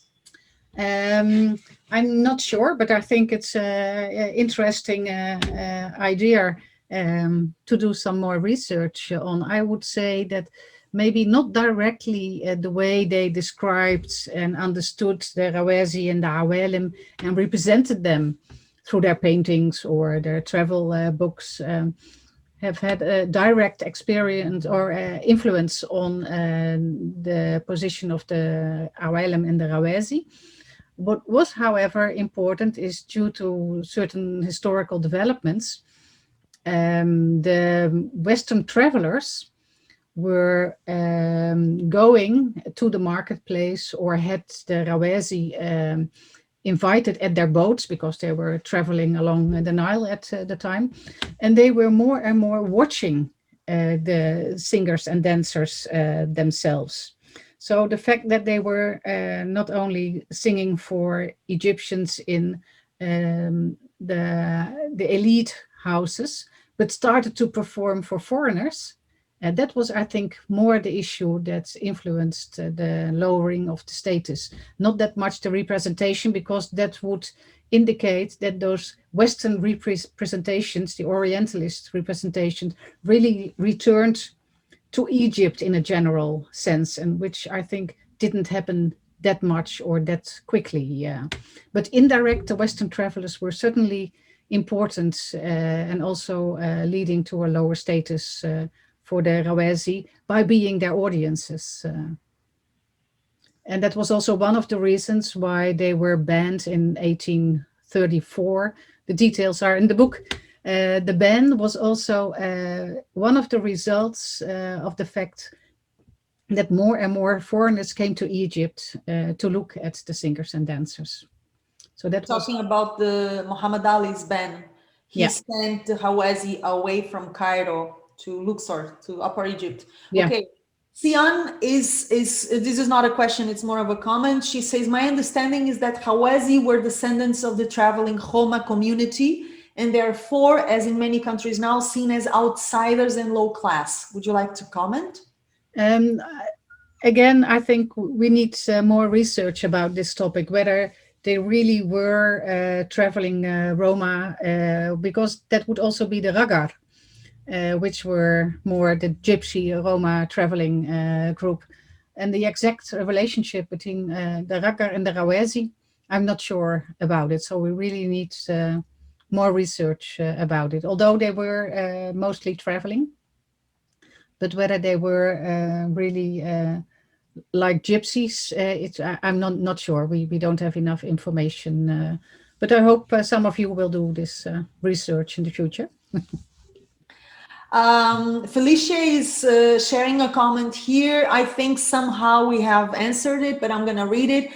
I'm not sure, but I think it's an interesting idea to do some more research on. I would say that maybe not directly the way they described and understood the Rawezi and the Awelem and represented them through their paintings or their travel books, have had a direct experience or influence on the position of the Awelem and the Rawezi. What was, however, important is due to certain historical developments, the Western travelers were going to the marketplace or had the Rawezi invited at their boats because they were traveling along the Nile at the time. And they were more and more watching the singers and dancers themselves. So the fact that they were not only singing for Egyptians in the elite houses, but started to perform for foreigners. And that was, I think, more the issue that influenced the lowering of the status. Not that much the representation, because that would indicate that those Western representations, the Orientalist representations, really returned to Egypt in a general sense, and which I think didn't happen that much or that quickly. Yeah. But indirect, the Western travelers were certainly important and also leading to a lower status for the Rawezi by being their audiences. And that was also one of the reasons why they were banned in 1834. The details are in the book. The ban was also one of the results of the fact that more and more foreigners came to Egypt to look at the singers and dancers. So that Talking about the Muhammad Ali's ban, he sent the Hawazi away from Cairo to Luxor, to Upper Egypt. Yeah. Okay. Sian is this is not a question, it's more of a comment. She says, my understanding is that Hawazi were descendants of the traveling Homa community and therefore, as in many countries now, seen as outsiders and low class. Would you like to comment? Again, I think we need more research about this topic, whether they really were traveling Roma, because that would also be the Ragar, which were more the Gypsy Roma traveling group. And the exact relationship between the Ragar and the Rawezi, I'm not sure about it. So we really need more research about it, although they were mostly traveling. But whether they were really like gypsies, I'm not sure. We don't have enough information. But I hope some of you will do this research in the future. Felicia is sharing a comment here. I think somehow we have answered it, but I'm going to read it.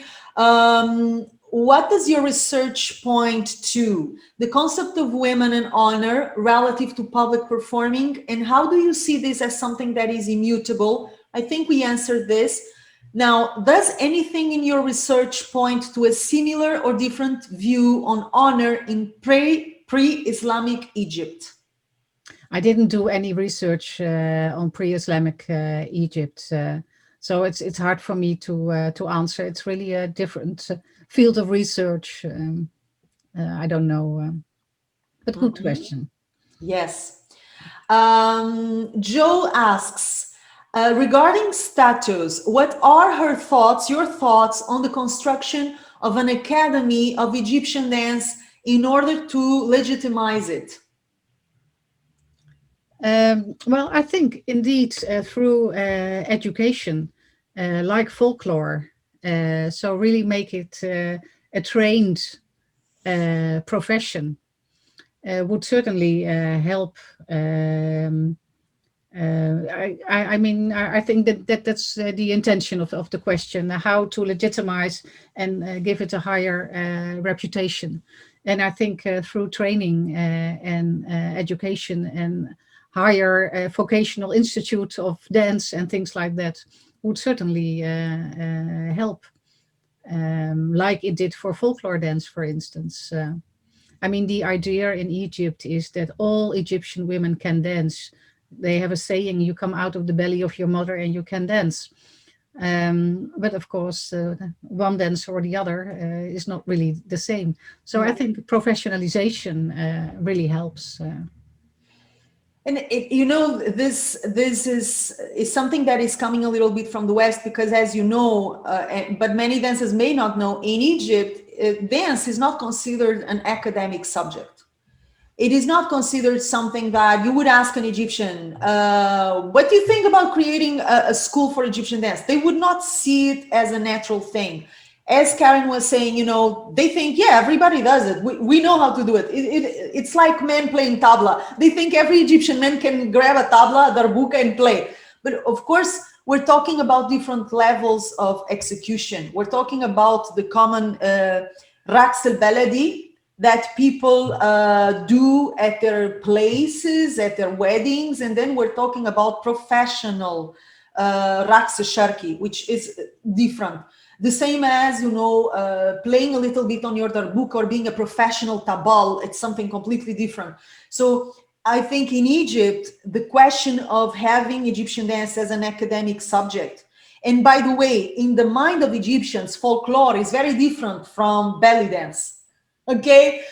What does your research point to? The concept of women and honor relative to public performing, and how do you see this as something that is immutable? I think we answered this. Now, does anything in your research point to a similar or different view on honor in pre-Islamic Egypt? I didn't do any research on pre-Islamic Egypt, so it's hard for me to answer. It's really a different field of research. I don't know, but good question. Yes. Joe asks, regarding status, what are her thoughts, your thoughts on the construction of an academy of Egyptian dance in order to legitimize it? Well, I think indeed through education, like folklore, so really make it a trained profession would certainly help. I mean, I think that's the intention of the question: how to legitimize and give it a higher reputation. And I think through training and education and higher vocational institute of dance and things like that would certainly help, like it did for folklore dance, for instance. I mean, the idea in Egypt is that all Egyptian women can dance. They have a saying, you come out of the belly of your mother and you can dance. But of course, one dance or the other is not really the same. So I think professionalization really helps. And this is something that is coming a little bit from the West, because as you know, but many dancers may not know, in Egypt, dance is not considered an academic subject. It is not considered something that you would ask an Egyptian, what do you think about creating a school for Egyptian dance? They would not see it as a natural thing. As Karin was saying, they think, yeah, everybody does it. We know how to do it. It's like men playing tabla. They think every Egyptian man can grab a tabla, darbuka, and play. But of course, we're talking about different levels of execution. We're talking about the common raqs al-baladi that people do at their places, at their weddings. And then we're talking about professional raqs al-sharki, which is different. The same as, playing a little bit on your darbuka or being a professional tabal, it's something completely different. So I think in Egypt, the question of having Egyptian dance as an academic subject, and by the way, in the mind of Egyptians, folklore is very different from belly dance. Okay,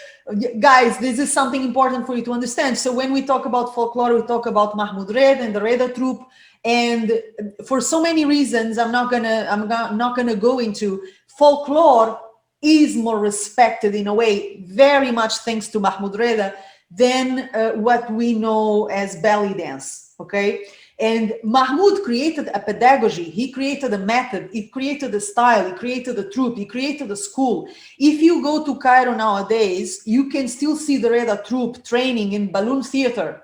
guys, this is something important for you to understand. So when we talk about folklore, we talk about Mahmoud Red and the Reda troupe. And for so many reasons, I'm not gonna go into. Folklore is more respected in a way, very much thanks to Mahmoud Reda, than what we know as belly dance. Okay, and Mahmoud created a pedagogy. He created a method. He created a style. He created a troupe. He created a school. If you go to Cairo nowadays, you can still see the Reda troupe training in balloon theater.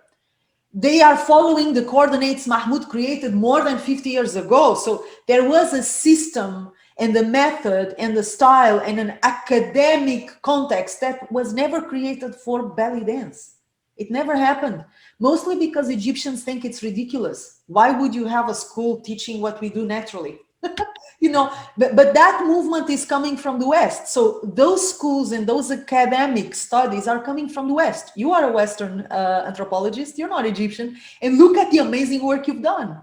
They are following the coordinates Mahmoud created more than 50 years ago. So there was a system and the method and the style and an academic context that was never created for belly dance. It never happened, mostly because Egyptians think it's ridiculous. Why would you have a school teaching what we do naturally? But that movement is coming from the West. So those schools and those academic studies are coming from the West. You are a Western anthropologist, you're not Egyptian, and look at the amazing work you've done.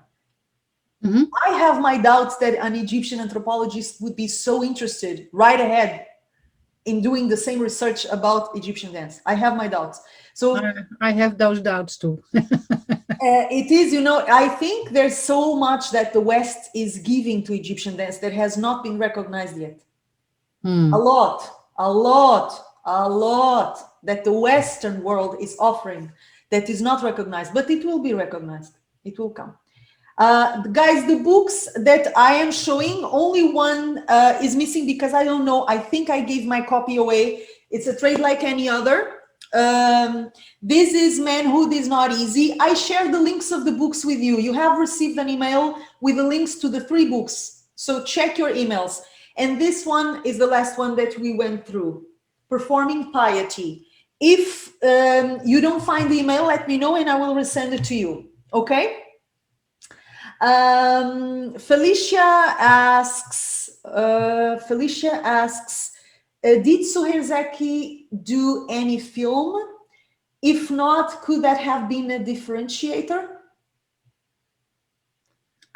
Mm-hmm. I have my doubts that an Egyptian anthropologist would be so interested right ahead in doing the same research about Egyptian dance. I have my doubts. So I have those doubts too. It is, I think there's so much that the West is giving to Egyptian dance that has not been recognized yet. A lot that the Western world is offering that is not recognized, but it will be recognized. It will come. Guys, the books that I am showing, only one is missing because I don't know. I think I gave my copy away. It's a trade like any other. This is Manhood is Not Easy. I share the links of the books with you. You have received an email with the links to the 3 books. So check your emails. And this one is the last one that we went through. Performing Piety. If you don't find the email, let me know and I will resend it to you. Okay? Felicia asks, did Suher Zeki do any film? If not, could that have been a differentiator?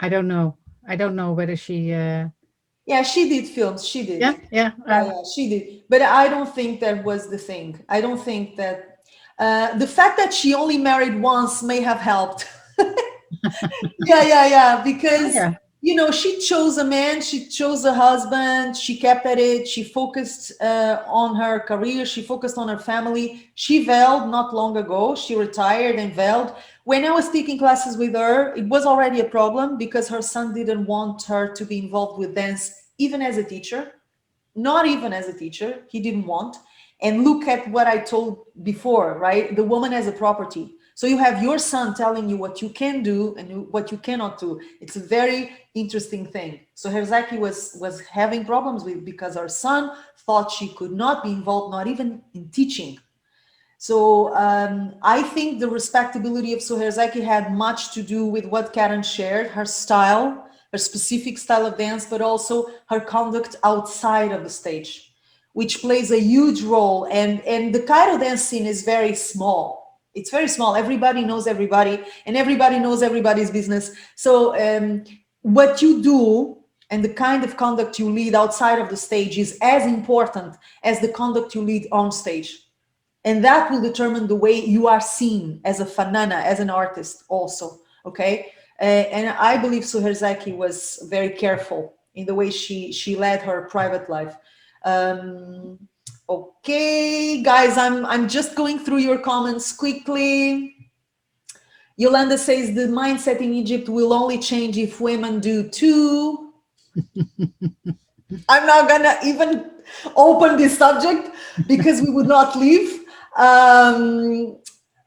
I don't know. I don't know whether she... Yeah, she did films. She did. Yeah, she did. But I don't think that was the thing. I don't think that... The fact that she only married once may have helped. Yeah. Because, Yeah. she chose a man, she chose a husband, she kept at it, she focused on her career, she focused on her family. She veiled not long ago, she retired and veiled. When I was taking classes with her, it was already a problem because her son didn't want her to be involved with dance, even as a teacher. Not even as a teacher, he didn't want. And look at what I told before, right? The woman as a property. So you have your son telling you what you can do and what you cannot do. It's a very interesting thing. So Herzaki was having problems with, because her son thought she could not be involved, not even in teaching. So I think the respectability of Soherzaki had much to do with what Karin shared, her style, her specific style of dance, but also her conduct outside of the stage, which plays a huge role. And the Cairo dance scene is very small. It's very small. Everybody knows everybody, and everybody knows everybody's business. So what you do and the kind of conduct you lead outside of the stage is as important as the conduct you lead on stage. And that will determine the way you are seen as a fanana, as an artist also, okay? And I believe Suherzaki was very careful in the way she led her private life. Okay, guys, I'm just going through your comments quickly. Yolanda says the mindset in Egypt will only change if women do too. I'm not gonna even open this subject because we would not leave.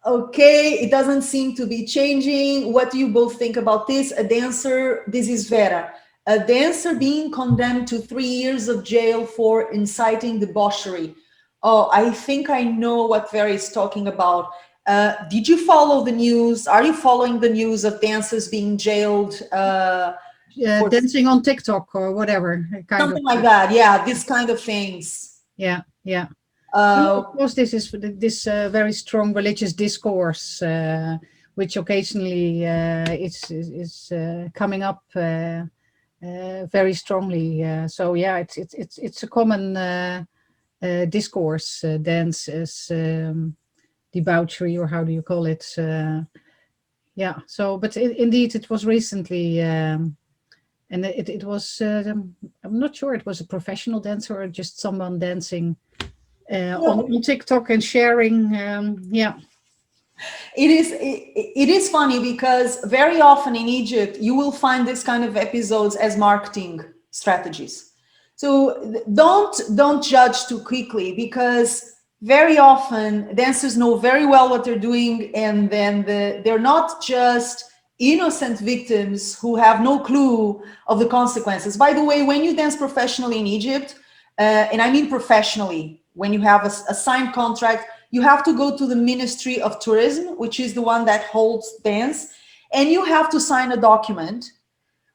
Okay, it doesn't seem to be changing. What do you both think about this? A dancer, this is Vera, a dancer being condemned to 3 years of jail for inciting debauchery. Oh, I think I know what Vera is talking about. Did you follow the news? Are you following the news of dancers being jailed? Dancing on TikTok or whatever. Something like that. Yeah, this kind of things. Yeah. Of course, this is this very strong religious discourse, which occasionally is coming up very strongly. So yeah, it's a common discourse. Dance as debauchery, or how do you call it? Yeah. So, but indeed, it was recently. And it was, I'm not sure it was a professional dancer or just someone dancing on TikTok and sharing. Yeah. It is funny because very often in Egypt, you will find this kind of episodes as marketing strategies. So don't judge too quickly, because very often dancers know very well what they're doing, and then they're not just innocent victims who have no clue of the consequences. By the way, when you dance professionally in Egypt, and I mean professionally, when you have a signed contract, you have to go to the Ministry of Tourism, which is the one that holds dance, and you have to sign a document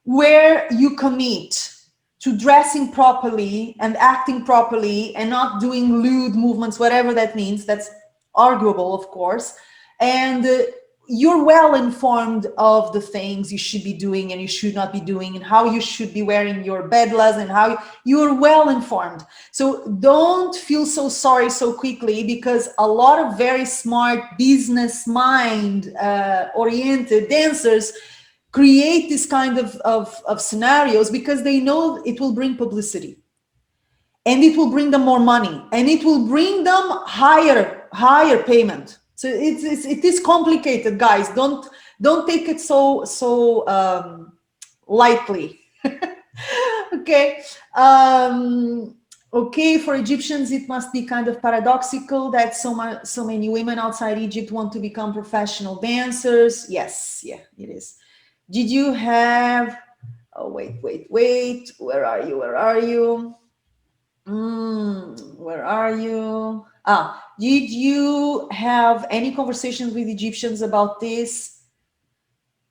where you commit to dressing properly and acting properly and not doing lewd movements, whatever that means. That's arguable, of course. And you're well informed of the things you should be doing and you should not be doing, and how you should be wearing your bedlas, and how you're well informed. So don't feel so sorry so quickly, because a lot of very smart business mind oriented dancers create this kind of scenarios because they know it will bring publicity, and it will bring them more money, and it will bring them higher payment. So it is complicated, guys. Don't take it so lightly. Okay. Okay, for Egyptians, it must be kind of paradoxical that so many women outside Egypt want to become professional dancers. Yes, yeah, it is. Did you have? Oh, wait. Where are you? Where are you? Did you have any conversations with Egyptians about this?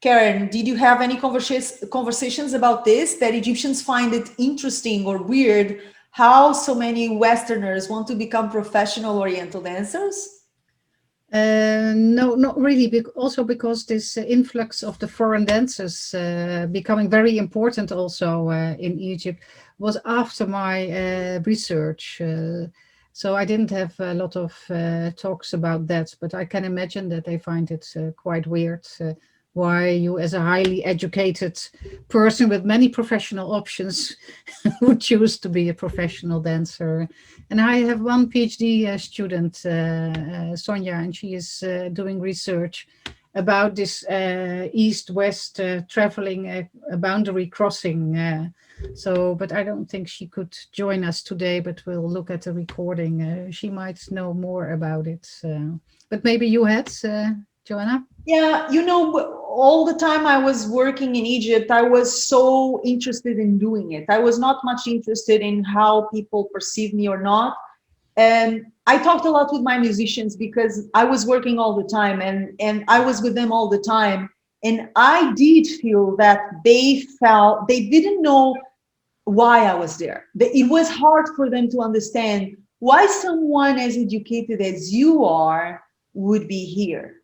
Karen, did you have any conversations about this, that Egyptians find it interesting or weird how so many Westerners want to become professional Oriental dancers? No, not really. Also because this influx of the foreign dancers becoming very important also in Egypt was after my research. So I didn't have a lot of talks about that, but I can imagine that they find it quite weird why you, as a highly educated person with many professional options, would choose to be a professional dancer. And I have one PhD student, Sonja, and she is doing research about this east-west traveling boundary crossing. But I don't think she could join us today, but we'll look at the recording. She might know more about it. But maybe you had, Joanna? Yeah, all the time I was working in Egypt, I was so interested in doing it. I was not much interested in how people perceive me or not. And I talked a lot with my musicians because I was working all the time and I was with them all the time. And I did feel that they didn't know why I was there. It was hard for them to understand why someone as educated as you are would be here.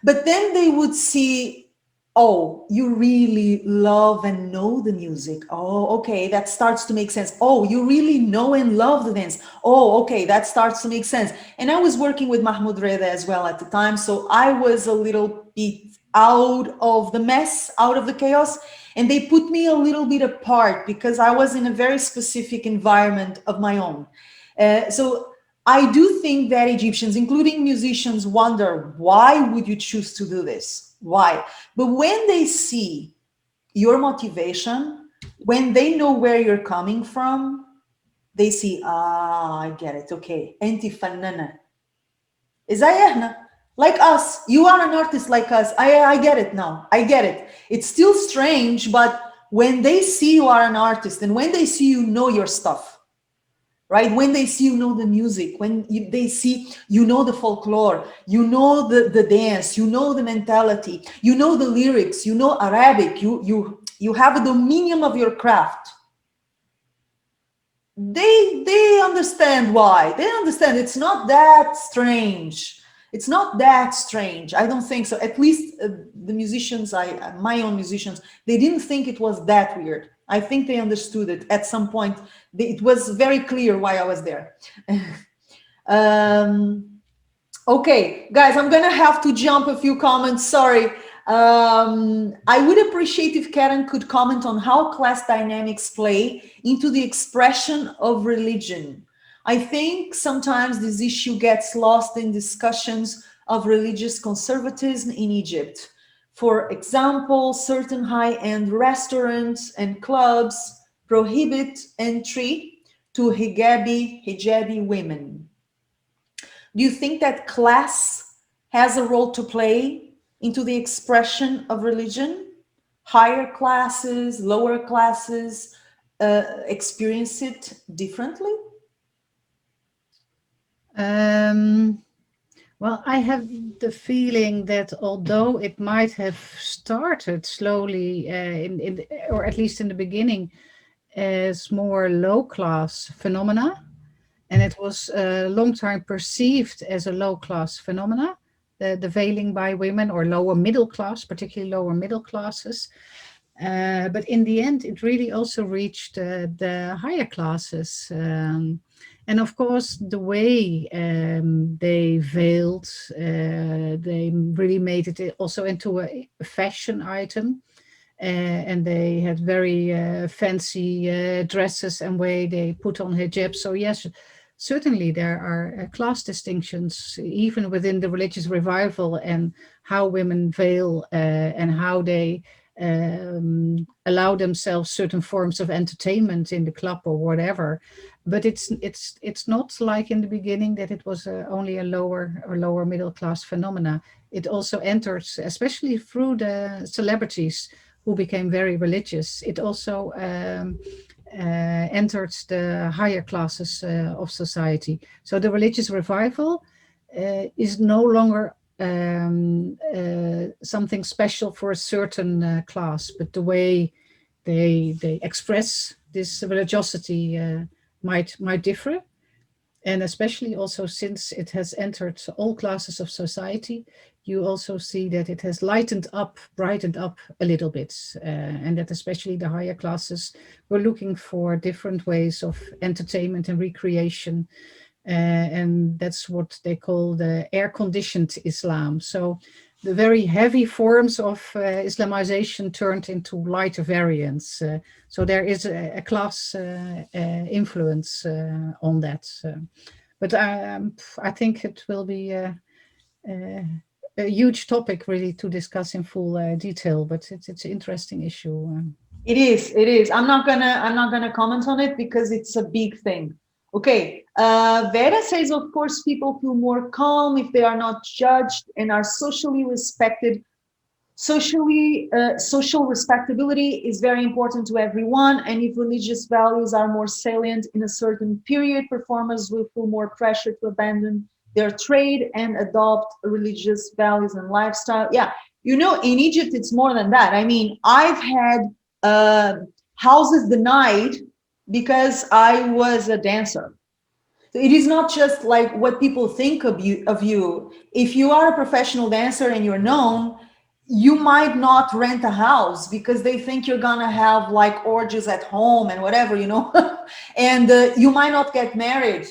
But then they would see, oh, you really love and know the music. Oh, okay, that starts to make sense. Oh, you really know and love the dance. Oh, okay, that starts to make sense. And I was working with Mahmoud Reda as well at the time. So I was a little bit out of the mess, out of the chaos. And they put me a little bit apart because I was in a very specific environment of my own. So I do think that Egyptians, including musicians, wonder, why would you choose to do this? Why? But when they see your motivation, when they know where you're coming from, they see, I get it. Okay. Enti fannana. Izayahna. Like us. You are an artist like us. I get it now. I get it. It's still strange, but when they see you are an artist and when they see you know your stuff, right? When they see you know the music, they see you know the folklore, you know the dance, you know the mentality, you know the lyrics, you know Arabic, you have a dominion of your craft. They understand why. They understand it's not that strange. It's not that strange. I don't think so. At least the musicians, my own musicians, they didn't think it was that weird. I think they understood it at some point. It was very clear why I was there. Okay, guys, I'm gonna have to jump a few comments. Sorry. I would appreciate if Karin could comment on how class dynamics play into the expression of religion. I think sometimes this issue gets lost in discussions of religious conservatism in Egypt. For example, certain high-end restaurants and clubs prohibit entry to hijabi women. Do you think that class has a role to play into the expression of religion? Higher classes, lower classes experience it differently? Well, I have the feeling that although it might have started slowly, or at least in the beginning, as more low-class phenomena, and it was a long time perceived as a low-class phenomena, the veiling by women or lower middle class, particularly lower middle classes. But in the end, it really also reached the higher classes. And of course, the way they veiled, they really made it also into a fashion item. And they had very fancy dresses and way they put on hijab. So yes, certainly there are class distinctions even within the religious revival and how women veil and how they allow themselves certain forms of entertainment in the club or whatever. But it's not like in the beginning that it was only a lower or lower middle class phenomena. It also enters, especially through the celebrities who became very religious. It also entered the higher classes of society. So the religious revival is no longer something special for a certain class, but the way they express this religiosity might differ. And especially also since it has entered all classes of society, you also see that it has lightened up, brightened up a little bit. And that especially the higher classes were looking for different ways of entertainment and recreation. And that's what they call the air-conditioned Islam. So the very heavy forms of Islamization turned into lighter variants. So there is a class influence on that. But I think it will be a huge topic really to discuss in full detail. But it's an interesting issue. It is. It is. I'm not gonna comment on it because it's a big thing. Okay. Vera says, of course, people feel more calm if they are not judged and are socially respected. Social respectability is very important to everyone, and if religious values are more salient in a certain period, performers will feel more pressure to abandon their trade and adopt religious values and lifestyle. Yeah, in Egypt, it's more than that. I mean, I've had uh, houses denied because I was a dancer. So it is not just like what people think of you. If you are a professional dancer and you're known, you might not rent a house because they think you're gonna have like orgies at home and whatever. And you might not get married,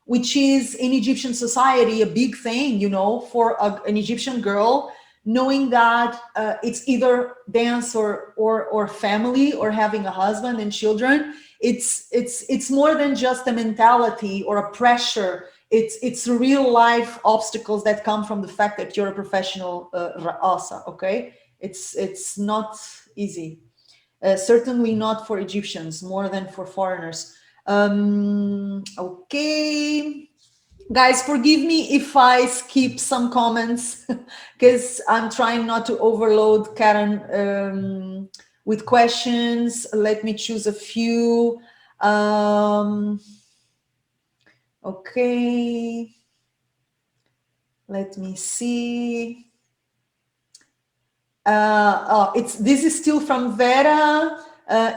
which is in Egyptian society a big thing, for an Egyptian girl, knowing that it's either dance or family or having a husband and children. It's more than just a mentality or a pressure. It's real life obstacles that come from the fact that you're a professional raqasa. Okay, it's not easy. Certainly not for Egyptians, more than for foreigners. Okay, guys, forgive me if I skip some comments because I'm trying not to overload Karen with questions. Let me choose a few. Okay, let me see. This is still from Vera.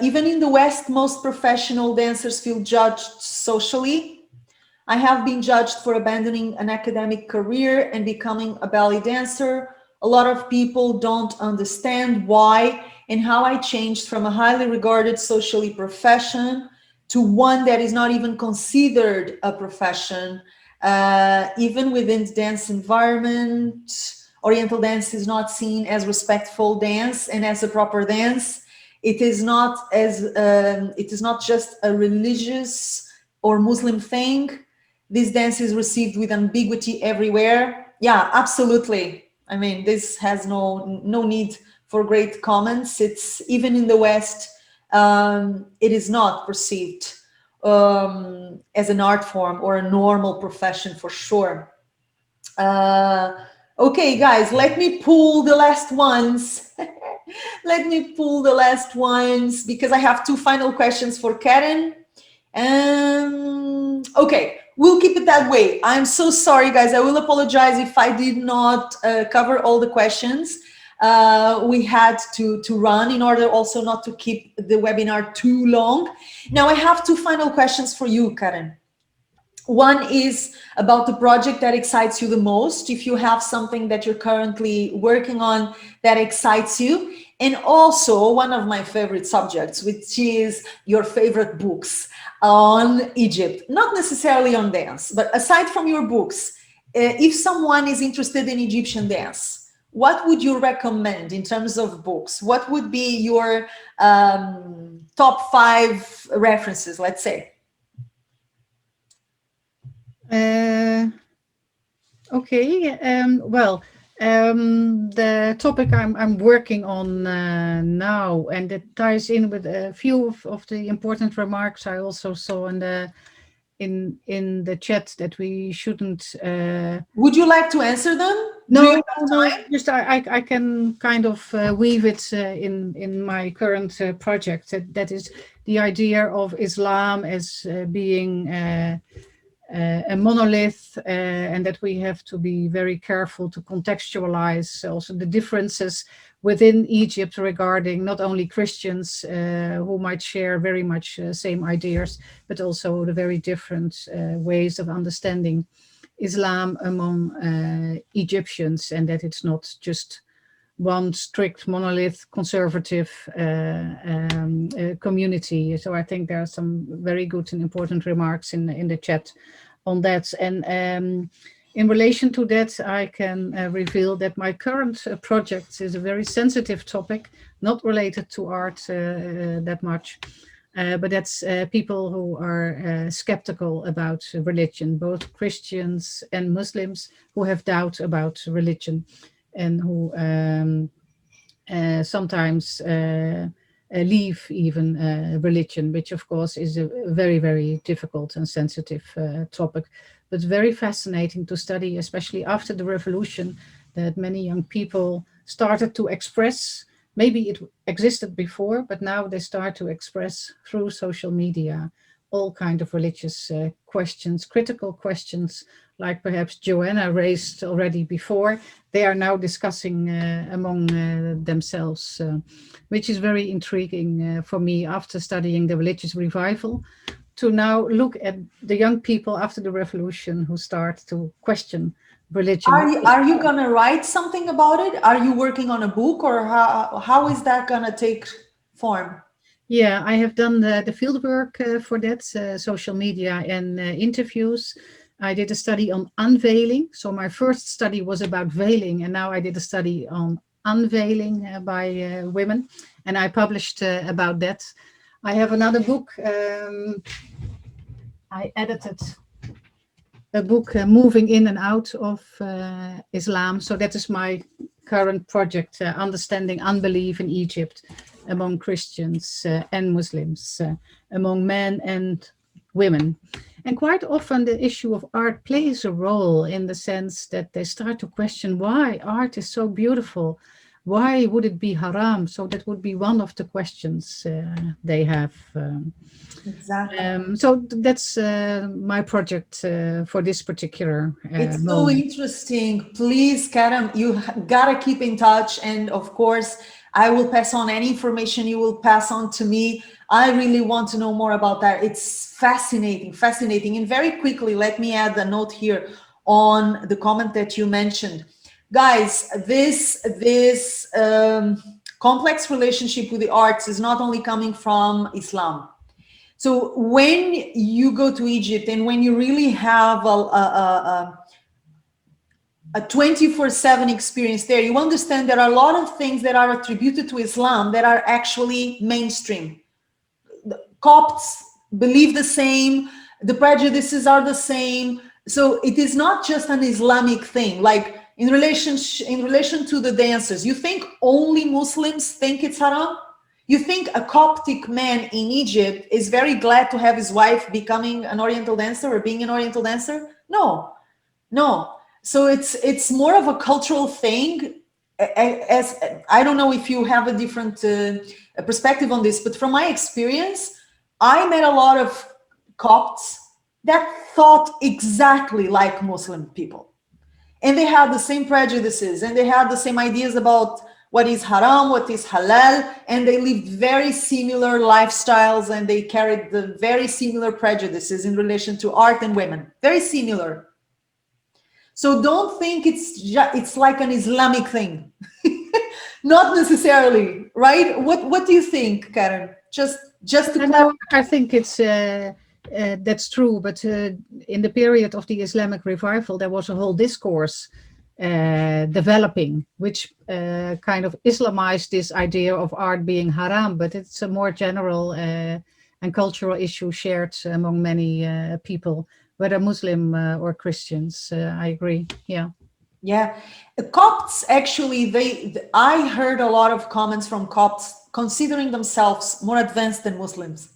Even in the West, most professional dancers feel judged socially. I have been judged for abandoning an academic career and becoming a ballet dancer. A lot of people don't understand why and how I changed from a highly regarded socially profession to one that is not even considered a profession. Even within the dance environment, Oriental dance is not seen as respectful dance and as a proper dance. It is not just a religious or Muslim thing. This dance is received with ambiguity everywhere. Yeah, absolutely. I mean, this has no need for great comments. It's even in the West, it is not perceived as an art form or a normal profession for sure. Okay, guys, let me pull the last ones. Let me pull the last ones because I have two final questions for Karen. Okay, we'll keep it that way. I'm so sorry, guys. I will apologize if I did not cover all the questions. We had to run in order also not to keep the webinar too long. Now, I have two final questions for you, Karen. One is about the project that excites you the most, if you have something that you're currently working on that excites you. And also one of my favorite subjects, which is your favorite books on Egypt, not necessarily on dance, but aside from your books, if someone is interested in Egyptian dance, what would you recommend in terms of books? What would be your top 5 references, let's say? Okay. Well, the topic I'm working on now, and it ties in with a few of the important remarks I also saw in the chat that we shouldn't. Would you like to answer them? No, just I can kind of weave it in my current project. That is the idea of Islam as being a monolith, and that we have to be very careful to contextualize also the differences within Egypt regarding not only Christians who might share very much same ideas, but also the very different ways of understanding Islam among Egyptians, and that it's not just one strict monolith conservative community. So I think there are some very good and important remarks in the chat on that. And in relation to that, I can reveal that my current project is a very sensitive topic, not related to art that much, but that's people who are skeptical about religion, both Christians and Muslims who have doubt about religion, and who sometimes leave even religion, which of course is a very, very difficult and sensitive topic, but very fascinating to study, especially after the revolution, that many young people started to express. Maybe it existed before, but now they start to express through social media all kind of religious questions, critical questions, like perhaps Joanna raised already before. They are now discussing among themselves, which is very intriguing for me after studying the religious revival, to now look at the young people after the revolution who start to question religion. Are you going to write something about it? Are you working on a book, or how is that going to take form? Yeah, I have done the field work for that, social media and interviews. I did a study on unveiling. So my first study was about veiling, and now I did a study on unveiling by women, and I published about that. I have another book. I edited a book, Moving in and Out of Islam. So that is my current project, Understanding Unbelief in Egypt among Christians and Muslims, among men and women. And quite often the issue of art plays a role, in the sense that they start to question why art is so beautiful. Why would it be haram? So that would be one of the questions they have. Exactly. So that's my project for this particular It's so moment. interesting. Please, Karin, you gotta keep in touch. And of course, I will pass on any information you will pass on to me. I really want to know more about that. It's fascinating, fascinating. And very quickly, let me add a note here on the comment that you mentioned. Guys, this complex relationship with the arts is not only coming from Islam. So when you go to Egypt, and when you really have a 24/7 experience there, you understand there are a lot of things that are attributed to Islam that are actually mainstream. The Copts believe the same, the prejudices are the same. So it is not just an Islamic thing. Like in relation to the dancers, you think only Muslims think it's haram? You think a Coptic man in Egypt is very glad to have his wife becoming an Oriental dancer or being an Oriental dancer? No, no. So it's more of a cultural thing. As I don't know if you have a different perspective on this, but from my experience, I met a lot of Copts that thought exactly like Muslim people, and they had the same prejudices, and they had the same ideas about what is haram, what is halal, and they lived very similar lifestyles, and they carried the very similar prejudices in relation to art and women, very similar. So don't think it's like an Islamic thing. Not necessarily, right? What do you think, Karin? Just to clarify. I think it's that's true, but in the period of the Islamic revival, there was a whole discourse developing, which kind of Islamized this idea of art being haram, but it's a more general and cultural issue shared among many people, whether Muslim or Christians. I agree. Yeah. Yeah, Copts actually, I heard a lot of comments from Copts considering themselves more advanced than Muslims.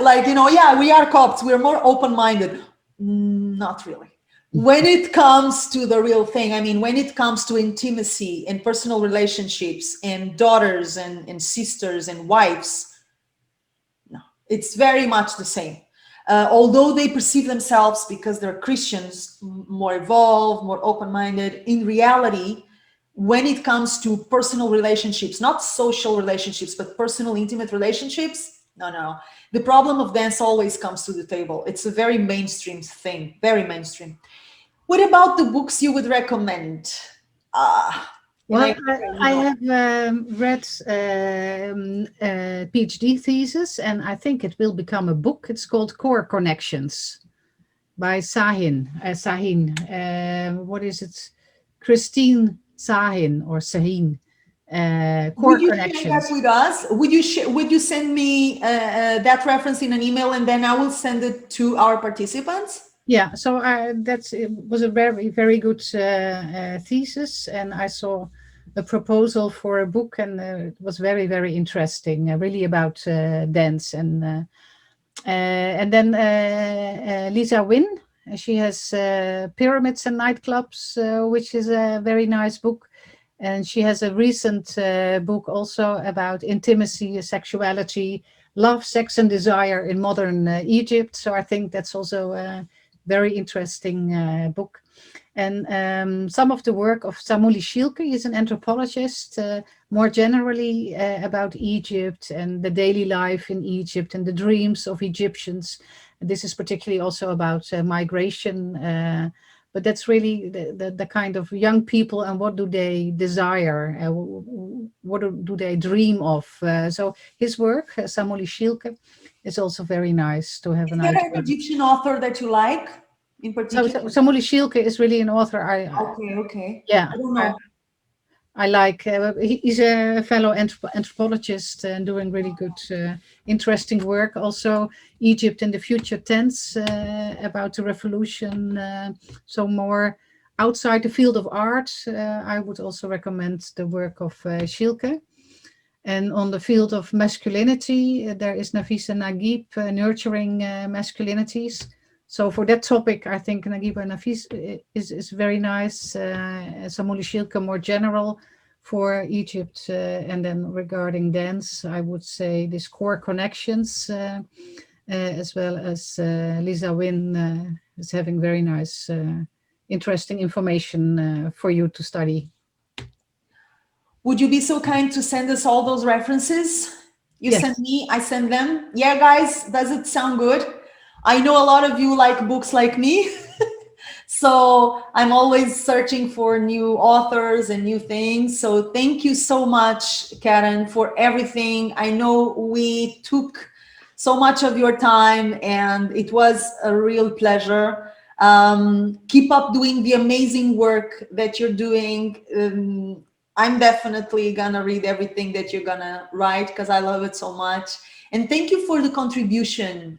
Like, yeah, we are Copts, we're more open-minded. Not really. When it comes to the real thing, I mean, when it comes to intimacy and personal relationships and daughters and sisters and wives, no, it's very much the same. Although they perceive themselves, because they're Christians, more evolved, more open-minded, in reality, when it comes to personal relationships, not social relationships, but personal, intimate relationships, no. The problem of dance always comes to the table. It's a very mainstream thing, very mainstream. What about the books you would recommend? Well, I have read a PhD thesis, and I think it will become a book. It's called Core Connections by Sahin. What is it? Christine Sahin or Sahin. Core Would you share that Connections. with us? Would you send me that reference in an email, and then I will send it to our participants? Yeah, so it was a very, very good thesis, and I saw a proposal for a book, and it was very, very interesting, really about dance. And then Lisa Wynn, she has Pyramids and Nightclubs, which is a very nice book. And she has a recent book also about intimacy, sexuality, love, sex, and desire in modern Egypt. So I think that's also a very interesting book. And some of the work of Samuli Shilke is an anthropologist, more generally about Egypt and the daily life in Egypt and the dreams of Egyptians. This is particularly also about migration, but that's really the kind of young people and what do they desire, what do they dream of. So his work, Samuli Shilke, is also very nice to have Is an there idea. an Egyptian author that you like in So particular? Samuli Shilke is really an author. Okay. Yeah, I don't know. I like. He's a fellow anthropologist and doing really good, interesting work. Also, Egypt in the Future Tense about the revolution. So more outside the field of art, I would also recommend the work of Shilke. And on the field of masculinity, there is Nafisa Naguib, Nurturing Masculinities. So for that topic, I think Naguib and Nafis is very nice. Samuli Shilke more general for Egypt. And then regarding dance, I would say this Core Connections, as well as Lisa Wynn is having very nice, interesting information for you to study. Would you be so kind to send us all those references? You Yes. send me, I send them. Yeah, guys, does it sound good? I know a lot of you like books like me. So I'm always searching for new authors and new things. So thank you so much, Karin, for everything. I know we took so much of your time and it was a real pleasure. Keep up doing the amazing work that you're doing. I'm definitely gonna read everything that you're gonna write because I love it so much. And thank you for the contribution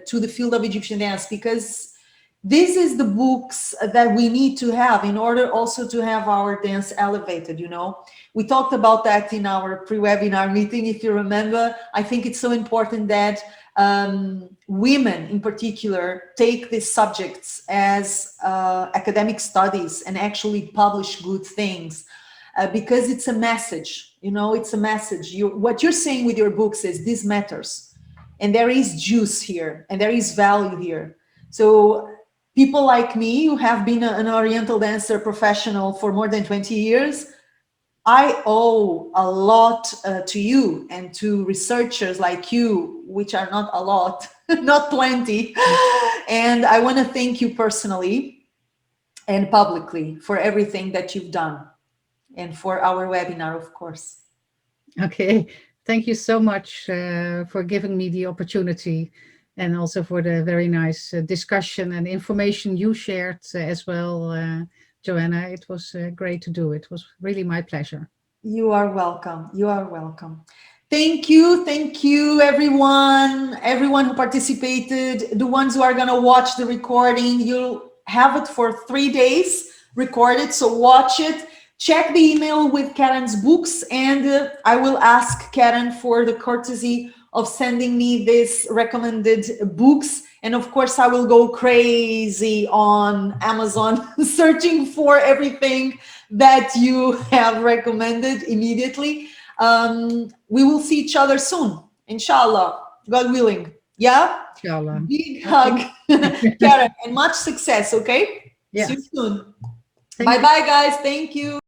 to the field of Egyptian dance, because this is the books that we need to have in order also to have our dance elevated, you know. We talked about that in our pre-webinar meeting, if you remember. I think it's so important that women in particular take these subjects as academic studies and actually publish good things. Because it's a message, you know, it's a message. What you're saying with your books is this matters, and there is juice here, and there is value here. So people like me who have been an Oriental dancer professional for more than 20 years, I owe a lot to you and to researchers like you, which are not a lot, not plenty. And I want to thank you personally and publicly for everything that you've done. And for our webinar, of course. Okay, thank you so much for giving me the opportunity, and also for the very nice discussion and information you shared as well, Joanna. It was great to do. It was really my pleasure. You are welcome. You are welcome. Thank you, everyone who participated, the ones who are going to watch the recording. You'll have it for 3 days recorded, so watch it. Check the email with Karin's books, and I will ask Karin for the courtesy of sending me these recommended books. And of course, I will go crazy on Amazon searching for everything that you have recommended immediately. We will see each other soon, inshallah, God willing. Yeah? Inshallah. Big hug, Karin, and much success, okay? Yeah. See you soon. Thank you. Bye-bye, guys. Thank you.